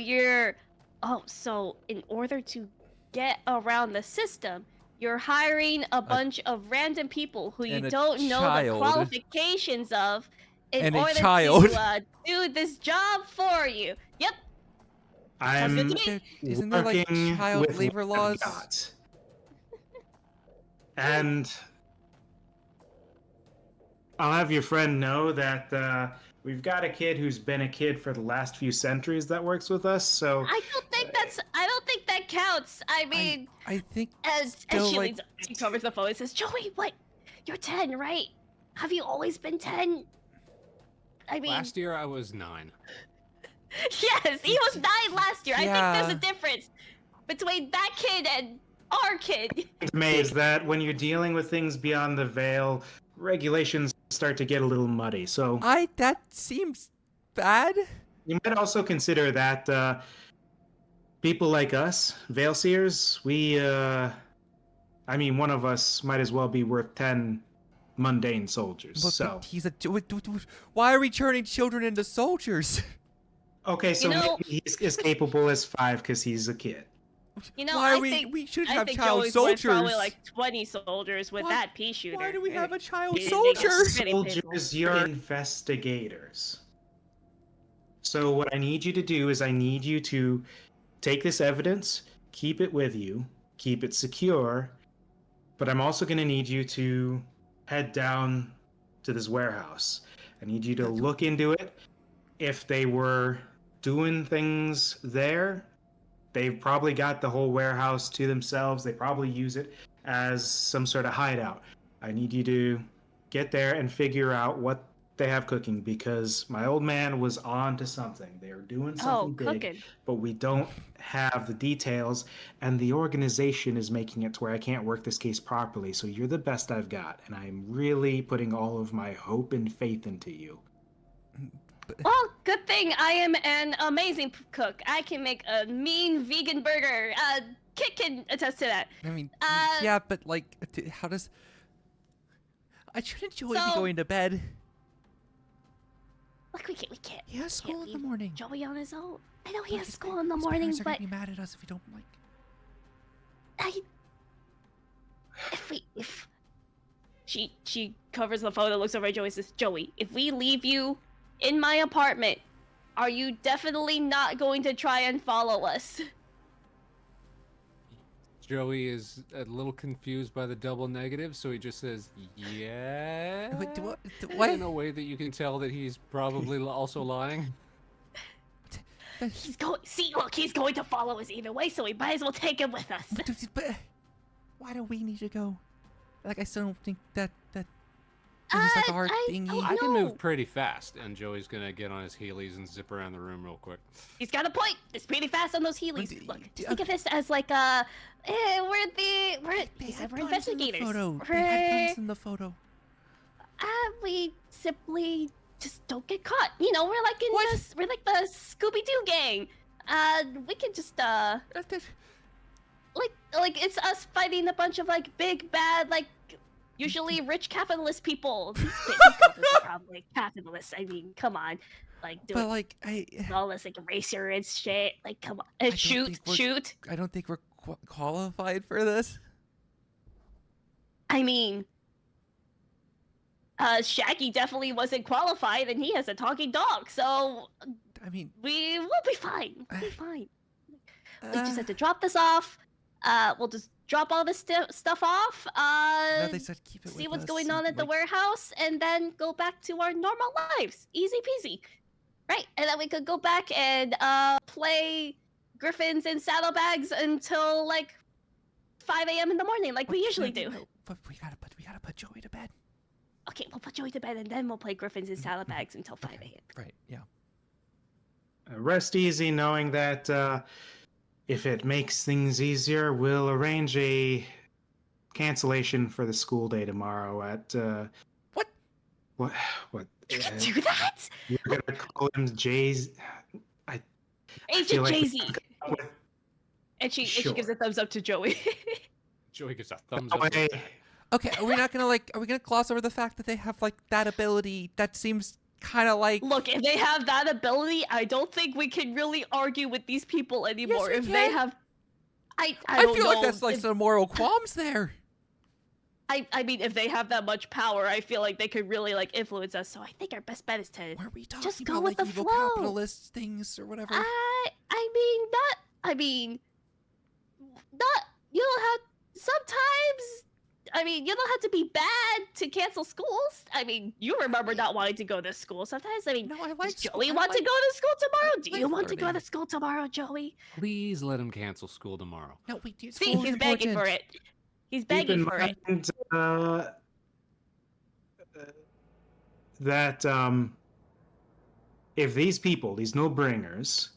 so in order to get around the system, you're hiring a bunch of random people who you and a don't know the child. qualifications of in And a order child. to do this job for you. Yep. I'm good to me. Isn't there like working child with labor what I've laws? got. And I'll have your friend know that we've got a kid who's been a kid for the last few centuries that works with us. So I don't think that counts. I mean, I think as still, she like- leans, she covers the phone and says, "Joey, what? You're 10, right? Have you always been 10?" I mean, Last year I was 9. yes, he was 9 last year. I Yeah. think there's a difference between that kid and our kid. to me is that when you're dealing with things beyond the veil, regulations start to get a little muddy. So that seems bad. you might also consider that people like us, veil seers, one of us might as well be worth 10 mundane soldiers. But he's a. Why are we turning children into soldiers? Okay, so You know- maybe he's as capable as 5 because he's a kid. You know, Why I are think we shouldn't I have think child Joey's worth soldiers. probably like 20 soldiers with Why- that pea shooter. Why do we have a child He- soldier? Pretty painful. Soldiers, you're investigators. So what I need you to do is I need you to take this evidence, keep it with you, keep it secure, but I'm also going to need you to head down to this warehouse. I need you to look into it. If they were doing things there, they've probably got the whole warehouse to themselves. They probably use it as some sort of hideout. I need you to get there and figure out what they have cooking because my old man was on to something. They're doing something big, cooking. but we don't have the details, and the organization is making it to where I can't work this case properly. So you're the best I've got, and I'm really putting all of my hope and faith into you. Well, good thing I am an amazing cook. I can make a mean vegan burger. Kit can attest to that. I mean, Uh, yeah, but like, how does? I shouldn't Joey be So- going to bed? Look, we can't. He has school in the leave morning. Joey on his own. I know he Look, has his school in the his morning, parents are but gonna be mad at us if we don't like. if she covers the phone and looks over at Joey and says, "Joey, if we leave you in my apartment, are you definitely not going to try and follow us?" Joey is a little confused by the double negative, so he just says, "Yeah." Wait, what? In a way that you can tell that he's probably also lying. He's going. See, look, he's going to follow us either way, so we might as well take him with us. But why do we need to go? Like, I still don't think that is like our thingy. I can No. move pretty fast, and Joey's gonna get on his heelys and zip around the room real quick. He's got a point. It's pretty fast on those Heelys. But, Look, just think of this as like we're investigators. They had guns in the photo. We simply just don't get caught. You know, we're like we're like the Scooby-Doo gang. We can just like it's us fighting a bunch of like big bad like usually rich capitalist people. These are probably capitalists. I mean, come on, like But like all this like eraser and shit. Like, come on, and shoot. I don't think we're qualified for this. I mean, Shaggy definitely wasn't qualified, and he has a talking dog, so I mean, we will be fine. We'll be fine. We just have to drop this off. We'll just drop all this stuff off. no, they said keep it See with what's us going and, on at the like, warehouse, and then go back to our normal lives. Easy peasy. Right, and then we could go back and play Griffins and Saddlebags until like 5 a.m. in the morning, like we usually do. No, but we gotta put Joey to bed. Okay, we'll put Joey to bed, and then we'll play Griffins and Saddlebags until 5 a.m. Right, yeah. Rest easy knowing that if it makes things easier, we'll arrange a cancellation for the school day tomorrow at What? What? You can do that? You're gonna call him Jay's. Agent like Jay-Z. with- And she Sure. gives a thumbs up to Joey. Joey gets a thumbs up. Way. Okay, are we gonna gloss over the fact that they have like that ability that seems kind of like Look, if they have that ability, I don't think we can really argue with these people anymore. we If can. they have, I I don't feel know. like that's like some moral qualms there. I mean, if they have that much power, I feel like they could really like influence us. So I think our best bet is to. Were we talking Just go about with like the evil flow. capitalist things or whatever? I mean, not. You don't have. Sometimes. I mean, you don't have to be bad to cancel schools. I mean, you remember not wanting to go to school sometimes. I mean, No, I does like Joey want to go to school tomorrow? Do you like want to go learning. to school tomorrow, Joey? Please let him cancel school tomorrow. No, we do. See, he's begging for it. He's begging for it. Keep in mind, that if these people, these no-bringers,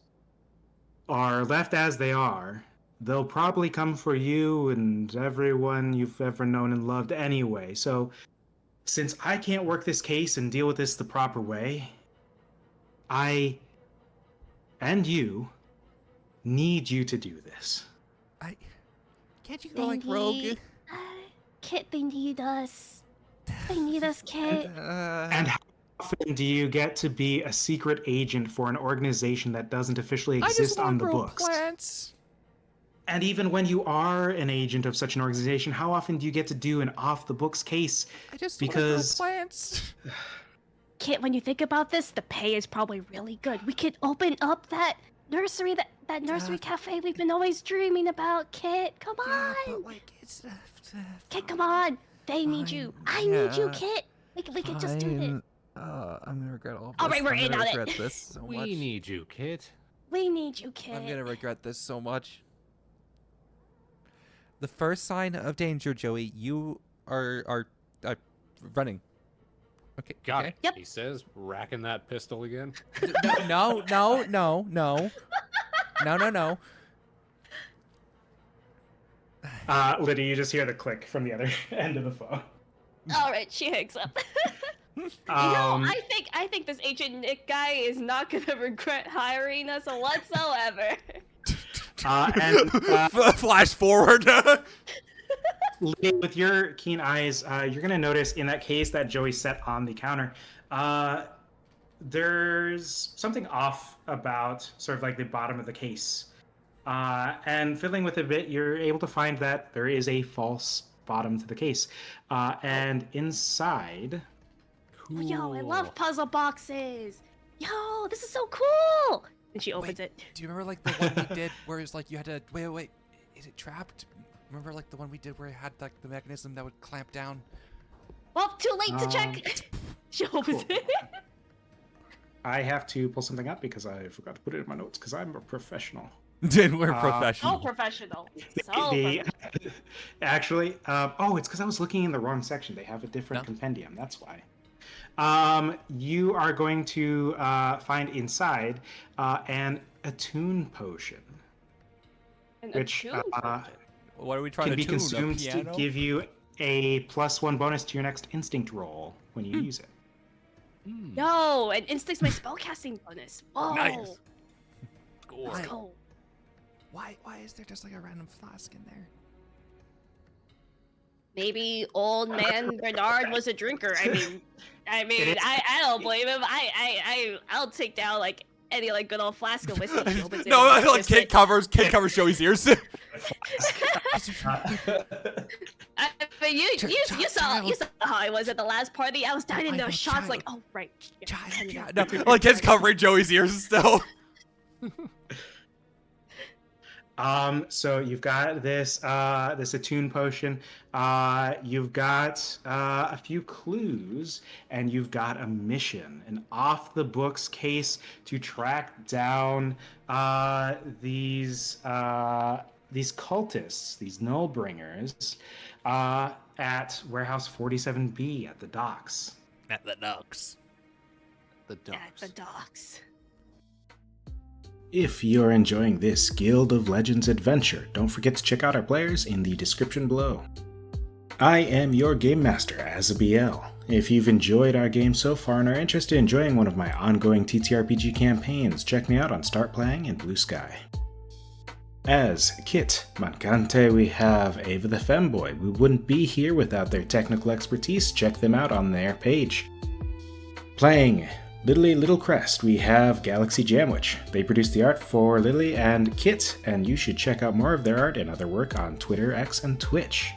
are left as they are, they'll probably come for you and everyone you've ever known and loved anyway. So, since I can't work this case and deal with this the proper way, I and you need you to do this. Can't you go like rogue? Kit, they need us. They need us, Kit. And how often do you get to be a secret agent for an organization that doesn't officially I just exist want on to the grow books? plants. And even when you are an agent of such an organization, how often do you get to do an off-the-books case? I just Because- want to grow plants. Kit, when you think about this, the pay is probably really good. We could open up that nursery, that nursery cafe we've been always dreaming about. Kit, come on. Yeah, but like it's Kit, come on. They need you. I need you, Kit. We can just do this. I'm gonna regret all this. All right, we're I'm in gonna on it. regret this so We much. need you, Kit. We need you, Kit. I'm gonna regret this so much. The first sign of danger, Joey, you are running. Okay. Got okay. it. Yep. He says, racking that pistol again. No. Lydia, you just hear the click from the other end of the phone. All right, she hangs up. I think this Agent Nick guy is not gonna regret hiring us whatsoever. Flash forward. Lydia, with your keen eyes, you're going to notice in that case that Joey set on the counter, there's something off about sort of like the bottom of the case. And fiddling with it a bit, you're able to find that there is a false bottom to the case. And inside... Cool. Yo, I love puzzle boxes. Yo, this is so cool. And she opens it. Do you remember like the one we did where it's like you had to wait? Is it trapped? Remember like the one we did where it had like the mechanism that would clamp down? Well, too late to check. She opens it. I have to pull something up because I forgot to put it in my notes because I'm a professional. Then we're So professional. So professional. So The- professional. Actually, it's because I was looking in the wrong section. They have a different No. compendium. That's why. You are going to find inside an attune potion, An which attune potion. What are we trying can to be tune? A consumed to piano? give you a +1 bonus to your next instinct roll when you use it. Yo, and instinct's my spellcasting bonus. Whoa. Nice. Let's go. Why is there just like a random flask in there? Maybe old man Bernard was a drinker. I don't blame him. I'll take down like any like good old flask of whiskey. he opens it No, and I feel like just, Kate covers Joey's ears. I mean, you saw how I was at the last party. I was dying in I know, those shots. child. Like, oh right. Yeah, No, like Kate's covering Joey's ears still. So you've got this this attune potion. You've got a few clues, and you've got a mission, an off-the-books case to track down these cultists, these nullbringers, at warehouse 47B at the docks. At the docks. The dogs. At the docks. If you're enjoying this Guild of Legends adventure, don't forget to check out our players in the description below. I am your game master, Azabiel. If you've enjoyed our game so far and are interested in joining one of my ongoing TTRPG campaigns, check me out on Start Playing in Blue Sky. As Kit Mancante, we have Ava the Femboy. We wouldn't be here without their technical expertise. Check them out on their page. Playing Little Crest, we have GalaxyJamWich. They produce the art for Lily and Kit, and you should check out more of their art and other work on Twitter, X, and Twitch.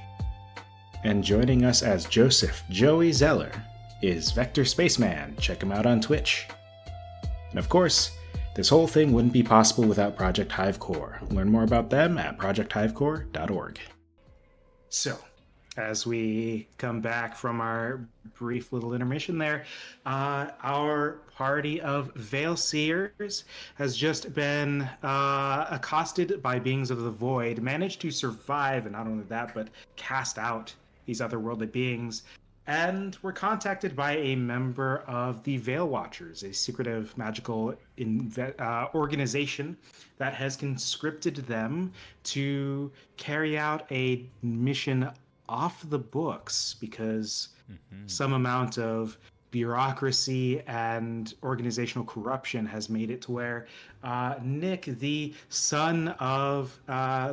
And joining us as Joseph Joey Zeller is Vector Spaceman. Check him out on Twitch. And of course, this whole thing wouldn't be possible without Project HiVECORE. Learn more about them at projecthivecore.org. So, as we come back from our brief little intermission there, our party of Veil Seers has just been accosted by beings of the void, managed to survive, and not only that, but cast out these otherworldly beings, and were contacted by a member of the Veil Watchers, a secretive magical organization that has conscripted them to carry out a mission off the books because some amount of bureaucracy and organizational corruption has made it to where Nick, the son of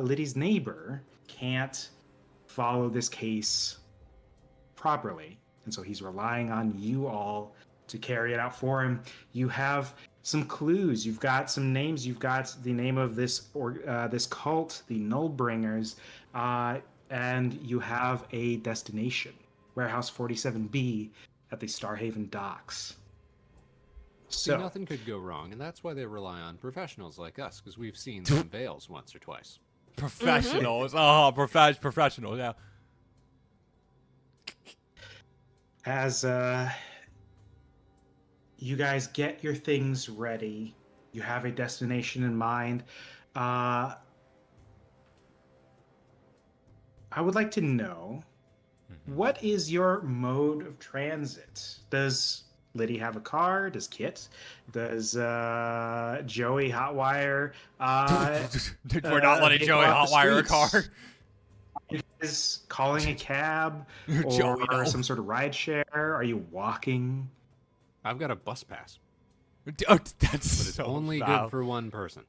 Liddy's neighbor, can't follow this case properly. And so he's relying on you all to carry it out for him. You have some clues. You've got some names. You've got the name of this cult, the Nullbringers, and you have a destination, Warehouse 47B at the Starhaven docks. See, So nothing could go wrong, and that's why they rely on professionals like us, because we've seen some veils once or twice. Professionals. Oh, professionals, yeah. as you guys get your things ready, you have a destination in mind. I would like to know, what is your mode of transit? Does Liddy have a car? Does Kit? Does Joey hotwire? We're not letting Nick Joey off the hotwire a car. streets? Is calling a cab Joey, or no. some sort of ride share? Are you walking? I've got a bus pass, Oh, that's but it's so only foul. good for one person.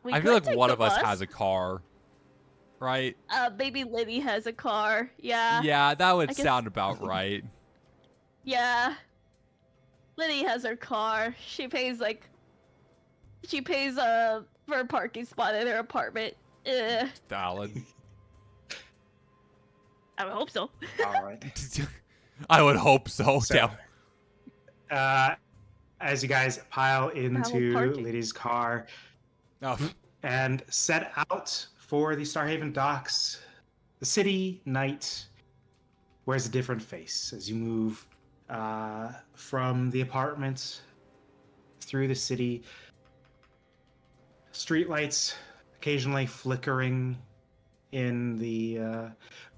We I feel could like take one the of us bus. has a car, right? Maybe Liddy has a car. Yeah. Yeah, that would I guess- sound about right. Yeah. Liddy has her car. She pays for a parking spot in her apartment. Valid. I would hope so. All right. I would hope so. So, Yeah. As you guys pile into parking. Liddy's car Oh, and set out for the Starhaven docks, the city night wears a different face as you move from the apartment through the city. Streetlights occasionally flickering in the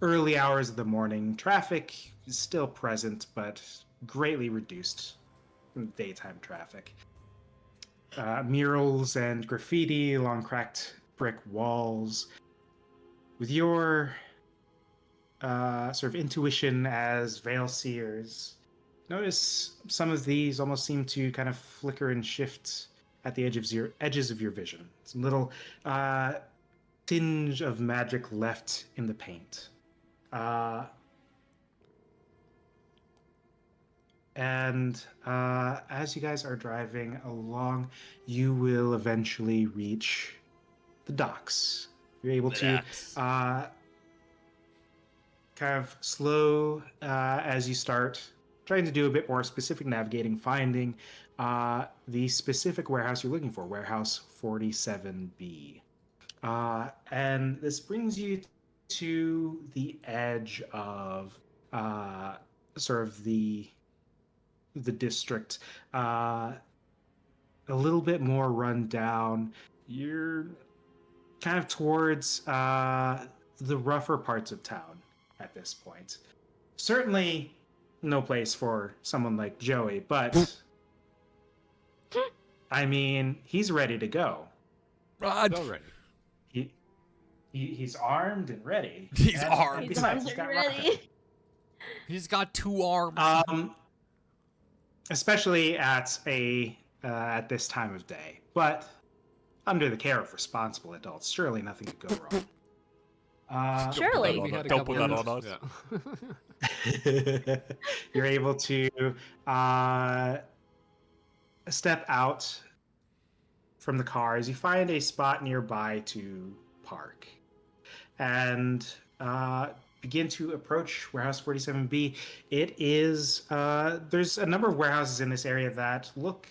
early hours of the morning. Traffic is still present, but greatly reduced from daytime traffic. Murals and graffiti along cracked brick walls. With your sort of intuition as veil seers, notice some of these almost seem to kind of flicker and shift at the edges of your vision. Some little tinge of magic left in the paint. And as you guys are driving along, you will eventually reach the docks. You're able to kind of slow as you start trying to do a bit more specific navigating, finding the specific warehouse you're looking for, warehouse 47B. And this brings you to the edge of sort of the district, a little bit more run down. You're kind of towards the rougher parts of town at this point. Certainly no place for someone like Joey, but I mean, he's ready to go. Rod. All right. He's armed and ready. He's And armed. besides, He's he's got ready. rockets. He's got 2 arms. Especially at this time of day. But under the care of responsible adults, surely nothing could go wrong. Surely. We had a Don't put couple that of- on Yeah. You're able to step out from the car as you find a spot nearby to park and begin to approach warehouse 47B. It is there's a number of warehouses in this area that look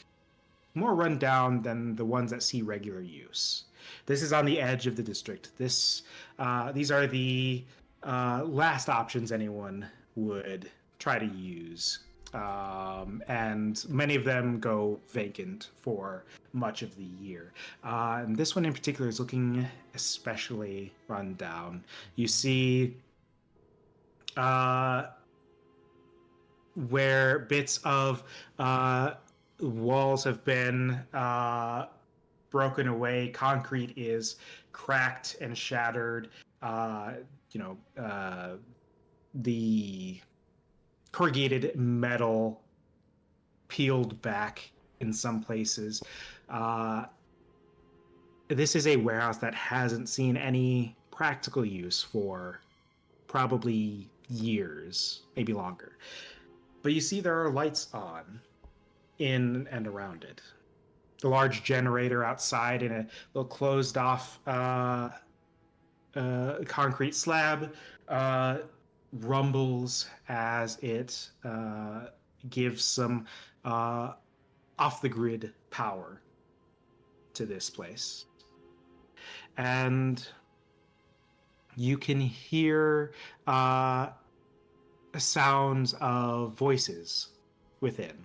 more run down than the ones that see regular use. This is on the edge of the district. These are the last options anyone would try to use. And many of them go vacant for much of the year. And this one in particular is looking especially run down. You see where bits of walls have been broken away, concrete is cracked and shattered. The corrugated metal peeled back in some places. This is a warehouse that hasn't seen any practical use for probably years, maybe longer. But you see there are lights on in and around it. The large generator outside in a little closed off concrete slab rumbles as it gives some off the grid power to this place. And you can hear sounds of voices within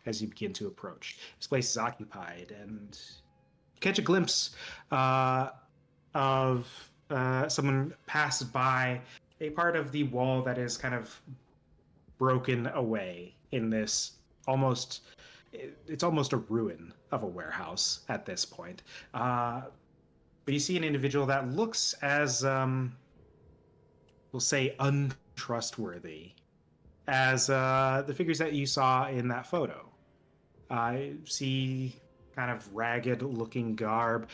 as you begin to approach. This place is occupied, and you catch a glimpse of someone pass by a part of the wall that is kind of broken away in this it's almost a ruin of a warehouse at this point. But you see an individual that looks as, we'll say, untrustworthy as the figures that you saw in that photo. I see kind of ragged-looking garb.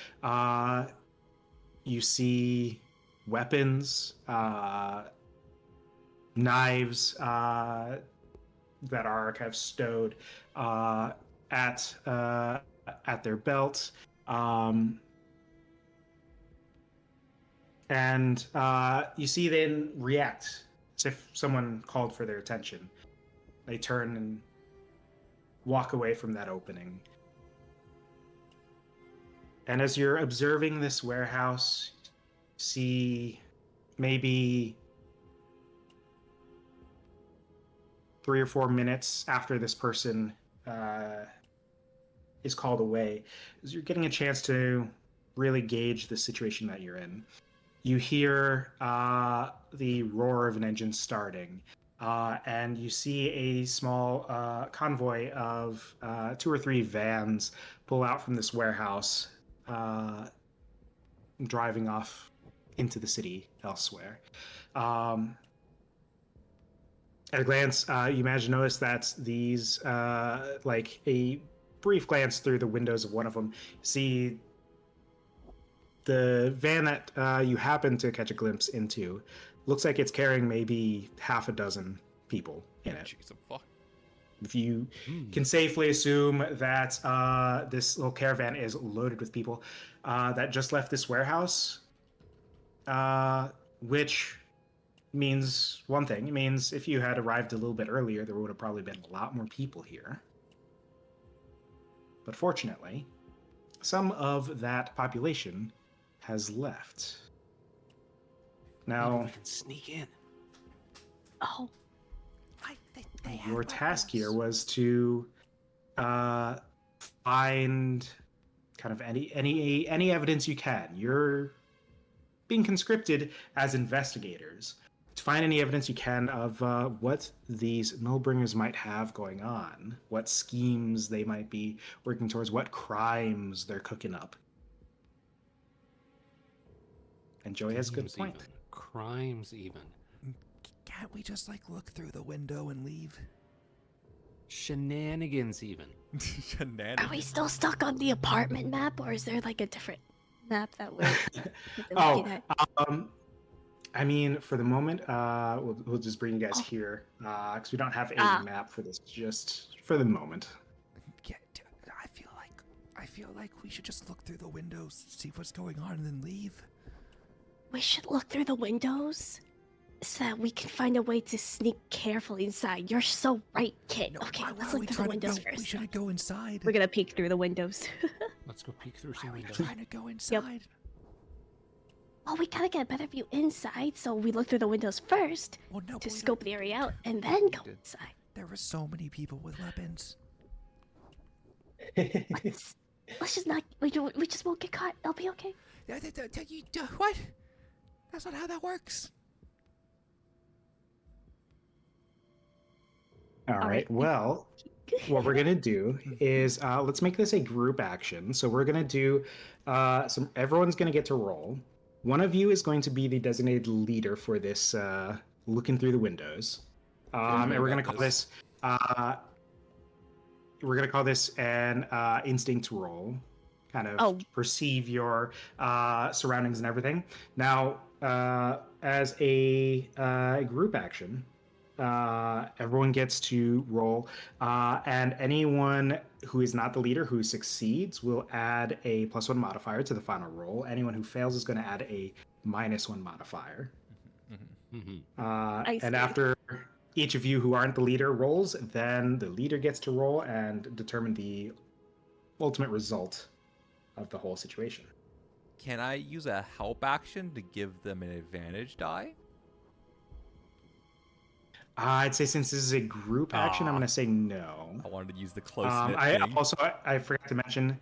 You see weapons, knives that are kind of stowed at their belt. And you see them react as if someone called for their attention. They turn and walk away from that opening. And as you're observing this warehouse, see maybe 3 or 4 minutes after this person is called away, is you're getting a chance to really gauge the situation that you're in. You hear the roar of an engine starting, and you see a small convoy of 2 or 3 vans pull out from this warehouse, driving off into the city elsewhere. At a glance, you manage to notice that these, like a brief glance through the windows of one of them, see the van that you happen to catch a glimpse into looks like it's carrying maybe half a dozen people in it. Jeez, fuck. If you can safely assume that this little caravan is loaded with people that just left this warehouse, which means one thing. It means if you had arrived a little bit earlier, there would have probably been a lot more people here. But fortunately, some of that population has left. Now, we can sneak in. Oh, your task here was to find kind of any evidence you can. You're being conscripted as investigators to find any evidence you can of what these Nullbringers might have going on, what schemes they might be working towards, what crimes they're cooking up. And Joey has a good Games point. even. Crimes even. Can't we just like look through the window and leave? Shenanigans even. Shenanigans. are we still stuck on the apartment map, or is there like a different map that we're Oh, looking at? I mean, for the moment, we'll just bring you guys here because we don't have a map for this. Just for the moment. Yeah, I feel like we should just look through the windows, see what's going on, and then leave. We should look through the windows so that we can find a way to sneak carefully inside. You're so right, kid. Okay, let's look through the windows We first. shouldn't go inside. We're gonna peek through the windows. Let's go peek through some We're windows. trying to go inside. Well, we gotta get a better view inside, so we look through the windows first Well, no, to but we scope don't- the area out, and then go did. inside. There were so many people with weapons. Let's just not. We just won't get caught. It'll be okay. What? That's not how that works. All right. Well, what we're gonna do is let's make this a group action. So we're gonna do everyone's gonna get to roll. One of you is going to be the designated leader for this looking through the windows, and we're gonna call this an instinct roll, kind of perceive your surroundings and everything. Now, as a group action, everyone gets to roll, and anyone who is not the leader who succeeds will add a +1 modifier to the final roll. Anyone who fails is going to add a -1 modifier. And after each of you who aren't the leader rolls, then the leader gets to roll and determine the ultimate result of the whole situation. Can I use a help action to give them an advantage die? I'd say since this is a group action, I'm going to say no. I wanted to use the close knit thing. I forgot to mention,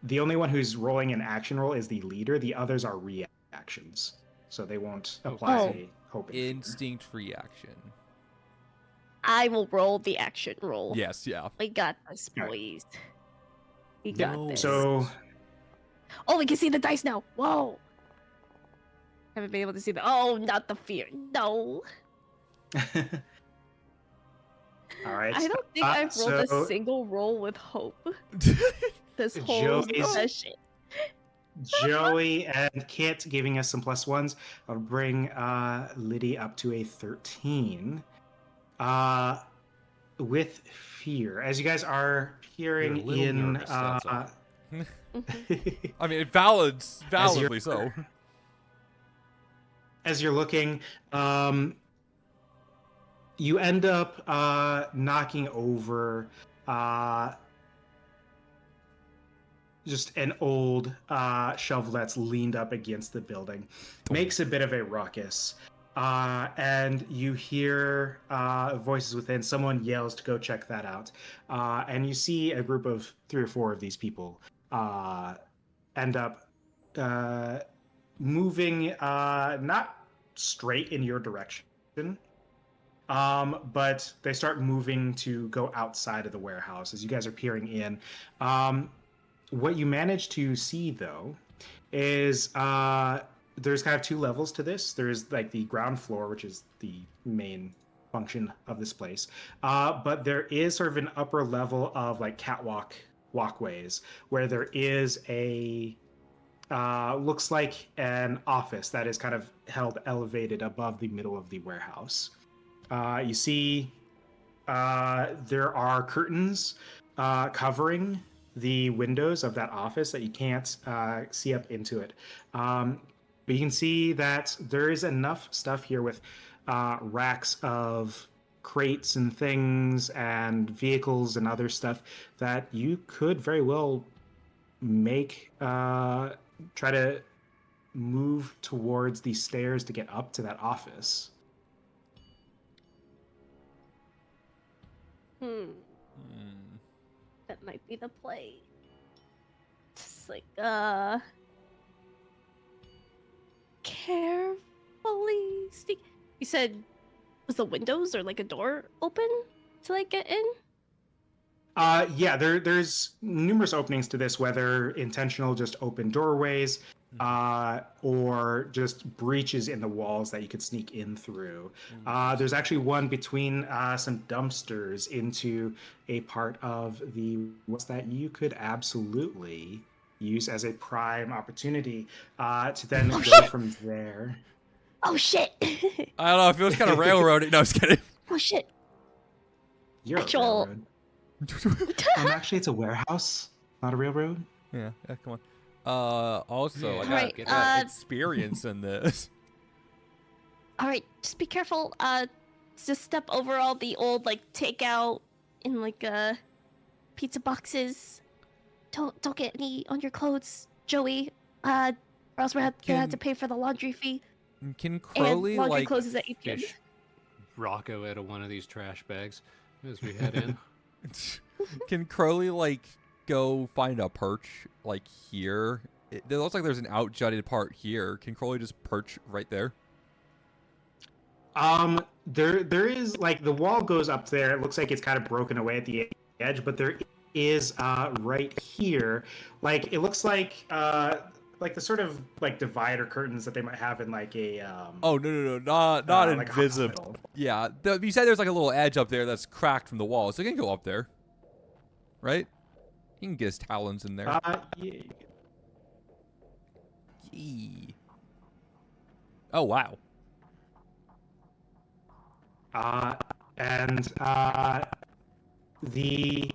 the only one who's rolling an action roll is the leader. The others are reactions, so they won't apply hope. Instinct reaction. I will roll the action roll. Yes, yeah. We got this, boys. We got this. So, oh, we can see the dice now. Whoa. Haven't been able to see the. Oh, not the fear. No. all right. I don't think I've rolled a single roll with hope this whole session. Joey and Kit giving us some +1s. I'll bring Liddy up to a 13. With fear, as you guys are peering in. Nervous, I mean, validly so. As you're looking, you end up knocking over just an old shovel that's leaned up against the building. Makes a bit of a ruckus. And you hear voices within. Someone yells to go check that out. And you see a group of 3 or 4 of these people end up moving not straight in your direction, but they start moving to go outside of the warehouse as you guys are peering in. What you manage to see, though, is there's kind of 2 levels to this. There's like the ground floor, which is the main function of this place, but there is sort of an upper level of like walkways where there is a looks like an office that is kind of held elevated above the middle of the warehouse. You see there are curtains covering the windows of that office that you can't see up into it. But you can see that there is enough stuff here with racks of crates and things and vehicles and other stuff that you could very well make try to move towards the stairs to get up to that office. That might be the play. Just like carefully sneak. You said was the windows or like a door open to like get in? Yeah, there's numerous openings to this, whether intentional, just open doorways, or just breaches in the walls that you could sneak in through. There's actually one between some dumpsters into a part of the what's that you could absolutely use as a prime opportunity to then go shit! from there. Oh shit! I don't know. It feels kind of railroading. No, I was kidding. Oh shit! You're Actual- a railroad. Actually, it's a warehouse, not a railroad. Yeah, come on. Also, I got Alright, get that. experience in this. All right, just be careful. Just step over all the old like takeout and like pizza boxes. Don't get any on your clothes, Joey. Or else we're gonna have to pay for the laundry fee. Can And Crowley laundry like closes at 8 p.m. Fish Rocco out of one of these trash bags as we head in. Can Crowley like go find a perch like here? It looks like there's an outjutted part here. Can Crowley just perch right there? There is like the wall goes up there. It looks like it's kind of broken away at the edge, but there is right here, like it looks like the sort of like divider curtains that they might have in like a Oh no, not like a invisible. hospital. Yeah, you said there's like a little edge up there that's cracked from the wall, so he can go up there, right? He can get his talons in there. Yeah. Yee. Oh wow. And the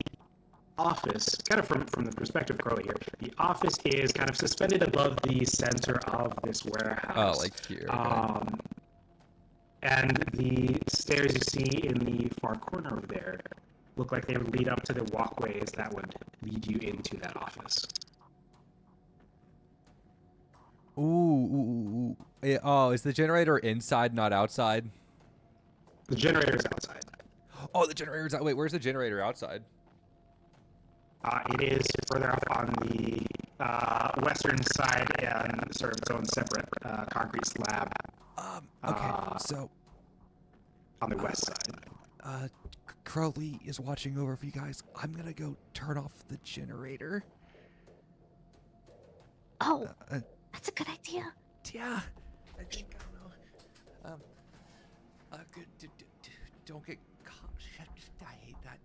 office, kind of from the perspective of Crowley here, the office is kind of suspended above the center of this warehouse. Oh, like here. And the stairs you see in the far corner over there look like they would lead up to the walkways that would lead you into that office. Ooh. Oh, is the generator inside, not outside? The generator's outside. Oh, the generator's out. Wait, where's the generator outside? It is further up on the western side and sort of its own separate concrete slab. Okay, so On the west side. Crowley is watching over for you guys. I'm gonna go turn off the generator. Oh, that's a good idea. Yeah, I think I don't know. Good. Don't get caught. I hate that.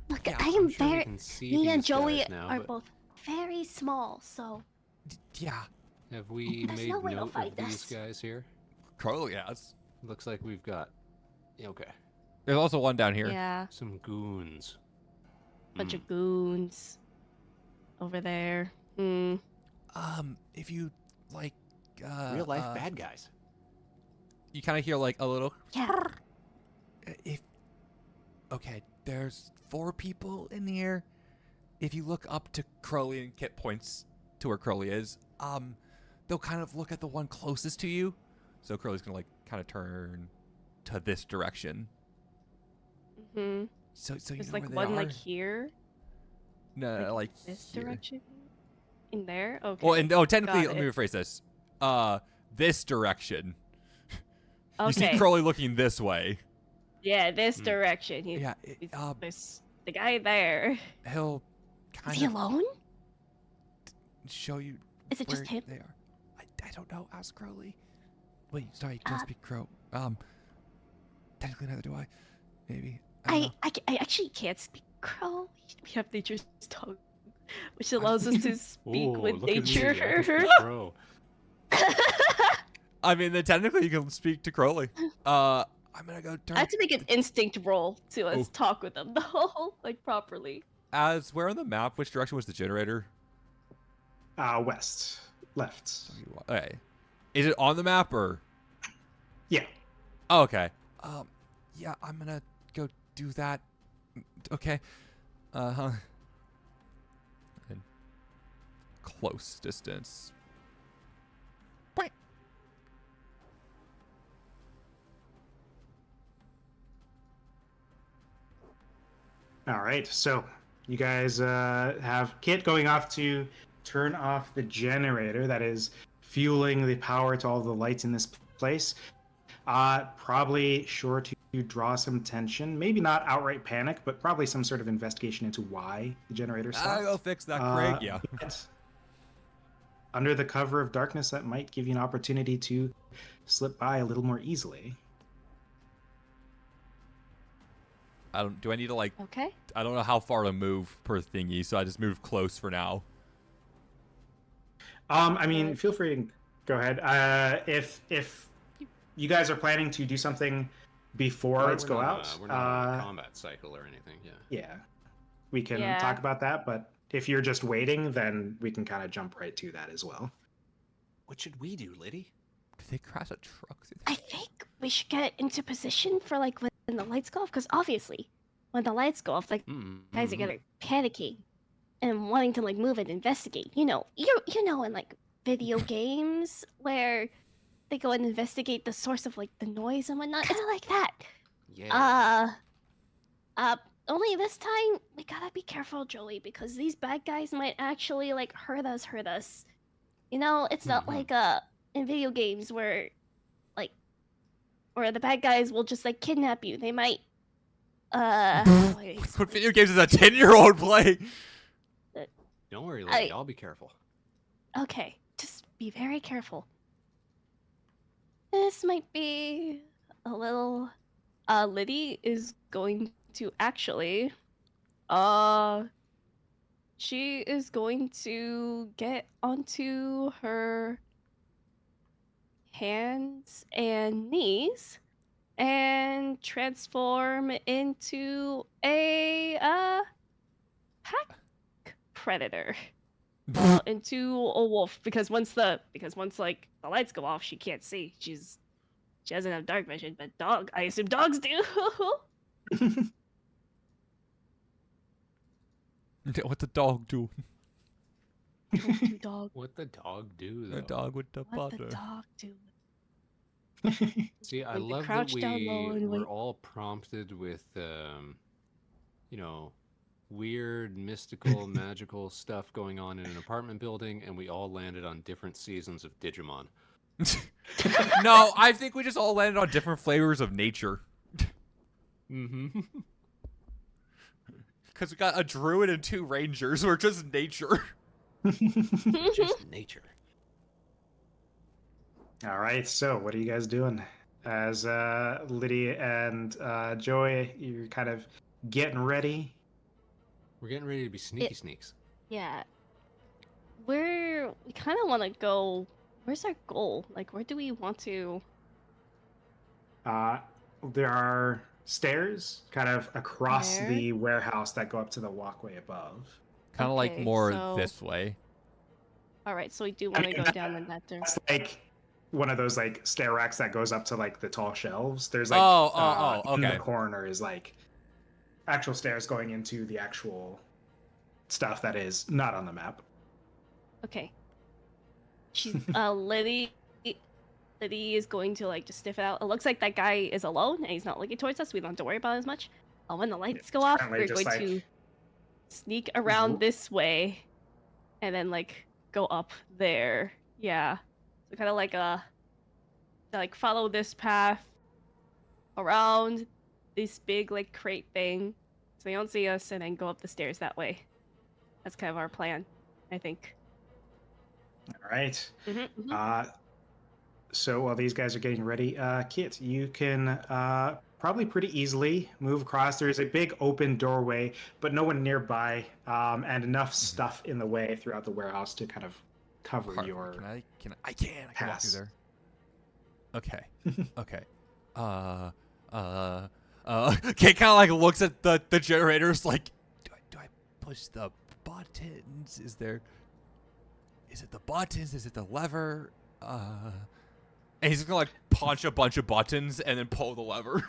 Look, yeah, I I'm am sure we very. can see Me and these Joey guys now, are but both very small, so Yeah, have we There's made no way they'll note fight of these this. guys here? Crowley has. Looks like we've got okay, There's also one down here. yeah, some goons. bunch of goons over there. Hmm. If you like, Real life bad guys. you kind of hear like a little. Yeah. Okay, there's 4 people in the air. If you look up to Crowley and Kit points to where Crowley is, they'll kind of look at the one closest to you. So Curly's gonna like kind of turn to this direction. Hmm. So you There's know like where they one are? like here, No, like this here. direction. In there. Okay. Well, and technically, Got let me it. rephrase this. This direction. You see Okay. Crowley looking this way. Yeah, this Hmm. direction. Yeah, There's the guy there. he'll Is kind he of alone? show you Is it where just him? they are. I don't know. Ask Crowley. Wait, sorry, don't speak Crow. Technically neither do I. Maybe. I don't know. I actually can't speak Crow. We have nature's tongue, which allows us to speak Ooh, with look at me, I can nature. speak crow. I mean, then technically you can speak to Crowley. I'm gonna go turn. I have to make an instinct roll to us Oh. talk with them though, like properly. As where on the map, which direction was the generator? West. Left. Okay. Is it on the map or? Yeah. Oh, okay. Yeah, I'm gonna go do that. Okay. And close distance. Point. All right. So you guys have Kit going off to turn off the generator that is fueling the power to all the lights in this place. Probably sure to draw some attention. Maybe not outright panic, but probably some sort of investigation into why the generator stopped. I'll go fix that, Craig. Yeah. But under the cover of darkness, that might give you an opportunity to slip by a little more easily. Do I need to like? Okay. I don't know how far to move per thingy, so I just move close for now. I mean, feel free to go ahead. If you guys are planning to do something before lights go out, We're not on a combat cycle or anything. yeah, we can Yeah. talk about that. But if you're just waiting, then we can kind of jump right to that as well. What should we do, Liddy? Did they crash a truck through I think we should get into position for like when the lights go off, because obviously, when the lights go off, like guys are gonna panicking and wanting to like move and investigate. You know, in like video games where they go and investigate the source of like the noise and whatnot. It's like that. Yeah. Only this time we gotta be careful, Joey, because these bad guys might actually like hurt us. You know, it's not like in video games where the bad guys will just like kidnap you. They might What video games is a 10-year-old play? Don't worry, Liddy. I'll be careful. Okay, just be very careful. This might be a little Liddy is going to actually she is going to get onto her hands and knees and transform into a pack predator. Into a wolf, because once like the lights go off, she can't see. She doesn't have dark vision, but I assume dogs do. What the dog do? Dog. What the dog do, though? The dog with the What butter. the dog do? See, I When they love that crouch down low and we're wait. all prompted with, weird, mystical, magical stuff going on in an apartment building, and we all landed on different seasons of Digimon. No, I think we just all landed on different flavors of nature. Mm-hmm. Because we got a druid and 2 rangers. We're just nature. Just nature. All right. So, what are you guys doing? As Liddy and Joey, you're kind of getting ready. We're getting ready to be sneaky sneaks. Yeah. We kind of want to go. Where's our goal? Like, where do we want to? There are stairs kind of across There? the warehouse that go up to the walkway above. Kind of like Okay, more so- this way. All right, so we do want to mean, go down in that direction. It's like one of those like stair racks that goes up to like the tall shelves. There's like in okay. the corner is like actual stairs going into the actual stuff that is not on the map. Okay. She's Liddy Liddy is going to like just sniff it out. It looks like that guy is alone and he's not looking towards us. We don't have to worry about it as much. When the lights go off, friendly, we're just going like- to sneak around this way, and then like go up there. Yeah, so kind of like follow this path around this big like crate thing, so they don't see us, and then go up the stairs that way. That's kind of our plan, I think. All right. Mm-hmm. So while these guys are getting ready, Kit, you can probably pretty easily move across. There's a big open doorway, but no one nearby, and enough stuff in the way throughout the warehouse to kind of cover Perfect. your I can walk through pass. there. Okay. Okay. Kate kind of like looks at the generators like, do I push the buttons? Is it the buttons? Is it the lever? And he's gonna like punch a bunch of buttons and then pull the lever.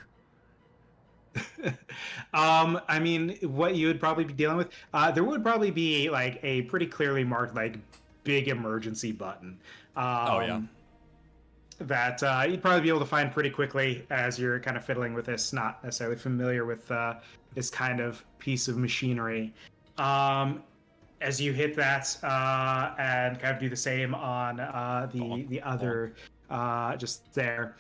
I mean, what you would probably be dealing with, there would probably be like a pretty clearly marked like big emergency button. Oh, yeah. That you'd probably be able to find pretty quickly as you're kind of fiddling with this, not necessarily familiar with this kind of piece of machinery. As you hit that and kind of do the same on the other, just there,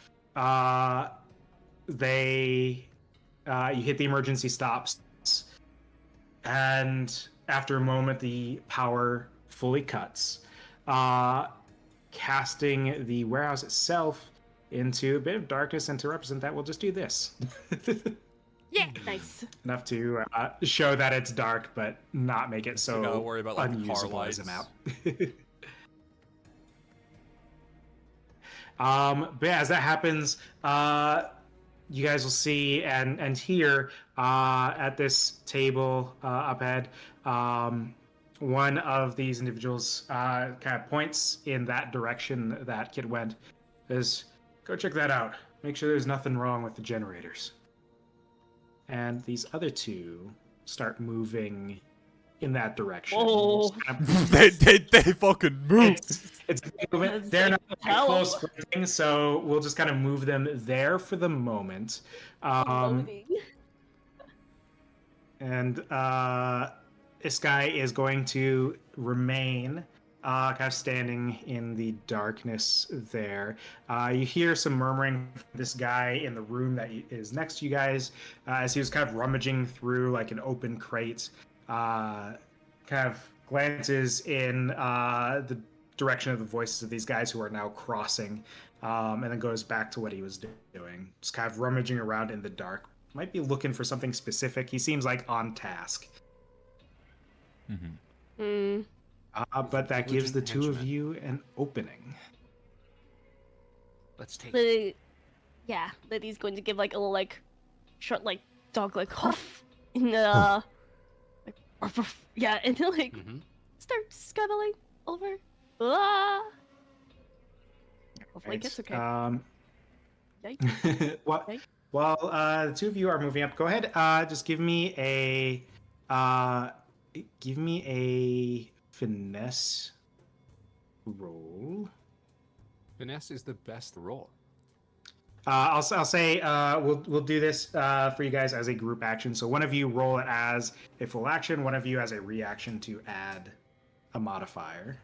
you hit the emergency stops, and after a moment, the power fully cuts, casting the warehouse itself into a bit of darkness. And to represent that, we'll just do this. Yeah, nice. Enough to show that it's dark, but not make it so gotta worry about, like, the car unusable as a lights. map. But yeah, as that happens, you guys will see and hear at this table up ahead, one of these individuals kind of points in that direction that Kid went. Says, "Go check that out. Make sure there's nothing wrong with the generators." And these other two start moving in that direction. Whoa. Just kind of- they fucking move. it's a big movement. That's They're like not hell. full sprinting, so we'll just kind of move them there for the moment. Loading. And this guy is going to remain kind of standing in the darkness there. You hear some murmuring from this guy in the room that is next to you guys as he was kind of rummaging through like an open crate. Kind of glances in the direction of the voices of these guys who are now crossing, and then goes back to what he was doing. Just kind of rummaging around in the dark. Might be looking for something specific. He seems like on task. Mm-hmm. But that gives the two of Henchman. you an opening. Let's take Liddy, yeah, Liddy's going to give like a little like short like dog like huff in the like, ruff, ruff. Yeah, and then like Mhm. start scuttling over. Ah! Hopefully Right. it's okay. While Okay. the two of you are moving up, go ahead. Just give me a finesse roll. Finesse is the best roll. I'll say we'll do this for you guys as a group action. So one of you roll it as a full action, one of you as a reaction to add a modifier.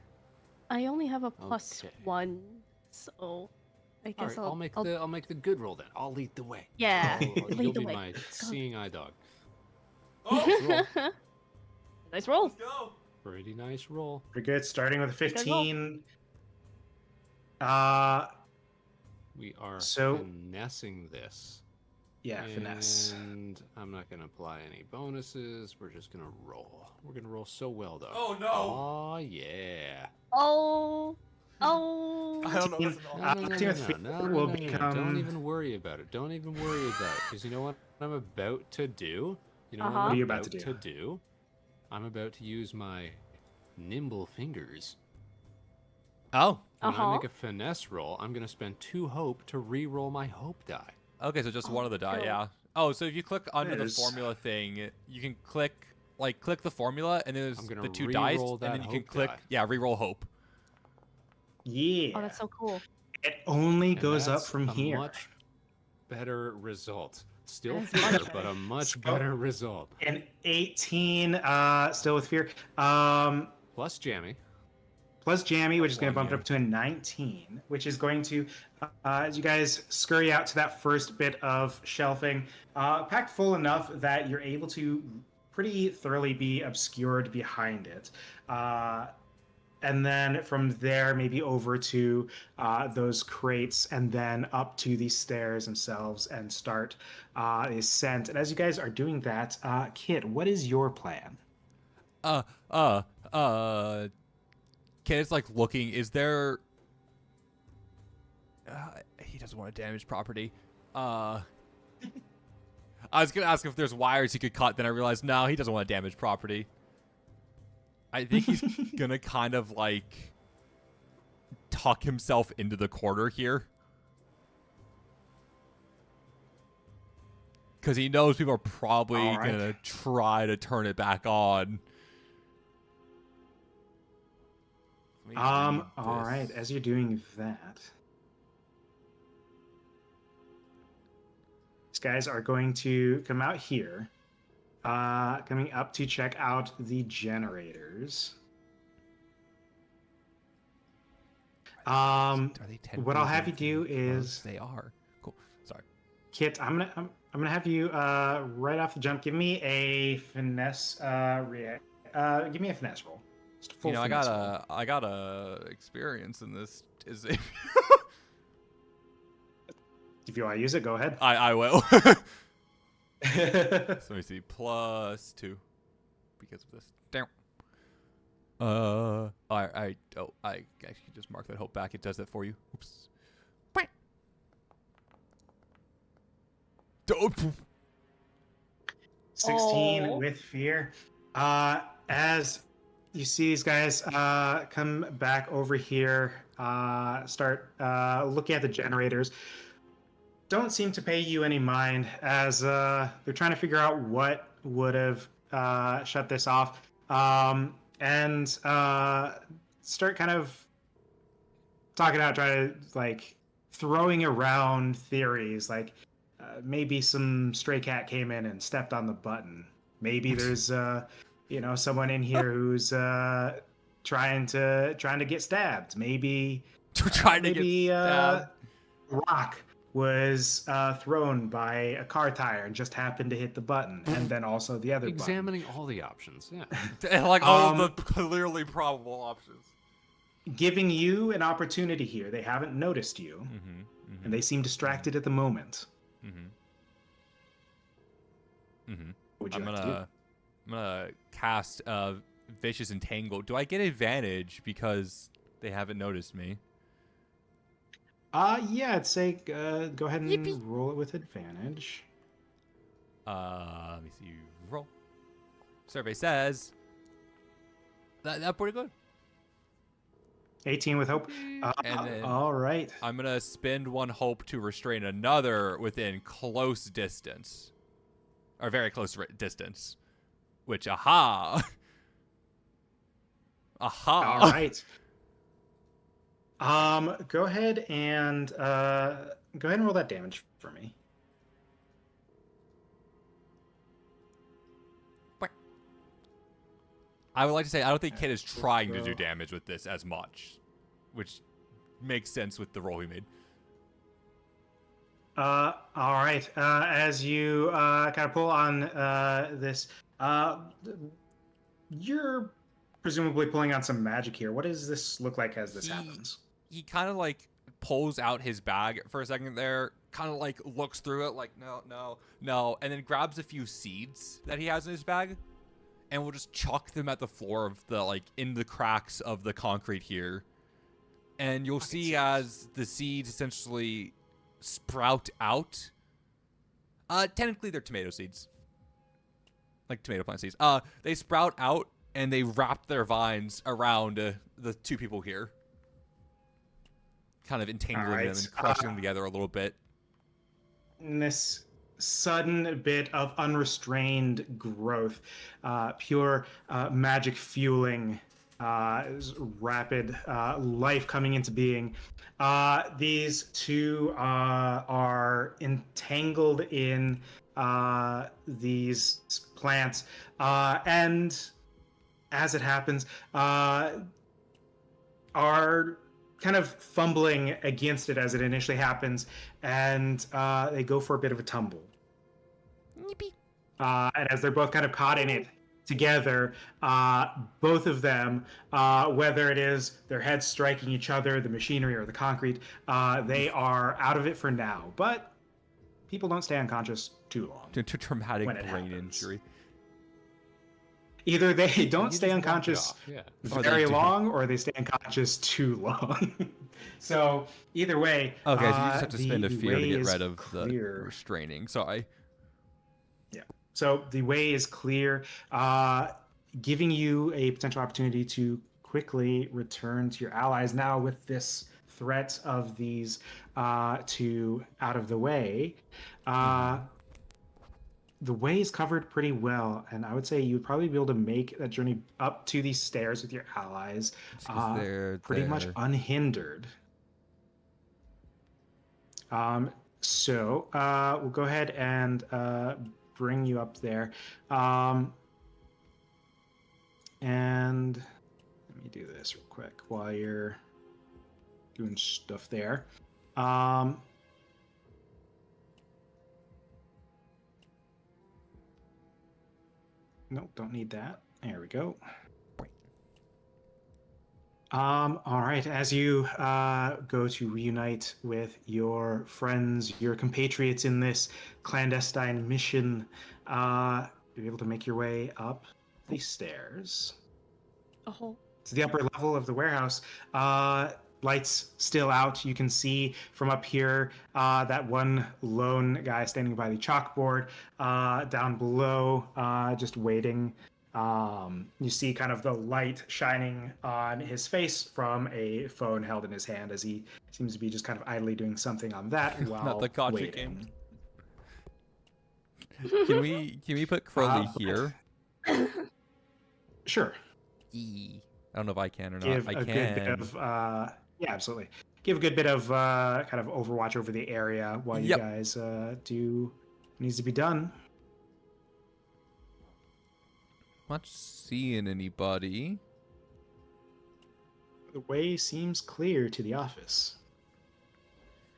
I only have a plus Okay. 1, so I All guess right, I'll make the good roll then. I'll lead the way. Yeah, You'll lead the be way. my seeing eye dog. Oh, Nice roll. let's go. Pretty nice roll. Pretty good. Starting with a Good roll. 15. We are So- finessing this. Yeah, finesse. And I'm not gonna apply any bonuses. We're just gonna roll. We're gonna roll so well though. Oh, no. Oh yeah. Oh. I Oh. don't know. No, What's no, no, involved. will Don't become- even worry about it. Don't even worry about it. Because you know what I'm about to do? You know Uh-huh. what What are I'm you about, about to to do? do? I'm about to use my nimble fingers. Oh. When I Uh-huh. make a finesse roll, I'm gonna spend 2 hope to re-roll my hope die. Okay, so just one of the die, cool. yeah. Oh, so if you click under the Is- formula thing, you can click the formula, and then there's I'm gonna the 2 dice, re-roll and then that you can hope click, die. yeah, re-roll hope. Yeah. Oh, that's so cool. It only And goes up that's from a here. much better result. Still That's fear, much but a better. much So- better result. An 18, still with fear. Plus Jammy. Plus Jammy, which is going to 21, bump it up to a 19, which is going to, as you guys scurry out to that first bit of shelving, packed full enough that you're able to pretty thoroughly be obscured behind it. And then from there, maybe over to those crates, and then up to the stairs themselves, and start the ascent. And as you guys are doing that, Kit, what is your plan? Uh, uh, Kid's like looking. Is there? He doesn't want to damage property. I was gonna ask if there's wires he could cut. Then I realized no, he doesn't want to damage property. I think he's gonna kind of like tuck himself into the corner here. Because he knows people are probably All right. gonna try to turn it back on. Let me read All right. this. As you're doing that, these guys are going to come out here, coming up to check out the generators. Are they 10 What I'll feet have you do close? is, They are. Cool. Sorry. Kit, I'm gonna have you right off the jump. Give me a finesse give me a finesse roll. Just a full You know, I finesse got a experience in this. Is it? If you want to use it, go ahead. I will. So let me see. +2 because of this. Damn. I actually just mark that hope back. It does that for you. Oops. Oh, 16 Oh. with fear. As you see these guys come back over here, start looking at the generators. Don't seem to pay you any mind as they're trying to figure out what would have shut this off, and start kind of talking out, trying to like throwing around theories like maybe some stray cat came in and stepped on the button. Maybe there's someone in here who's trying to get stabbed. Maybe trying to maybe get stabbed. rock was thrown by a car tire and just happened to hit the button, and then also the other Examining all the options. Yeah. Like all of the clearly probable options. button. Giving you an opportunity here. They haven't noticed you, and they seem distracted at the moment. What would you I'm like to do? gonna cast Vicious Entangle. Do I get advantage because they haven't noticed me? Yeah, I'd say go ahead and roll it with advantage. Let me see. Roll. Survey says that's pretty good. 18 with hope. And then all right. I'm gonna spend one hope to restrain another within close distance, or very close distance. Which, aha, aha. All right. Go ahead and roll that damage for me. I would like to say I don't think Kid is trying to do damage with this as much, which makes sense with the roll he made. All right. As you kind of pull on this, you're presumably pulling on some magic here. What does this look like as this happens? He kind of like pulls out his bag for a second there, kind of like looks through it like no, and then grabs a few seeds that he has in his bag, and will just chuck them at the floor of the like in the cracks of the concrete here, and you'll see as the seeds essentially sprout out. Technically they're tomato seeds, like tomato plant seeds. They sprout out and they wrap their vines around the two people here, kind of entangling them and crushing them together a little bit. In this sudden bit of unrestrained growth, pure magic fueling rapid life coming into being. These two are entangled in these plants, and as it happens, are kind of fumbling against it as it initially happens, and they go for a bit of a tumble. And as they're both kind of caught in it together, both of them, whether it is their heads striking each other, the machinery, or the concrete, they are out of it for now. But people don't stay unconscious too long. To traumatic when it brain happens. injury. Either they don't You stay just walk it unconscious off, Yeah. Or they very do. long, or they stay unconscious too long. So either way, Okay, so you just have to the spend a fear to way get is rid of the clear. restraining. Sorry. So the way is clear, giving you a potential opportunity to quickly return to your allies now with this threat of these two out of the way. The way is covered pretty well, and I would say you'd probably be able to make that journey up to these stairs with your allies They're pretty much there. unhindered. So we'll go ahead and bring you up there. And let me do this real quick while you're doing stuff there. Nope, don't need that. There we go. All right. As you go to reunite with your friends, your compatriots in this clandestine mission, you're able to make your way up the stairs Oh. to the upper level of the warehouse. Lights still out. You can see from up here that one lone guy standing by the chalkboard. Down below, just waiting. You see kind of the light shining on his face from a phone held in his hand as he seems to be just kind of idly doing something on that while Not the gotcha waiting. game. Can we put Crowley here? Sure. I don't know if I can or not. Give I a can. good bit of yeah, absolutely. Give a good bit of kind of overwatch over the area while you Yep. guys do what needs to be done. Not seeing anybody. The way seems clear to the office.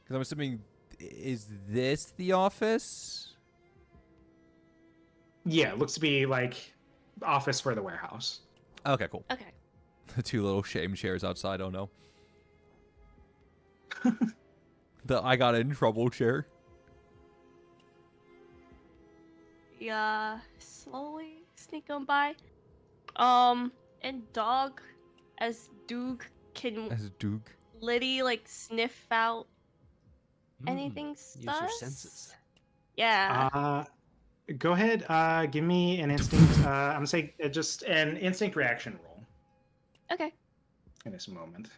Because I'm assuming, is this the office? Yeah, it looks to be like the office for the warehouse. Okay, cool. Okay. The two little shame chairs outside. Oh no. The I got in trouble chair. Yeah, slowly sneak on by. And dog, as Doog can As Duke. Liddy like sniff out anything Use your sus? senses. Yeah. Go ahead. Give me an instinct. I'm gonna say just an instinct reaction roll Okay. in this moment.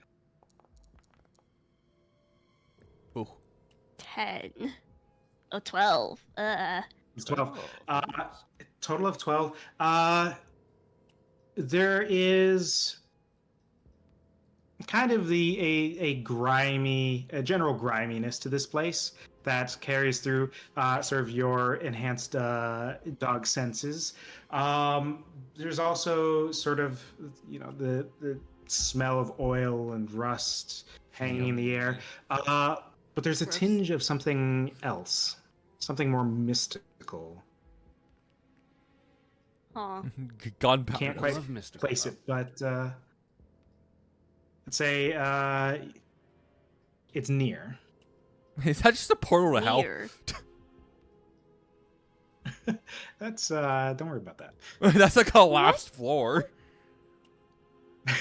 Ooh. 10. Oh, 12. It's 12. Oh, Total of 12. There is kind of a general griminess to this place that carries through sort of your enhanced dog senses. There's also sort of, the smell of oil and rust hanging in the air. But there's a Gross. tinge of something else, something more mystical. Aw. Gunpowder. Can't I quite love mystical place stuff. it, but let's say it's near. Is that just a portal to hell? Weird. That's don't worry about that. That's a collapsed floor.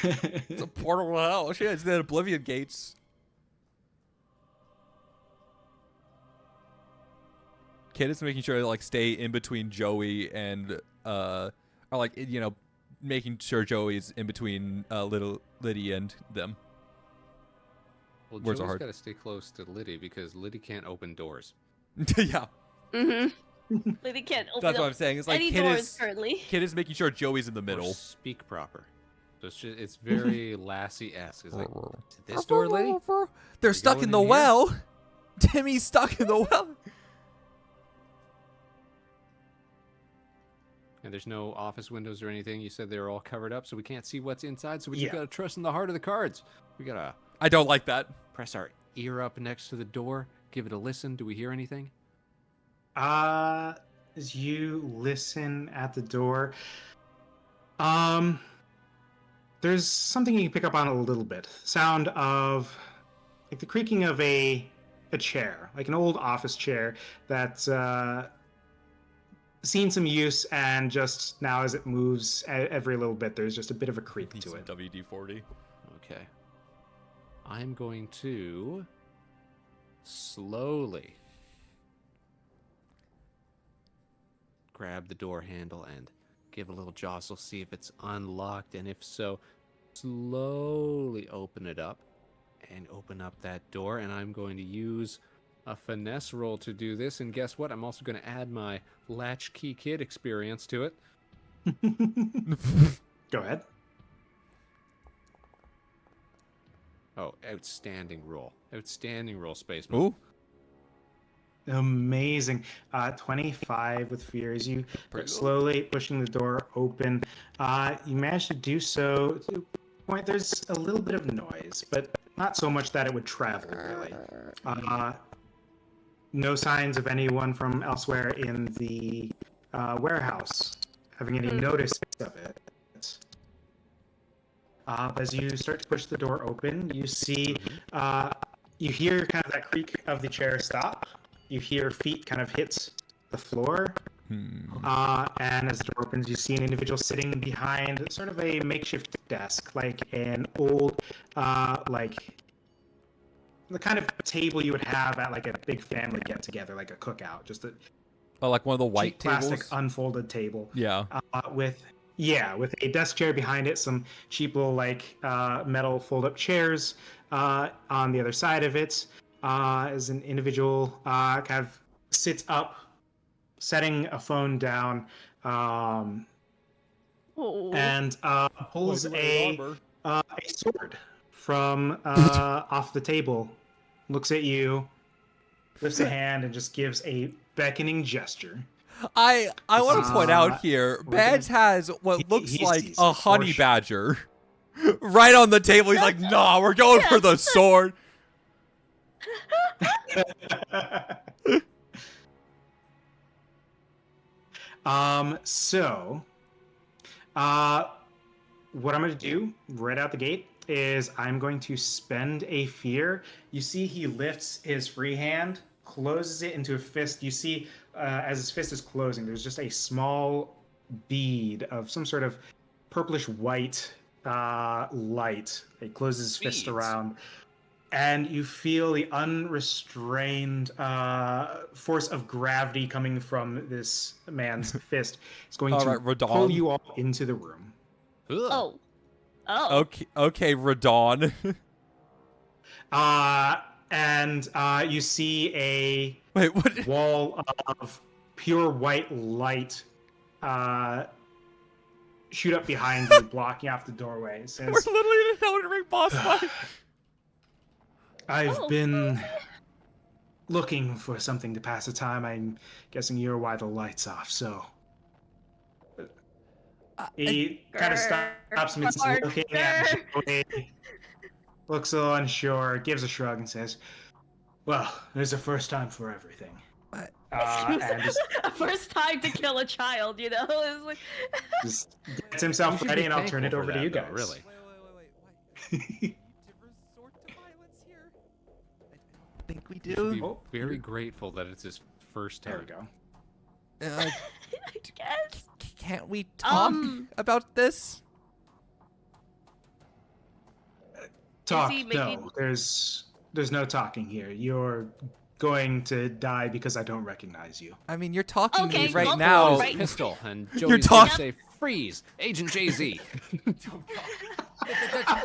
It's a portal to hell. Shit, it's the Oblivion gates. Kid is making sure to like stay in between Joey and or like making sure Joey's in between little Liddy and them. Well, Words are Joey's hard. got to stay close to Liddy because Liddy can't open doors. Yeah, Mm-hmm. Liddy can't open that's what up I'm saying. It's like any Kid doors is currently. Kid is making sure Joey's in the Or middle. speak proper. So it's very Lassie-esque. It's like, is it this door, lady? They're We stuck going in the in here? well. Timmy's stuck in the well. And there's no office windows or anything. You said they were all covered up, so we can't see what's inside. So we just Yeah. gotta trust in the heart of the cards. We gotta I don't like that. press our ear up next to the door, give it a listen. Do we hear anything? As you listen at the door, there's something you can pick up on a little bit. Sound of like the creaking of a chair, like an old office chair that's seen some use, and just now as it moves every little bit, there's just a bit of a creak Need to some it. WD-40. Okay. I'm going to slowly grab the door handle and give a little jostle, see if it's unlocked, and if so, slowly open it up and open up that door. And I'm going to use a finesse roll to do this. And guess what? I'm also going to add my latchkey kid experience to it. Go ahead. Oh, outstanding roll. Outstanding roll, Spaceman. Ooh. Amazing. 25 with fear as you Pretty cool. slowly pushing the door open. You manage to do so to the point there's a little bit of noise, but not so much that it would travel, really. No signs of anyone from elsewhere in the warehouse having any notice of it. As you start to push the door open, you see, you hear kind of that creak of the chair stop. You hear feet kind of hit the floor. And as the door opens, you see an individual sitting behind sort of a makeshift desk, like an old, like the kind of table you would have at like a big family get together, like a cookout, just a Oh, like one of the white cheap plastic tables. unfolded table. Yeah. With a desk chair behind it, some cheap little like metal fold-up chairs on the other side of it. As an individual kind of sits up, setting a phone down, and pulls a sword from off the table, looks at you, lifts a hand, and just gives a beckoning gesture. I want to point out here, we're Badge has what looks he like sees a it for honey sure. badger right on the table. He's like, nah, we're going for the sword. So, what I'm going to do right out the gate is I'm going to spend a fear. You see he lifts his free hand, closes it into a fist. You see as his fist is closing, there's just a small bead of some sort of purplish white light. He closes his fist Beads. around. And you feel the unrestrained force of gravity coming from this man's fist. It's going All to right, Radon. pull you all into the room. Oh. Oh. Okay, Radon. And you see a Wait, what? wall of pure white light shoot up behind you, blocking off the doorway. It says, We're literally in an Elden Ring boss fight. I've Oh. been looking for something to pass the time. I'm guessing you're why the light's off, so... He kind of stops me looking at you, looks a little unsure, gives a shrug, and says, well, there's a first time for everything. And First time to kill a child, you know? It's like... just gets himself You should ready, be and I'll turn it thankful over for to you that, guys. though, really. Wait. To resort to violence here? I think we You should be Oh, very grateful that it's his first There time. we go. Uh, I guess. can't we talk about this? Talk, he no. making- There's no talking here. You're going to die because I don't recognize you. I mean, you're talking to Okay, me right go for now. it, right? Pistol, and You're Joey's gonna talk- say, freeze, Agent Jay-Z.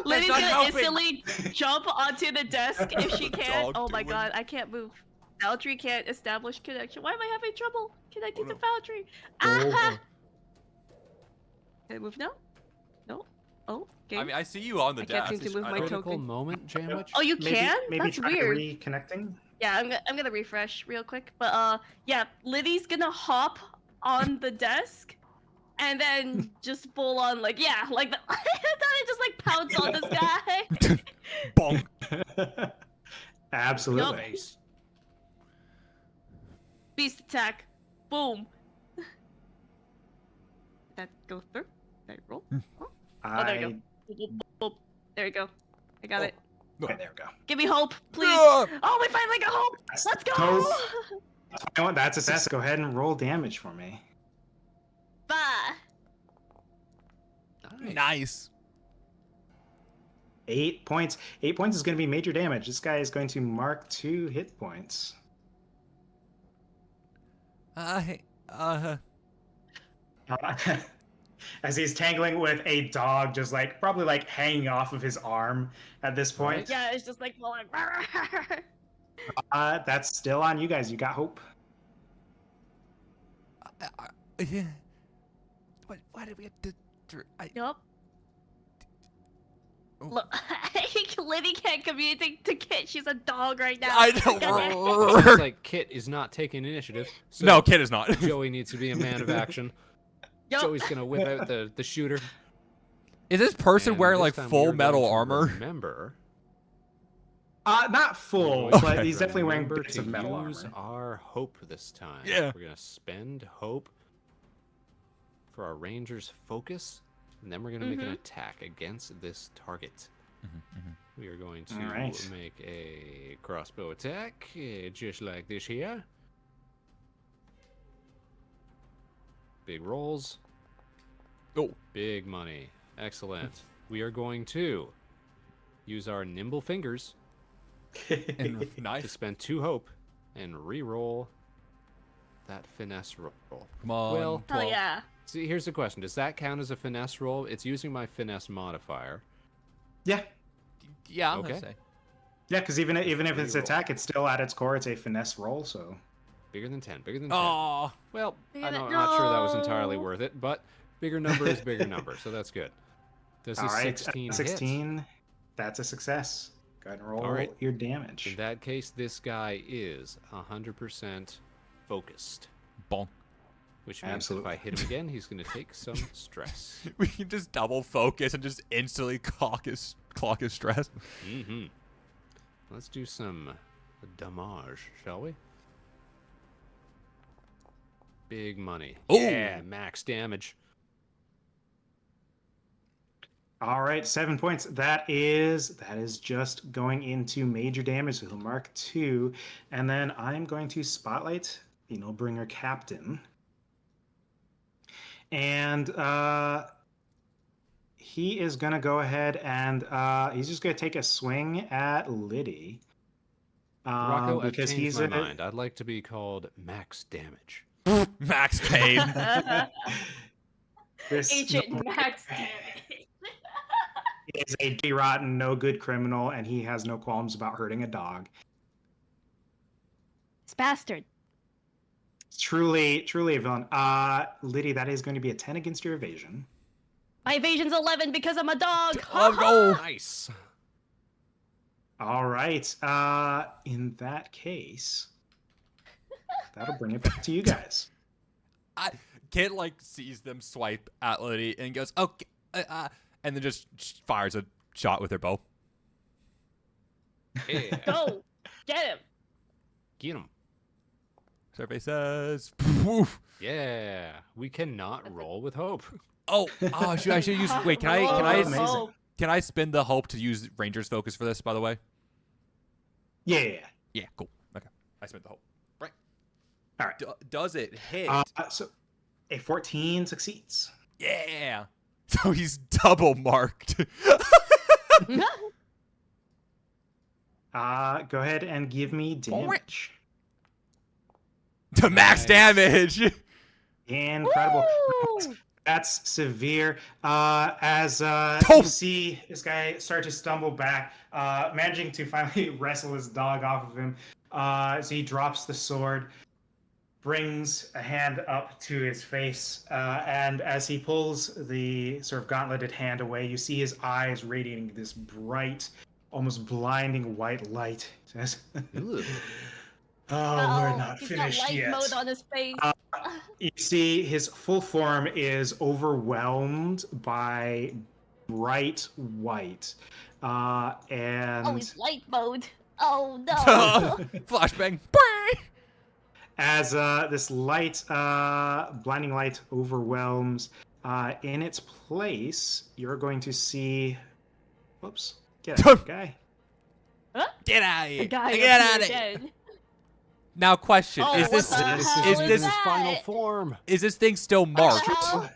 Lydia's not gonna helping. instantly jump onto the desk if she can. Dog Oh my doing- god, I can't move. Foundry can't establish connection. Why am I having trouble connecting to Foundry? Ah! Can I move now? No? Oh, okay. I mean, I see you on the I can't desk. seem to move I my don't- token. Critical moment, Jamwich? Oh, you Maybe, can? maybe That's try weird. reconnecting. Yeah, I'm gonna refresh real quick. But yeah, Liddy's gonna hop on the desk and then just full on like like the I thought it just like pounce on this guy. Bonk. Absolutely. Face. Beast attack. Boom. That go through. Did I roll? Oh, there you go. Boop, boop, boop. There you go. I got it. Okay, there we go. Give me hope, please. Ah! Oh, we finally got hope. Let's go. Hope. You know what? That's a success. Go ahead and roll damage for me. Bye. Nice. 8 points. 8 points is going to be major damage. This guy is going to mark 2 hit points. As he's tangling with a dog, just like probably like hanging off of his arm at this point. Right. Yeah, it's just like going. That's still on you guys. You got hope. Yeah. Why did we have to? Yup. Oh. Look, Liddy can't communicate to Kit. She's a dog right now. I God damn it. know. Sounds like Kit is not taking initiative. So No, Kid is not. Joey needs to be a man of action. Yup. Joey's gonna whip out the shooter. Is this person and wearing this like time we full are metal going to armor? Remember, Not full, Okay. but he's definitely wearing remember bits to of metal use armor. our hope this time. Yeah. We're gonna spend hope for our Ranger's focus, and then we're gonna make an attack against this target. We are going to Alright. make a crossbow attack, just like this here. Big rolls. Oh. Big money. Excellent. We are going to use our nimble fingers And to nice. spend 2 hope and re-roll that finesse roll. Come on. Well, Oh yeah. See, here's the question. Does that count as a finesse roll? It's using my finesse modifier. Yeah, Yeah, I'm gonna Okay. say. yeah, because even if it's Reroll. attack, it's still at its core. It's a finesse roll. So Bigger than 10. Bigger than 10. Oh. Well, Bigger I'm than- not sure that was entirely No. worth it, but bigger number is bigger number, so that's good. Does all a right, 16 hit? 16. That's a success. Go ahead and roll All right. your damage. In that case, this guy is 100% focused, Bonk. which means Absolutely. if I hit him again, he's going to take some stress. We can just double focus and just instantly clock his stress. Mm-hmm. Let's do some damage, shall we? Big money. Ooh. Yeah, max damage. All right, 7 points. That is just going into major damage. So he'll mark 2, and then I'm going to spotlight Bringer Captain, and he is gonna go ahead and he's just gonna take a swing at Liddy. Rocco, I've because changed he's my mind. I'd like to be called max damage. Max pain. This Ancient Max. is a dirty, rotten, no good criminal, and he has no qualms about hurting a dog. This bastard. Truly a villain. Liddy, that is going to be a 10 against your evasion. My evasion's 11 because I'm a dog. Oh, Nice. All right. In that case, that'll bring it back to you guys. Kid like sees them swipe at Liddy and goes, okay, and then just fires a shot with her bow. Yeah. Go. Get him. Get him. Survey says, "Poof." Yeah. We cannot roll with hope. Oh, I should use. Wait, can Roll I with Amazing. hope. can I spin the hope to use Ranger's focus for this? By the way. Yeah. Yeah, cool. Okay, I spent the hope. Right. All right. Does it hit? So a 14 succeeds. Yeah. So he's double marked. Go ahead and give me damage. To max Nice. damage. Incredible. Woo! That's severe. As Oh. you see this guy start to stumble back, managing to finally wrestle his dog off of him. So he drops the sword, brings a hand up to his face, and as he pulls the sort of gauntleted hand away, you see his eyes radiating this bright, almost blinding white light. He says, Ooh. "Oh, we're not he's finished got light yet." mode on his face. You see his full form is overwhelmed by bright white, and oh, he's light mode. Oh no. Flashbang. as this light, blinding light overwhelms, in its place, you're going to see. Whoops! Get out, guy. Get out of here. The guy Get out of appeared here. dead. Now, question: Oh, Is this what the This hell is is this his final that? form? is this thing still marked? hell?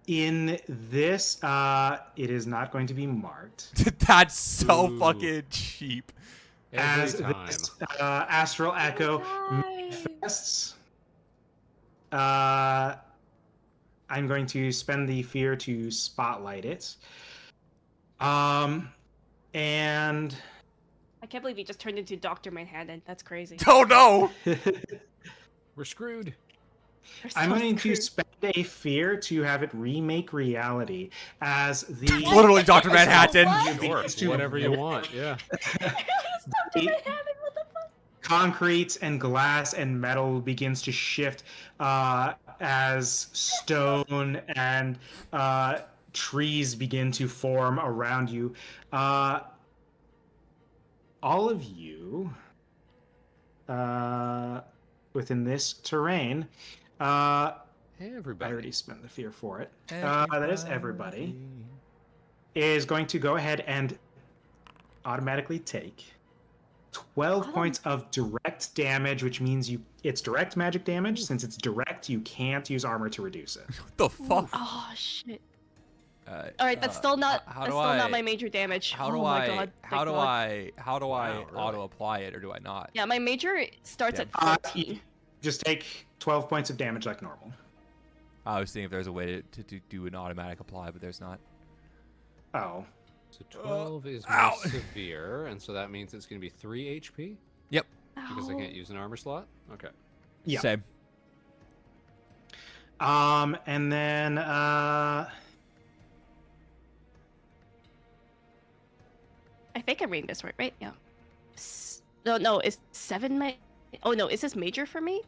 In this, it is not going to be marked. That's so Ooh. fucking cheap. As Every time. this astral echo Guys. manifests, I'm going to spend the fear to spotlight it. And I can't believe he just turned into Dr. Manhattan. That's crazy. Oh no! We're screwed. They're so I'm going to screwed. spend a fear to have it remake reality as the Literally, Dr. So Manhattan. what? Sure, begins to whatever you want. Yeah. It's Dr. Manhattan. What the fuck? concrete and glass and metal begins to shift as stone and trees begin to form around you. All of you within this terrain, Hey, I everybody. already spent the fear for it. That is everybody. Is going to go ahead and automatically take 12 points of direct damage, which means it's direct magic damage. Since it's direct, you can't use armor to reduce it. What the fuck? Oh shit. All right, that's still not not my major damage. How do oh my I? God, How thank do God. I? How do I Wow, really? auto apply it, or do I not? Yeah, my major starts Damn. at 14. Just take 12 points of damage like normal. I was thinking if there's a way to do an automatic apply, but there's not. Oh. So 12 is Ow. more severe, and so that means it's going to be 3 HP Yep. because I Ow. can't use an armor slot. Okay. Yeah. Same. And then I think I'm reading this right? Yeah. No, is 7 my... Oh no, is this major for me?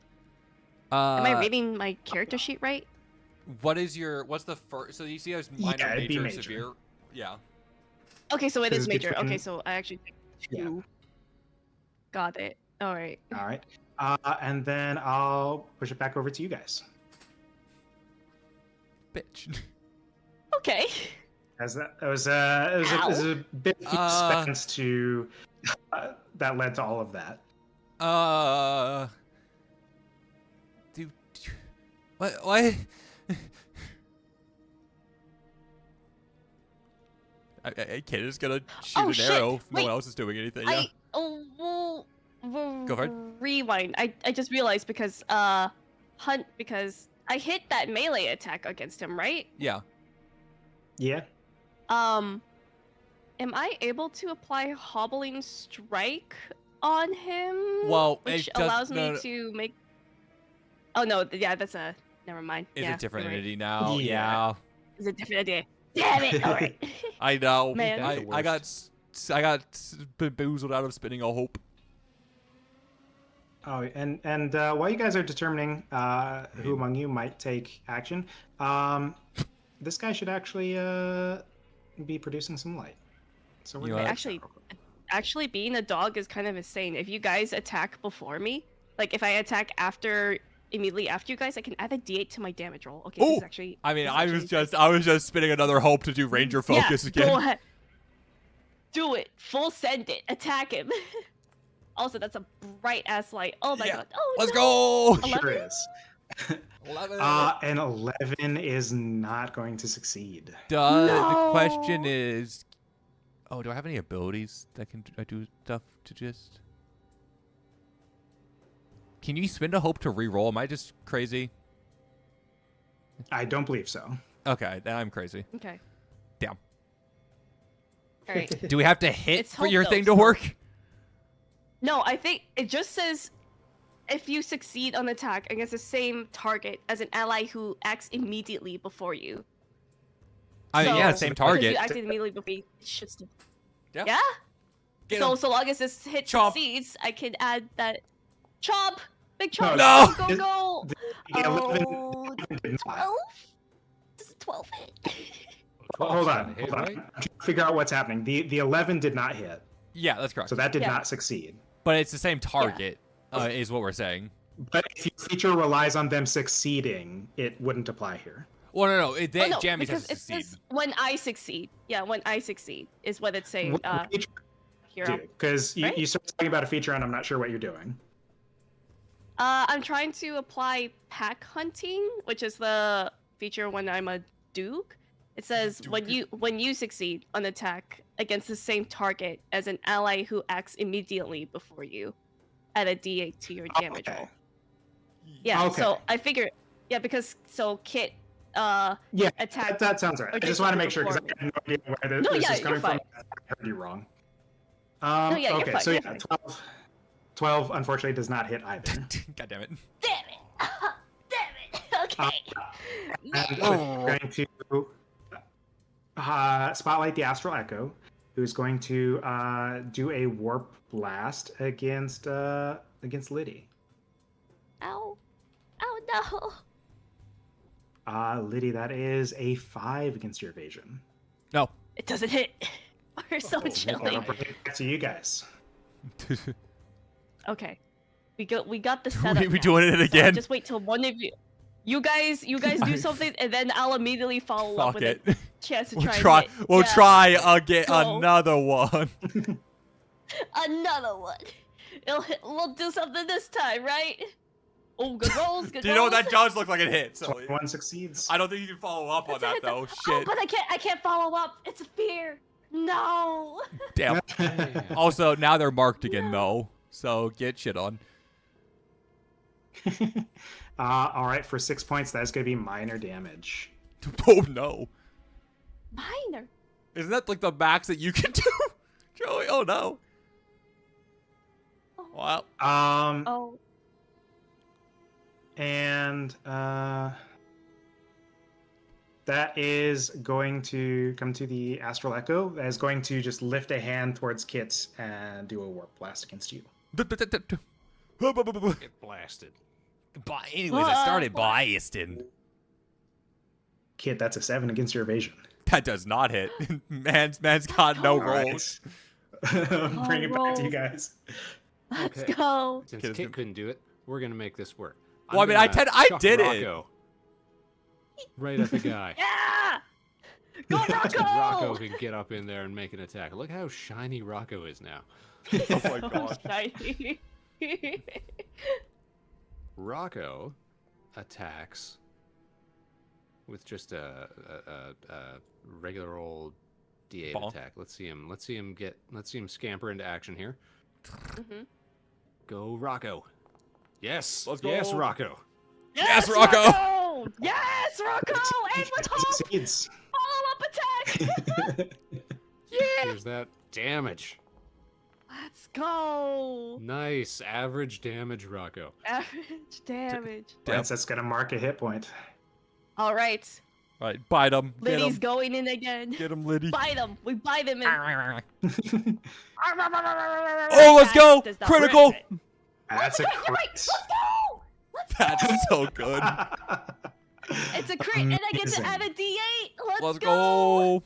Am I reading my character sheet right? What's the first? So you see as minor, Yeah, it'd be major, major. severe. Yeah. Okay, so it This is is major. between- Okay, so I actually take 2. Yeah. Got it. All right. all right. And then I'll push it back over to you guys. Bitch. Okay. As that it was a bit of expense to that led to all of that. Dude. What? I can't just gonna shoot Oh, an shit. arrow if no Wait. one else is doing anything. Yeah. Well, Go for it. rewind. I just realized because because I hit that melee attack against him, right? Yeah. Yeah. Am I able to apply hobbling strike on him? Well, which it does- allows no, me no. to make. Oh no, yeah, that's a. Never mind. It's yeah, a different you're right. entity now. Yeah. Yeah. It's a different idea. Damn it! All right. I know. Man. I got bamboozled out of spinning a hope. Oh, and while you guys are determining who among you might take action, this guy should actually be producing some light. So we're You gonna are- Actually, being a dog is kind of insane. If you guys attack before me, like if I attack immediately after you guys, I can add a D8 to my damage roll. Okay, this is Oh! actually. I mean, this is I actually was just spinning another hope to do Ranger focus yeah, again. Go ahead. Do it. Full send it. Attack him. Also, that's a bright ass light. Oh my Yeah. god. Oh Let's no. go! Sure 11? is. 11. And 11 is not going to succeed. The question No. is, do I have any abilities that can do stuff to just? Can you spend a hope to re-roll? Am I just crazy? I don't believe so. Okay, then I'm crazy. Okay. Damn. All right. Do we have to hit It's for hope your though, thing to so- work? No, I think it just says if you succeed on attack against the same target as an ally who acts immediately before you. I mean, yeah, So, same because target. you acted immediately before you, it should still. Yeah. Yeah? Get So 'em. so long as this hit Chop. succeeds, I can add that chop! Big chop! No! Go, go! The 11 Oh, did not. 12? Does 12 hit? Hold on, Hit, hold on. right? I'm trying to figure out what's happening. The 11 did not hit, Yeah, that's correct. so that did Yeah. not succeed. But it's the same target, is what we're saying. But if your feature relies on them succeeding, it wouldn't apply here. Well, no. They, Oh, no, Jammies because has to it succeed. says when I succeed. Yeah, when I succeed is what it's saying. Hero. Because Right? you started talking about a feature and I'm not sure what you're doing. I'm trying to apply pack hunting, which is the feature when I'm a Duke. It says when you succeed on attack against the same target as an ally who acts immediately before you, add a D8 to your damage roll. Yeah, Okay. so I figured, because Kit, Yeah, attack. that sounds right. I just want to make sure because I have no idea where No, this yeah, is coming you're fine. from. I heard you wrong. No, yeah, you're okay, fine, so you're yeah, fine. 12 unfortunately does not hit either. God damn it. Damn it! Damn it! Okay. And Oh. we're going to spotlight the Astral Echo, who's going to do a warp blast against Liddy. Ow! Oh no! Liddy, that is a 5 against your evasion. No. It doesn't hit. We're so Oh, chilly. I'll bring it back to you guys. Okay, we got the setup. we now. doing it So again? just wait till one of you guys do something, and then I'll immediately follow up Fuck with it. a chance to We'll try. try. And hit. We'll Yeah. try again. Go. Another one. Another one. We'll do something this time, right? Oh, good rolls. Good Do you know what rolls. that does look like it hit? So 21 succeeds. I don't think you can follow up on It's a that hit. though. Oh, Shit. but I can't follow up. It's a fear. No. Damn. Also, now they're marked again though. So get shit on. All right, for 6 points, that's going to be minor damage. Oh no. Minor. Isn't that like the max that you can do? Joey, oh no. Wow. Oh. And that is going to come to the Astral Echo. That is going to just lift a hand towards Kit and do a warp blast against you. Get blasted. Anyways, I started blasting. Kit, that's a 7 against your evasion. That does not hit. Man's got no All right. rolls. Bring it back to you rolls. guys. Let's Okay. go. Since Kids Kit do- couldn't do it, we're gonna make this work. Well, I mean, I'm gonna I chuck did it. Rocco right at the guy. Yeah. Go Rocco. Rocco can get up in there and make an attack. Look how shiny Rocco is now. Oh my god. Shiny. Rocco attacks with just a regular old D8 Ball. attack. Let's see him scamper into action here. Mhm. Go Rocco. Yes. Let's Yes, go. Rocco. Yes, Rocco! Yes, Rocco! And with hope! Succeeds. Follow-up attack! Here's that damage. Let's go! Nice. Average damage, Rocco. Average damage. That's going to mark a hit point. Alright, Right, bite him. Get Liddy's him. going in again. Get him, Liddy. Bite him! We bite him in. Oh, let's go! That does not Critical! hurt. That's a You're right! crit. Let's go! Let's That's so good. It's a crit, and I get to Amazing. add a D8. Let's go.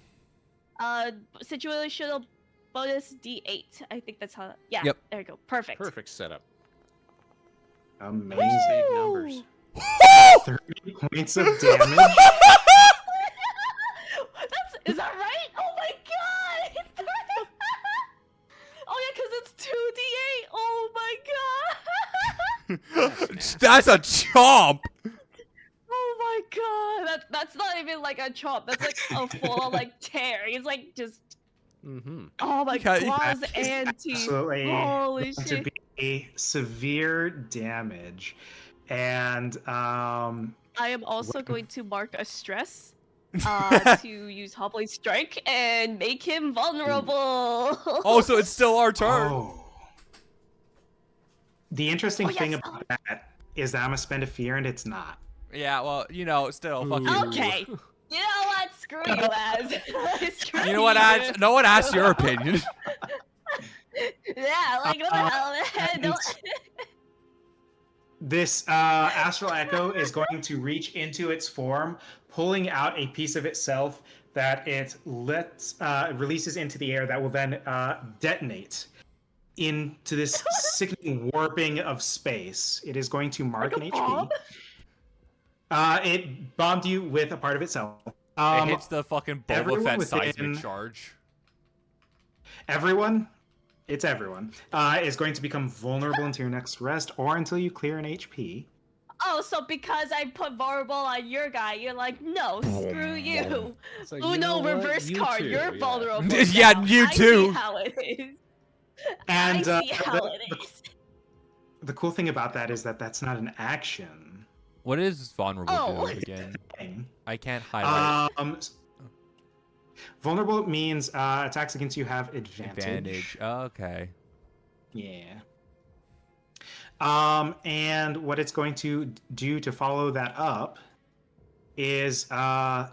Situational bonus D8. I think that's how. Yeah. Yep. There you go. Perfect. Perfect setup. Amazing. Big numbers. 30 points of damage. Is that right? Oh my god! Oh yeah, because it's 2d8. Oh my god! That's a chomp. Oh my god! That's not even like a chop. That's like a full like tear. He's like just. Mm-hmm. Oh my Okay. claws That is and teeth. absolutely Holy to shit! be severe damage. And I am also going to mark a stress. To use Hobbling Strike and make him vulnerable. Oh, so it's still our turn. oh, The interesting Oh, thing yes. about that is that I'm gonna spend a fear and it's not. Yeah, well, still, fuck you. Ooh. Okay. You know what? Screw you, Az. Screw You know what, Ash? No one asked your opinion. Yeah, like what the hell, man? and Don't- This astral echo is going to reach into its form, pulling out a piece of itself that it releases into the air that will then detonate into this sickening warping of space. It is going to mark Like an a bomb? HP. It bombed you with a part of itself. It hits the fucking Boba everyone Fett within- seismic charge. Everyone, it's everyone, is going to become vulnerable until your next rest or until you clear an HP. Oh, so because I put vulnerable on your guy, you're like, no, screw you. It's like, Oh you know no, what? reverse You card, too, you're yeah. vulnerable. Yeah, now. you I too. see how it is. And I see how it is. the cool thing about that is that that's not an action. What is vulnerable Oh. do again? Thing. I can't highlight Vulnerable means attacks against you have advantage. Okay. Yeah. And what it's going to do to follow that up is I'm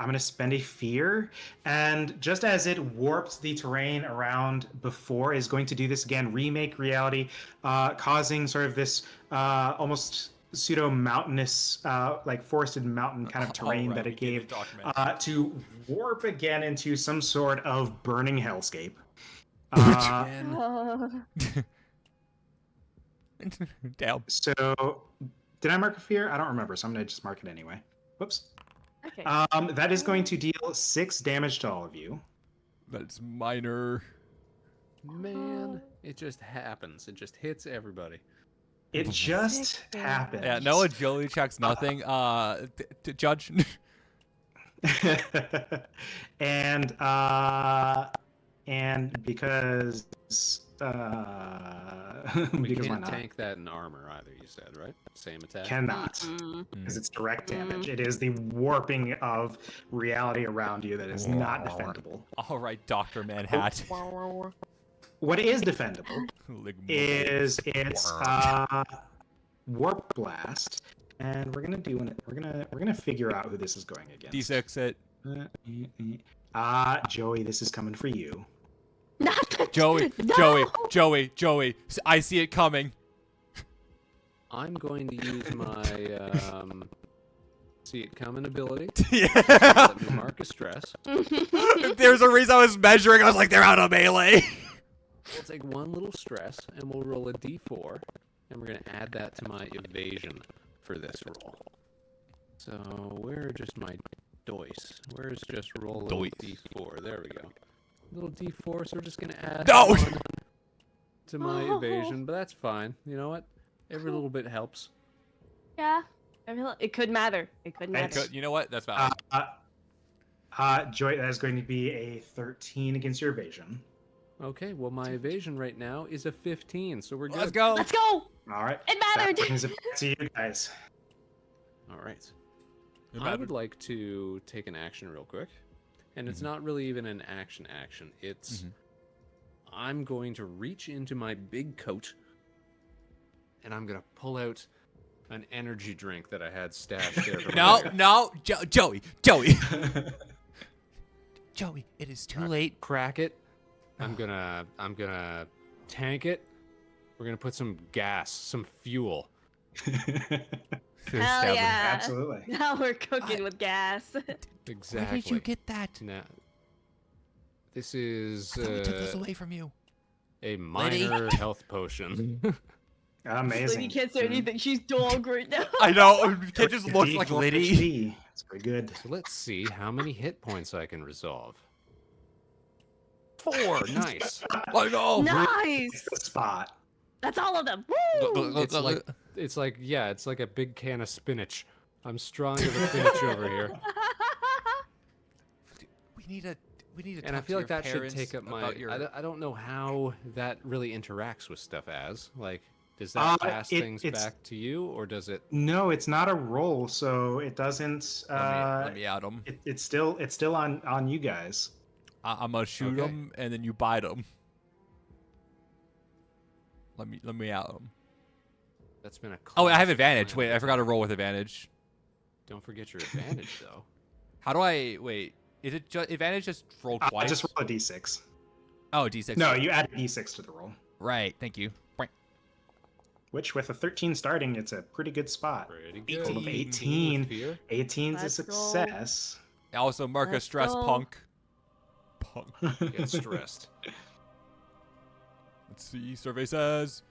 going to spend a fear, and just as it warped the terrain around before, is going to do this again, remake reality, causing sort of this almost pseudo mountainous, like forested mountain kind of terrain that it gave to warp again into some sort of burning hellscape. Damn. So, did I mark a fear? I don't remember, so I'm going to just mark it anyway. Whoops. Okay. That is going to deal 6 damage to all of you. That's minor. Man, it just happens. It just hits everybody. It just 6 damage. happens. Yeah, no agility checks, nothing. Judge. and because We because why can't not? tank that in armor either, you said, right? Same attack? Cannot, Mm-mm. because it's direct damage. It is the warping of reality around you that is not defendable. All right, Dr. Manhattan. What is defendable is its warp blast, and we're gonna figure out who this is going against. D6 it. Joey, this is coming for you. Not the Joey, No! Joey. I see it coming. I'm going to use my see it coming ability. Yeah. Let me mark a stress. There's a reason I was measuring. I was like, they're out of melee. We'll take one little stress and we'll roll a d4, and we're going to add that to my evasion for this roll. So where are just my dice? Where's just roll a Dice. d4? There we go. Little d4, so we're just going to add No! 1 to my evasion, but that's fine. You know what? Every little bit helps. Yeah. It could matter. It could matter. You know what? That's valid. Joy, that is going to be a 13 against your evasion. Okay, well my evasion right now is a 15, so we're good. Let's go. Let's go! All right. It That mattered! brings it back to you guys. All right. It I mattered. would like to take an action real quick. And it's Mhm. not really even an action. It's I'm going to reach into my big coat and I'm going to pull out an energy drink that I had stashed there. from earlier. No, Joey. Joey, it is too late. Crack it. I'm gonna tank it. We're gonna put some gas, some fuel. Hell yeah. Absolutely. Now we're cooking with gas. Exactly. Where did you get that? Now, this is I thought we took this away from you. a Liddy. minor health potion. Amazing. Liddy can't say anything. She's dog right now. I know. It just looks like D4 Liddy. HP. It's pretty good. So let's see how many hit points I can resolve. 4. Nice. Let go. Nice! The spot. That's all of them. Woo! It's like a big can of spinach. I'm strong as a spinach over here. We need to. And I talk to feel like your that should parents take up my. about your- I don't know how that really interacts with stuff. As like, does that pass things it's- back to you, or does it? No, it's not a roll, so it doesn't. Let me at them. It's still on you guys. I'm gonna shoot Okay. them, and then you bite them. Let me out. That's been a. Oh, I have classic advantage. plan Wait, of I forgot to attack. roll with advantage. Don't forget your advantage though. How do I wait? Is it just advantage? Just roll twice. Just roll a d6. Oh, d6. No, you add a d6 to the roll. Right. Thank you. Boink. Which, with a 13 starting, it's a pretty good spot. Pretty A good. total of 18 with 18. fear. 18's a Let's go. success. Also, mark a Let's stress, go. punk. Punk. Get stressed. Let's see. Survey says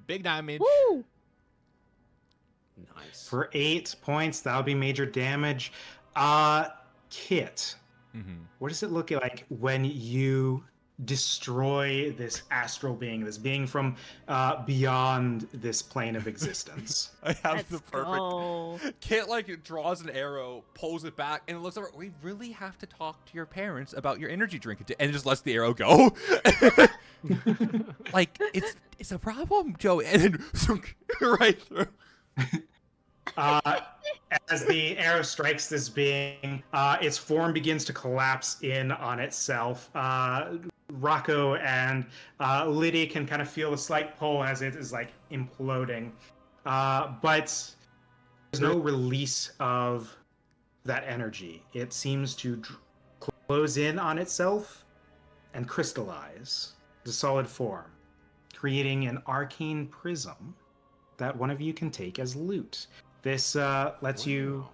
big damage. Woo! Nice. For 8 points, that'll be major damage. Kit, what does it look like when you destroy this astral being, this being from beyond this plane of existence? I have Let's the perfect. go. Kit like draws an arrow, pulls it back, and it looks over. We really have to talk to your parents about your energy drink, and just lets the arrow go. Like it's a problem, Joe. And then right through. As the arrow strikes this being, its form begins to collapse in on itself. Rocco and Liddy can kind of feel a slight pull as it is like imploding, but there's no release of that energy. It seems to close in on itself and crystallize to solid form, creating an arcane prism that one of you can take as loot. This lets you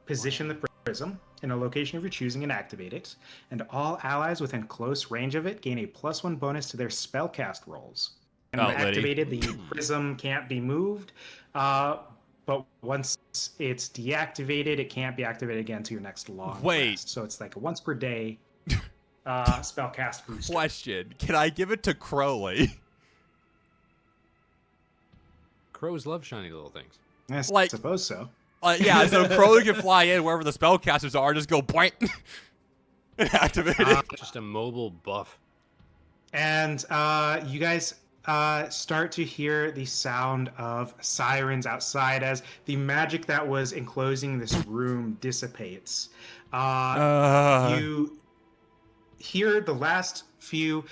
position the prism in a location of your choosing and activate it, and all allies within close range of it gain a +1 bonus to their spellcast rolls. And when Liddy. activated, the prism can't be moved, but once it's deactivated, it can't be activated again to your next long rest. So it's like a once per day spellcast booster. Question: can I give it to Crowley? Crows love shiny little things. I Like- suppose so. Yeah, so Crowley can fly in wherever the spellcasters are, just go boink and activate it. Just a mobile buff. And you guys start to hear the sound of sirens outside as the magic that was enclosing this room dissipates. You hear the last few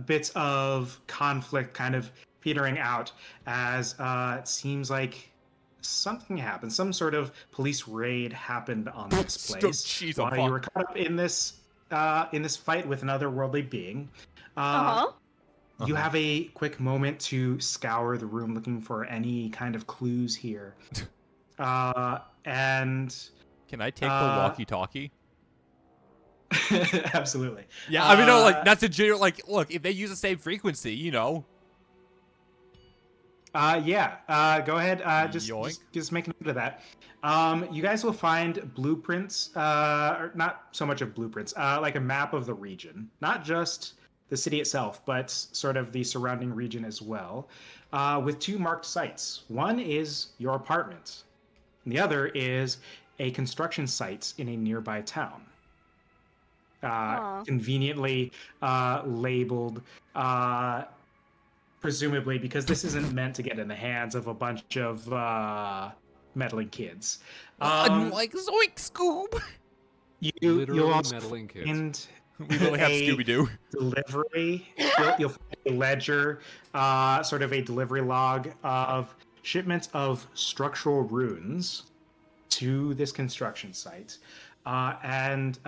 bits of conflict kind of petering out as it seems like something happened. Some sort of police raid happened on this place Jeez, while you were caught up in this fight with another worldly being. You have a quick moment to scour the room looking for any kind of clues here. And Can I take the walkie-talkie? absolutely. Yeah, I mean, no, like that's a general. Like, look, if they use the same frequency, you know. Go ahead. Yoink. Just make a note of that. You guys will find blueprints, or not so much of blueprints, like a map of the region, not just the city itself, but sort of the surrounding region as well, with 2 marked sites. One is your apartment, and the other is a construction site in a nearby town. Conveniently labeled, presumably because this isn't meant to get in the hands of a bunch of meddling kids. Like Zoink Scoob. You'll Literally also meddling kids. find We really have a Scooby Doo. delivery. You'll find a ledger, sort of a delivery log of shipments of structural runes to this construction site. And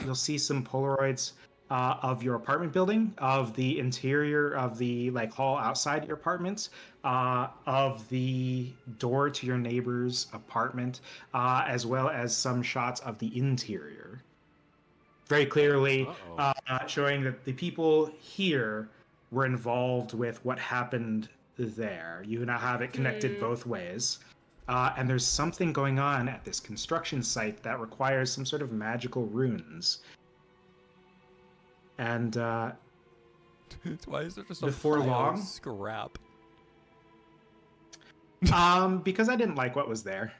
you'll see some Polaroids of your apartment building, of the interior of the hall outside your apartments, of the door to your neighbor's apartment, as well as some shots of the interior. Very clearly showing that the people here were involved with what happened there. You now have it connected both ways. And there's something going on at this construction site that requires some sort of magical runes. And Why is there just a before pile of long? scrap? Because I didn't like what was there.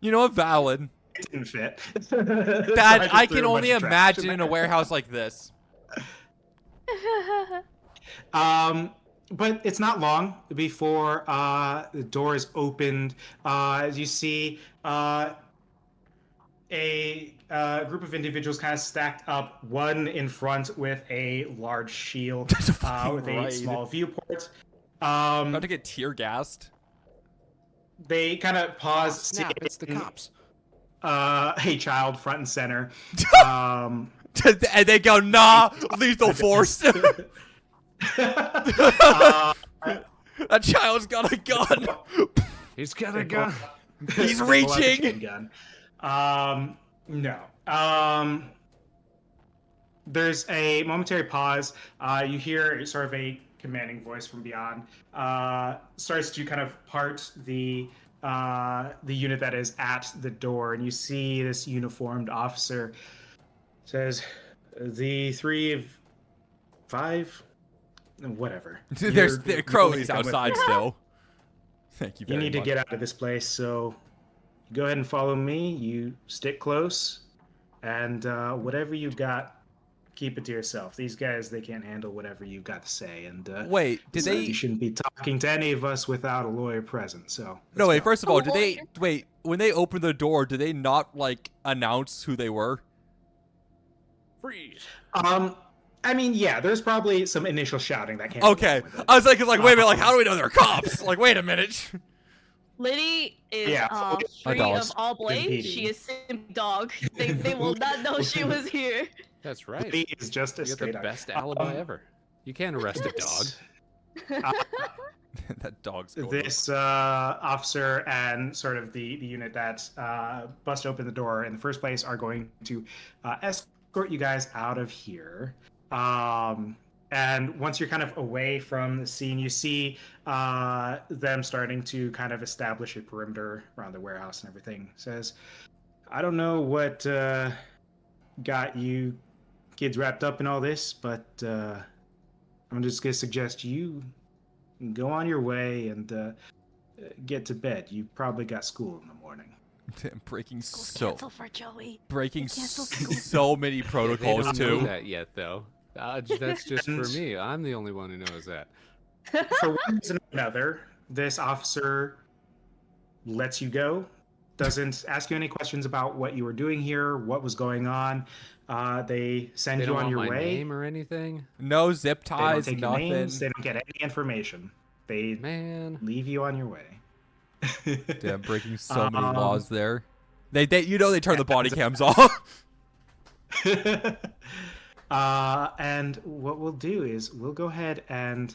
You know what? Valid. It didn't fit. That I can only imagine in a warehouse like this. But it's not long before the door is opened. As you see, a group of individuals kind of stacked up, one in front with a large shield That's a fucking with a raid. small viewport. About to get tear gassed. They kind of pause, Snap! It's the seeing, cops. a child front and center. And they go, nah, lethal force. That child's got a gun. He's got a gun. He's They pull out the reaching. chain gun. No. There's a momentary pause. You hear sort of a commanding voice from beyond. Starts to kind of part the unit that is at the door, and you see this uniformed officer says, "The 3 of 5, whatever. There's You're Crowley's come with outside me. still. Thank you You very need to much. get out of this place, so go ahead and follow me. You stick close, and whatever you got, keep it to yourself. These guys, they can't handle whatever you've got to say, and Wait, did so they? you shouldn't be talking to any of us without a lawyer present. So No, let's wait. go. First of all, Oh, did they? Wait, when they opened the door, did they not like announce who they were? Freeze. I mean, yeah, there's probably some initial shouting that came. Okay, along with it. I was like, wait a minute, like, how do we know they're cops? Like, wait a minute. Liddy is Yeah. free dogs. of all blame. Impeding. She is simp dog. They will not know she was here. That's right. He is just a You got straight the up. best alibi ever. You can't arrest a dog. That dog's gorgeous. This officer and sort of the unit that bust open the door in the first place are going to escort you guys out of here. And once you're kind of away from the scene, you see them starting to kind of establish a perimeter around the warehouse and everything. Says, I don't know what got you kids wrapped up in all this, but I'm just going to suggest you go on your way and get to bed. You probably got school in the morning. breaking School's so canceled for Joey. breaking Cancel school. so many They protocols don't know too. that yet, though. That's just for me. I'm the only one who knows that. For one reason or another, this officer lets you go, doesn't ask you any questions about what you were doing here, what was going on. They send They you don't on want your my way. name or anything. No zip They don't ties, take your nothing. names. They don't get any information. They Man. leave you on your way. Damn, breaking so many Um, laws there. They they turn the body cams off. And what we'll do is we'll go ahead and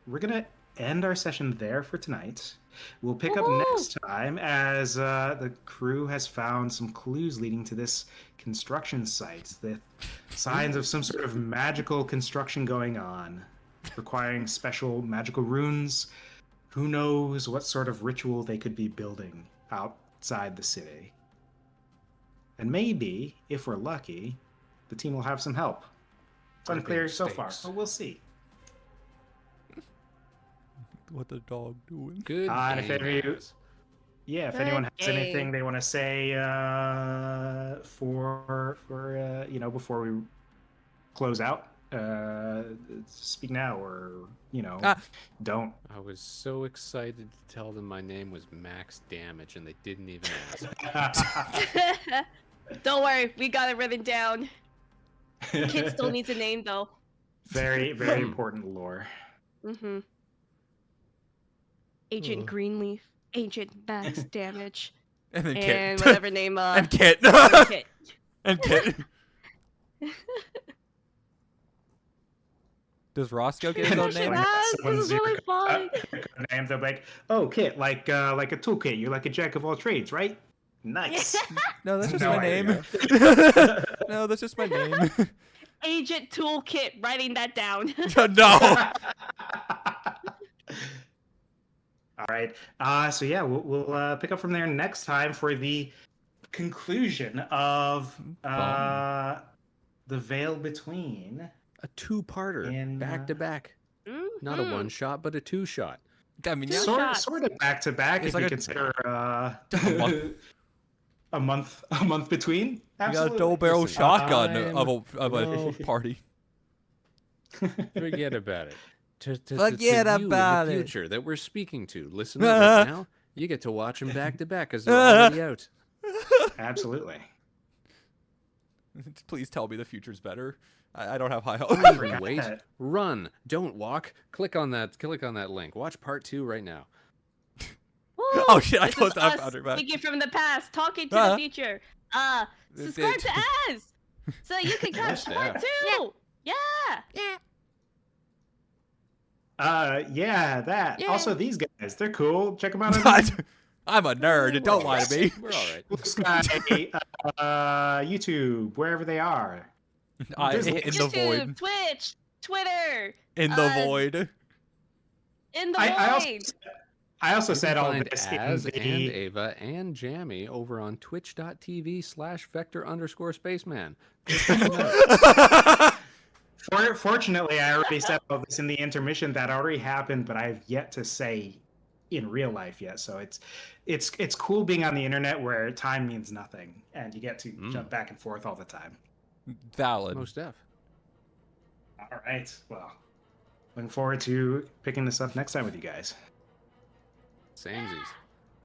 we're gonna end our session there for tonight. We'll pick up Woohoo! next time as the crew has found some clues leading to this construction site, the signs of some sort of magical construction going on, requiring special magical runes. Who knows what sort of ritual they could be building outside the city. And maybe, if we're lucky, the team will have some help. It's unclear Big so far, stakes. but we'll see. What the dog doing? Good. And if game, any of you- guys. Yeah, if Good anyone has game. anything they want to say for before we close out, speak now or don't. I was so excited to tell them my name was Max Damage, and they didn't even ask. Don't worry, we got it written down. Kid still needs a name though. Very, very important lore. Mm-hmm. Agent Greenleaf, Agent Max Damage, And then and Kit. whatever name. And Kit. Kit. And Kit. Does Roscoe get his own name? Yes, this Someone's is really fun. Name, they're like, oh, Kit, like a toolkit. You're like a jack of all trades, right? Nice. No, that's just No my name. idea. No, that's just my name. Agent Toolkit, writing that down. No. All right. So yeah, we'll pick up from there next time for the conclusion of the Veil Between. A two-parter, In, back to back. Not a Mhm. one-shot, but a two-shot. I mean, yeah. Shots. Sort of back to back, It's if like you a- consider a month. a month between. You got a Absolutely. double barrel Listen, shotgun I'm- of a well- party. Forget about it. Forget you about in it. the future that we're speaking to. Listen to right now. You get to watch them back to back because they're already out. Absolutely. Please tell me the future's better. I don't have high I hopes. forgot Wait, that. run, don't walk. Click on that link. Watch part 2 right now. Woo! Oh, shit, I This closed is that us boundary back. speaking from the past, talking to Uh-huh. the future. Subscribe to Az so you can catch Yes, part yeah. 2. Yeah. Yeah, that. Yeah. Also, these guys, they're cool. Check them out on I'm a nerd. Don't lie to me. We're all right. Blue Sky, YouTube, wherever they are. There's In links. the YouTube, void. Twitch, Twitter. In the void. In the I void. also You said can all find this Az in and the. Ava and Jammy over on twitch.tv/vector_spaceman. Fortunately, I already said all this in the intermission. That already happened, but I've yet to say in real life yet. So it's cool being on the internet where time means nothing and you get to jump back and forth all the time. Valid. Most def. All right. Well, looking forward to picking this up next time with you guys. Samesies.